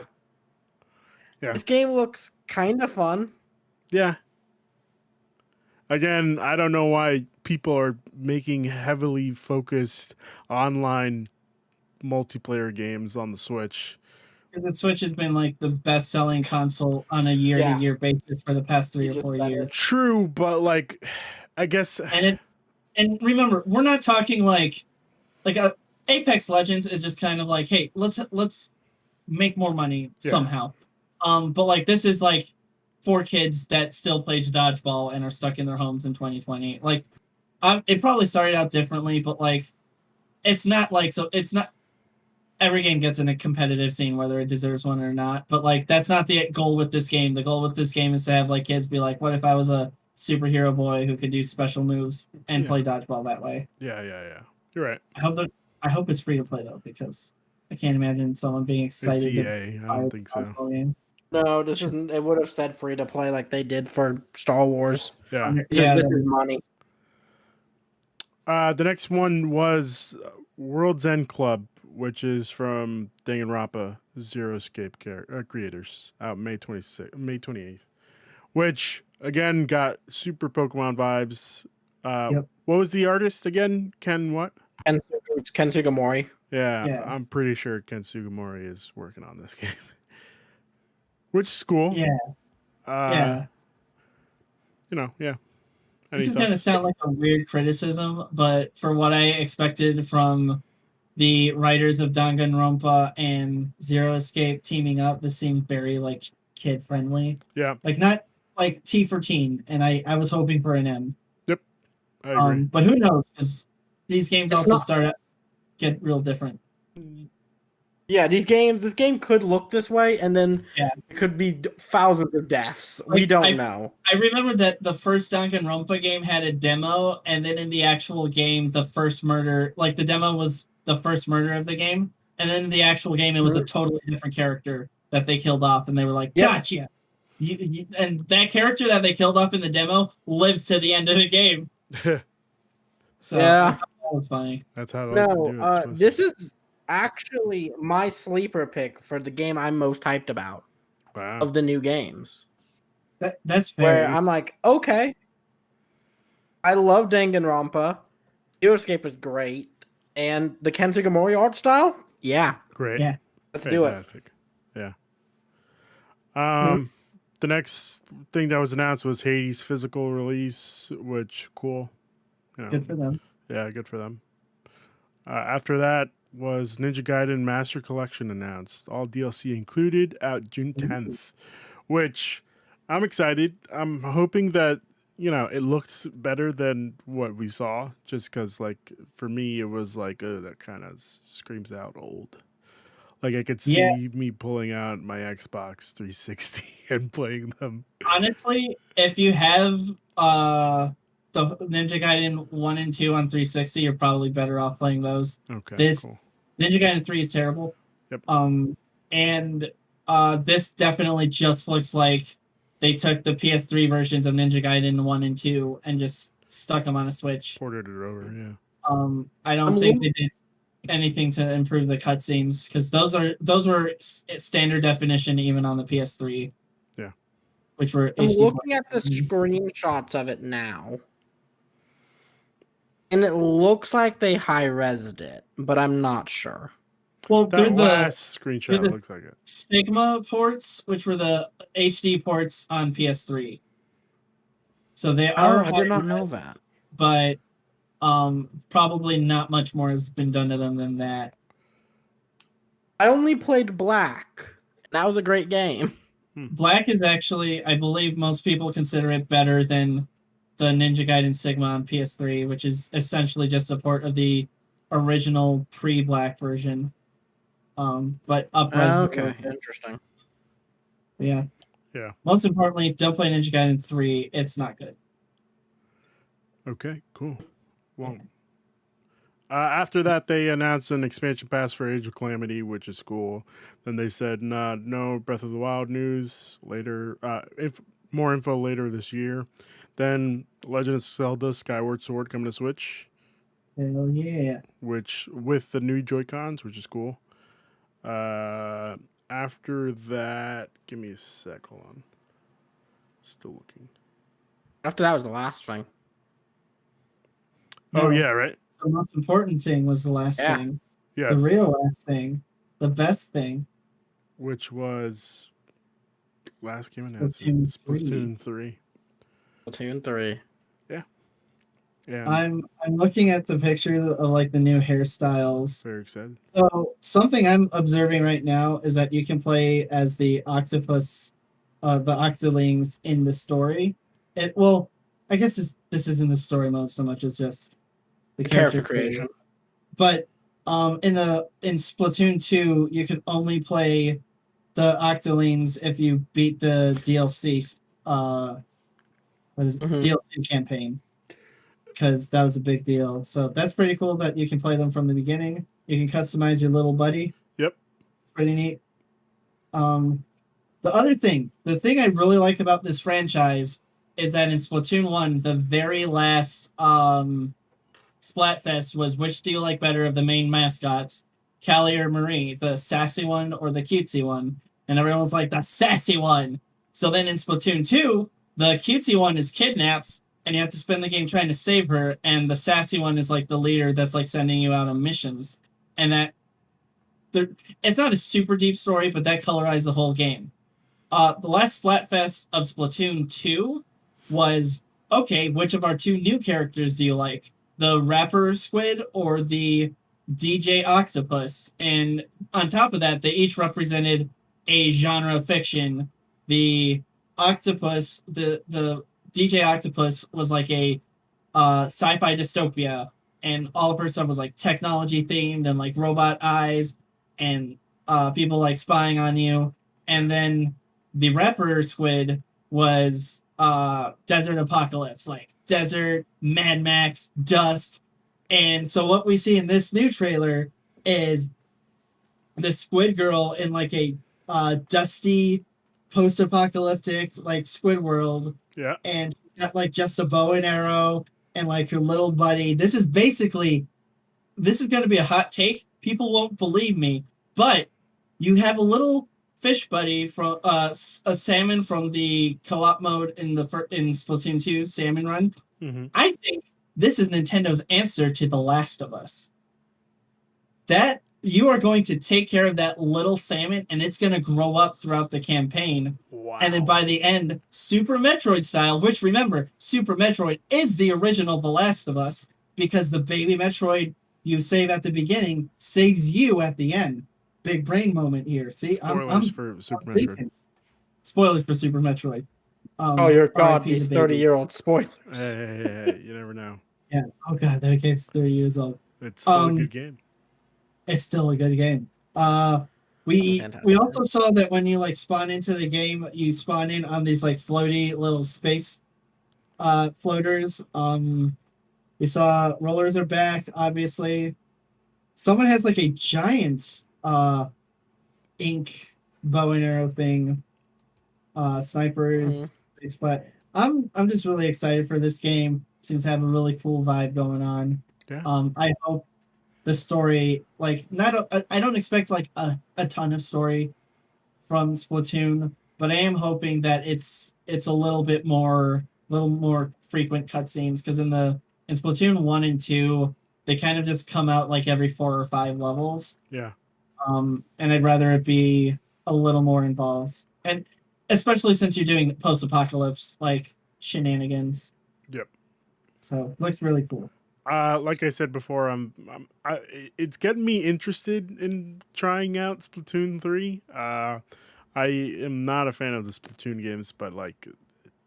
Yeah. This game looks kind of fun. Yeah. Again, I don't know why people are making heavily focused online multiplayer games on the Switch. The Switch has been like the best selling console on a year to year basis for the past 3 or 4 years. True, but like, I guess. And remember, we're not talking like Apex Legends is just kind of like, hey, let's make more money somehow. But like this is like for kids that still play dodgeball and are stuck in their homes in 2020. Like, it probably started out differently, but like, it's not like it's not. Every game gets in a competitive scene, whether it deserves one or not. But like, that's not the goal with this game. The goal with this game is to have like kids be like, "What if I was a superhero boy who could do special moves and play dodgeball that way?" Yeah. You're right. I hope it's free to play though, because I can't imagine someone being It's excited. to EA. I buy a don't think so. console game. No, this isn't. It would have said free to play like they did for Star Wars. Yeah. Yeah, This is money. The next one was World's End Club, which is from Danganronpa Zero Escape creators, out May 28th, which again got super Pokemon vibes. What was the artist again? Ken what? Ken Sugimori. Yeah, I'm pretty sure Ken Sugimori is working on this game, which is cool. Yeah. You know, yeah. This is going to sound like a weird criticism, but for what I expected from the writers of Danganronpa and Zero Escape teaming up, this seemed very like kid friendly. Yeah. Like not like T for teen, and I was hoping for an M. Yep. I agree. But who knows? Because these games It's also not- start out get real different. Yeah, this game could look this way, and then it could be thousands of deaths. We Like, don't know. I remember that the first Danganronpa game had a demo, and then in the actual game, the first murder, like the demo was the first murder of the game, and then in the actual game, it was a totally different character that they killed off, and they were like, "Gotcha!" And that character that they killed off in the demo lives to the end of the game. So Yeah. that was funny. That's how they like to do No, it. Twist. this is actually my sleeper pick for the game I'm most hyped about Wow. of the new games. That's fair. Where I'm like, okay, I love Danganronpa. Zero Escape is great, and the Ken Sugimori art style, yeah, Great. Yeah. let's do it. Fantastic. Yeah. The next thing that was announced was Hades' physical release, which cool. You know, Good for them. Yeah, good for them. After that was Ninja Gaiden Master Collection announced, all DLC included, out June 10th, which I'm excited. I'm hoping that, it looks better than what we saw, just because, like, for me, it was like, that kind of screams out old. Like, I could see me pulling out my Xbox 360 and playing them. Honestly, if you have the Ninja Gaiden 1 and 2 on 360, you're probably better off playing those. Okay, cool. Ninja Gaiden 3 is terrible. Yep. And this definitely just looks like they took the PS3 versions of Ninja Gaiden 1 and 2 and just stuck them on a Switch. Ported it over, yeah. I don't think they did anything to improve the cutscenes, because those were standard definition even on the PS3. Yeah. Which were I'm HD. looking at the screenshots of it now. And it looks like they high-resed it, but I'm not sure. Well, That last screenshot looks like it. Stigma ports, which were the HD ports on PS3. So they are. I did not know that. But probably not much more has been done to them than that. I only played Black. That was a great game. Black is actually, I believe most people consider it better than the Ninja Gaiden Sigma on PS3, which is essentially just a port of the original pre-Black version. But up-res. Okay, interesting. Yeah. Yeah. Most importantly, don't play Ninja Gaiden 3. It's not good. Okay, cool. Well, after that, they announced an expansion pass for Age of Calamity, which is cool. Then they said, no Breath of the Wild news later. More info later this year. Then Legend of Zelda Skyward Sword coming to Switch. Hell yeah. Which, with the new Joy-Cons, which is cool. After that, give me a sec. Hold on. Still looking. After that was the last thing. Oh, yeah, right? The most important thing was the last thing. Yes. The real last thing. The best thing. Which was last game Splatoon announcement. Splatoon 3. Splatoon 3. Yeah. Yeah. I'm looking at the pictures of like the new hairstyles. Very excited. So something I'm observing right now is that you can play as the octopus, the octolings in the story. I guess this isn't the story mode so much as just the character creation. But in Splatoon 2, you can only play the octolings if you beat the DLC. DLC campaign. Because that was a big deal. So that's pretty cool that you can play them from the beginning. You can customize your little buddy. Yep. Pretty neat. The thing I really like about this franchise is that in Splatoon 1, the very last Splatfest was which do you like better of the main mascots, Callie or Marie, the sassy one or the cutesy one? And everyone was like, the sassy one. So then in Splatoon 2, the cutesy one is kidnapped, and you have to spend the game trying to save her, and the sassy one is like the leader that's like sending you out on missions. And it's not a super deep story, but that colorized the whole game. The last Splatfest of Splatoon 2 was, okay, which of our two new characters do you like? The rapper squid or the DJ octopus? And on top of that, they each represented a genre of fiction. The octopus, the DJ octopus was like a sci-fi dystopia, and all of her stuff was like technology themed and like robot eyes and people like spying on you. And then the rapper squid was desert apocalypse, like desert, Mad Max, dust. And so what we see in this new trailer is the squid girl in like a dusty post-apocalyptic like squid world. Yeah. And she's got like just a bow and arrow and like her little buddy. This is going to be a hot take. People won't believe me, but you have a little fish buddy from a salmon from the co-op mode in Splatoon 2 Salmon Run. Mm-hmm. I think this is Nintendo's answer to The Last of Us. That you are going to take care of that little salmon, and it's going to grow up throughout the campaign. Wow. And then by the end, Super Metroid style, which remember, Super Metroid is the original The Last of Us, because the baby Metroid you save at the beginning saves you at the end. Big brain moment here. See, Spoilers for Super Metroid. Spoilers for Super Metroid. Oh, your God, RIP these the baby. 30-year-old spoilers. Hey, you never know. Yeah. Oh God, that game's 30 years old. It's still a good game. It's still a good game. We also saw that when you like spawn into the game, you spawn in on these like floaty little space floaters. We saw rollers are back, obviously. Someone has like a giant ink bow and arrow thing. Snipers, but I'm just really excited for this game. Seems to have a really cool vibe going on. Yeah. I hope the story, like, I don't expect like a ton of story from Splatoon, but I am hoping that it's a little more frequent cutscenes, because in Splatoon 1 and 2, they kind of just come out like every 4 or 5 levels. Yeah. And I'd rather it be a little more involved, and especially since you're doing post-apocalypse like shenanigans. Yep. So it looks really cool. Like I said before, it's getting me interested in trying out Splatoon 3. I am not a fan of the Splatoon games, but like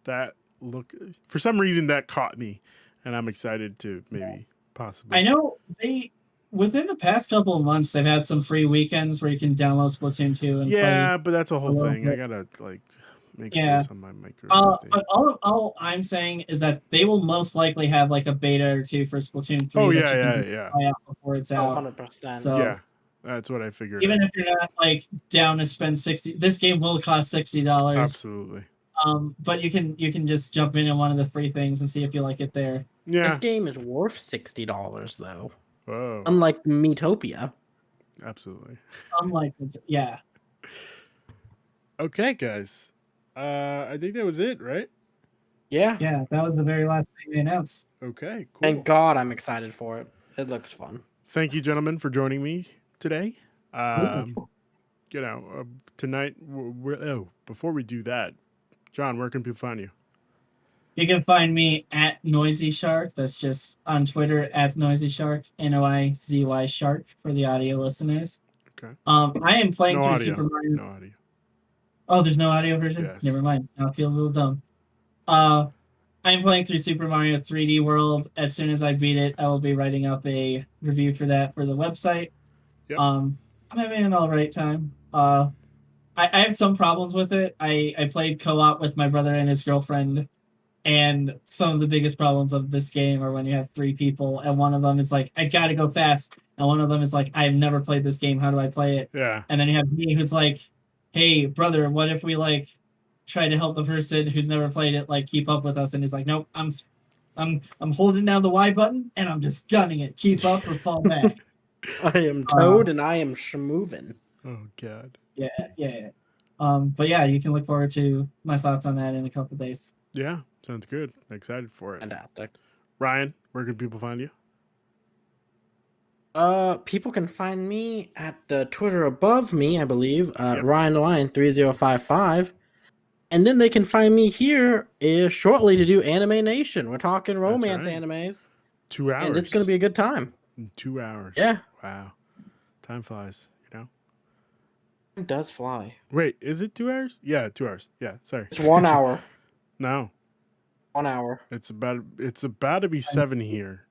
that look, for some reason that caught me, and I'm excited to maybe possibly. I know within the past couple of months they've had some free weekends where you can download Splatoon 2 and yeah, play. but that's a whole thing. I gotta like make space on my micro. But all I'm saying is that they will most likely have like a beta or two for Splatoon 3. Oh, that you can yeah. try out before it's out. 100%. So Yeah, that's what I figured. even if you're not like down to spend $60, this game will cost $60. Absolutely. But you can just jump in one of the free things and see if you like it there. Yeah. This game is worth $60 though. Whoa. Unlike Metopia. Absolutely. Yeah. Okay, guys. I think that was it, right? Yeah. Yeah, that was the very last thing they announced. Okay, cool. Thank God I'm excited for it. It looks fun. Thank you, gentlemen, for joining me today. Tonight, before we do that, John, where can people find you? You can find me at Noisy Shark. That's just on Twitter at Noisy Shark, NOIZY Shark for the audio listeners. Okay. I am playing No through audio. Super Mario. No audio. Oh, there's no audio version? Yes. Never mind. I feel a little dumb. I'm playing through Super Mario 3D World. As soon as I beat it, I will be writing up a review for that for the website. Yep. I'm having an all right time. I have some problems with it. I played co-op with my brother and his girlfriend, and some of the biggest problems of this game are when you have 3 people, and one of them is like, I gotta go fast, and one of them is like, I've never played this game, how do I play it? Yeah. And then you have me who's like, hey, brother, what if we like try to help the person who's never played it like keep up with us? And he's like, nope, I'm holding down the Y button and I'm just gunning it. Keep up or fall back. I am Toad and I am Schmoovin. Oh God. Yeah. But yeah, you can look forward to my thoughts on that in a couple days. Yeah, sounds good. Excited for it. Fantastic. Ryan, where can people find you? People can find me at the Twitter above me, I believe, Ryan Lion 3055. And then they can find me here shortly to do Anime Nation. We're talking romance animes. 2 hours. And it's going to be a good time. 2 hours. Yeah. Wow. Time flies, you know? It does fly. Wait, is it 2 hours? Yeah, 2 hours. Yeah, sorry. It's 1 hour. No. 1 hour. It's about to be 7 here.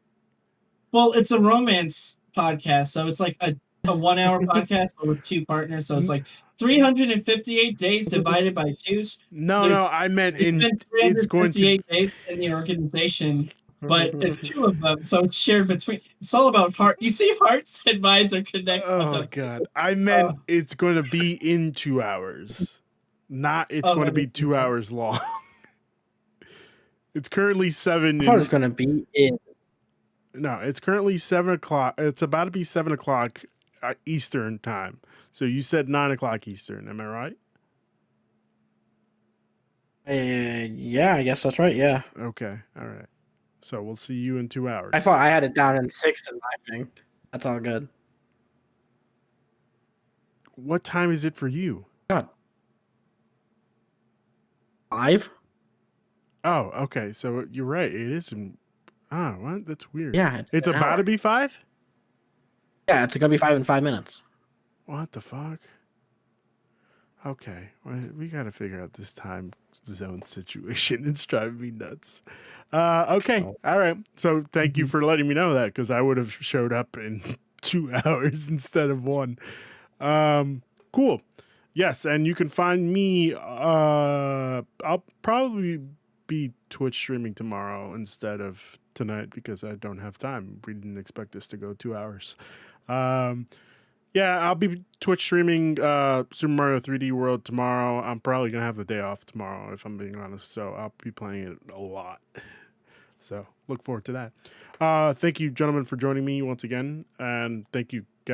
Well, it's a romance podcast, so it's like a 1 hour podcast but with 2 partners, so it's like 358 days divided by 2. No, I meant it's going to days in the organization, but it's 2 of them, so it's shared between. It's all about heart. You see, hearts and minds are connected. Oh God, I meant it's going to be in 2 hours, not it's going to be 2 hours long. It's currently 7. I thought it was going to be in. No, it's currently 7 o'clock. It's about to be 7 o'clock Eastern time. So you said 9 o'clock Eastern. Am I right? Yeah, I guess that's right. Yeah. Okay. All right. So we'll see you in 2 hours. I thought I had it down in 6 in my thing. That's all good. What time is it for you? God. 5? Oh, okay. So you're right. It is in. What? That's weird. Yeah, it's an about hour. to be 5. Yeah, it's gonna be 5 in 5 minutes. What the fuck? Okay, we gotta figure out this time zone situation. It's driving me nuts. Okay, all right. So thank you for letting me know that, because I would have showed up in 2 hours instead of 1. Cool. Yes, and you can find me. I'll probably be Twitch streaming tomorrow instead of tonight because I don't have time. We didn't expect this to go 2 hours. Yeah, I'll be Twitch streaming Super Mario 3D World tomorrow. I'm probably going to have the day off tomorrow, if I'm being honest. So I'll be playing it a lot. So look forward to that. Thank you, gentlemen, for joining me once again. And thank you, guys.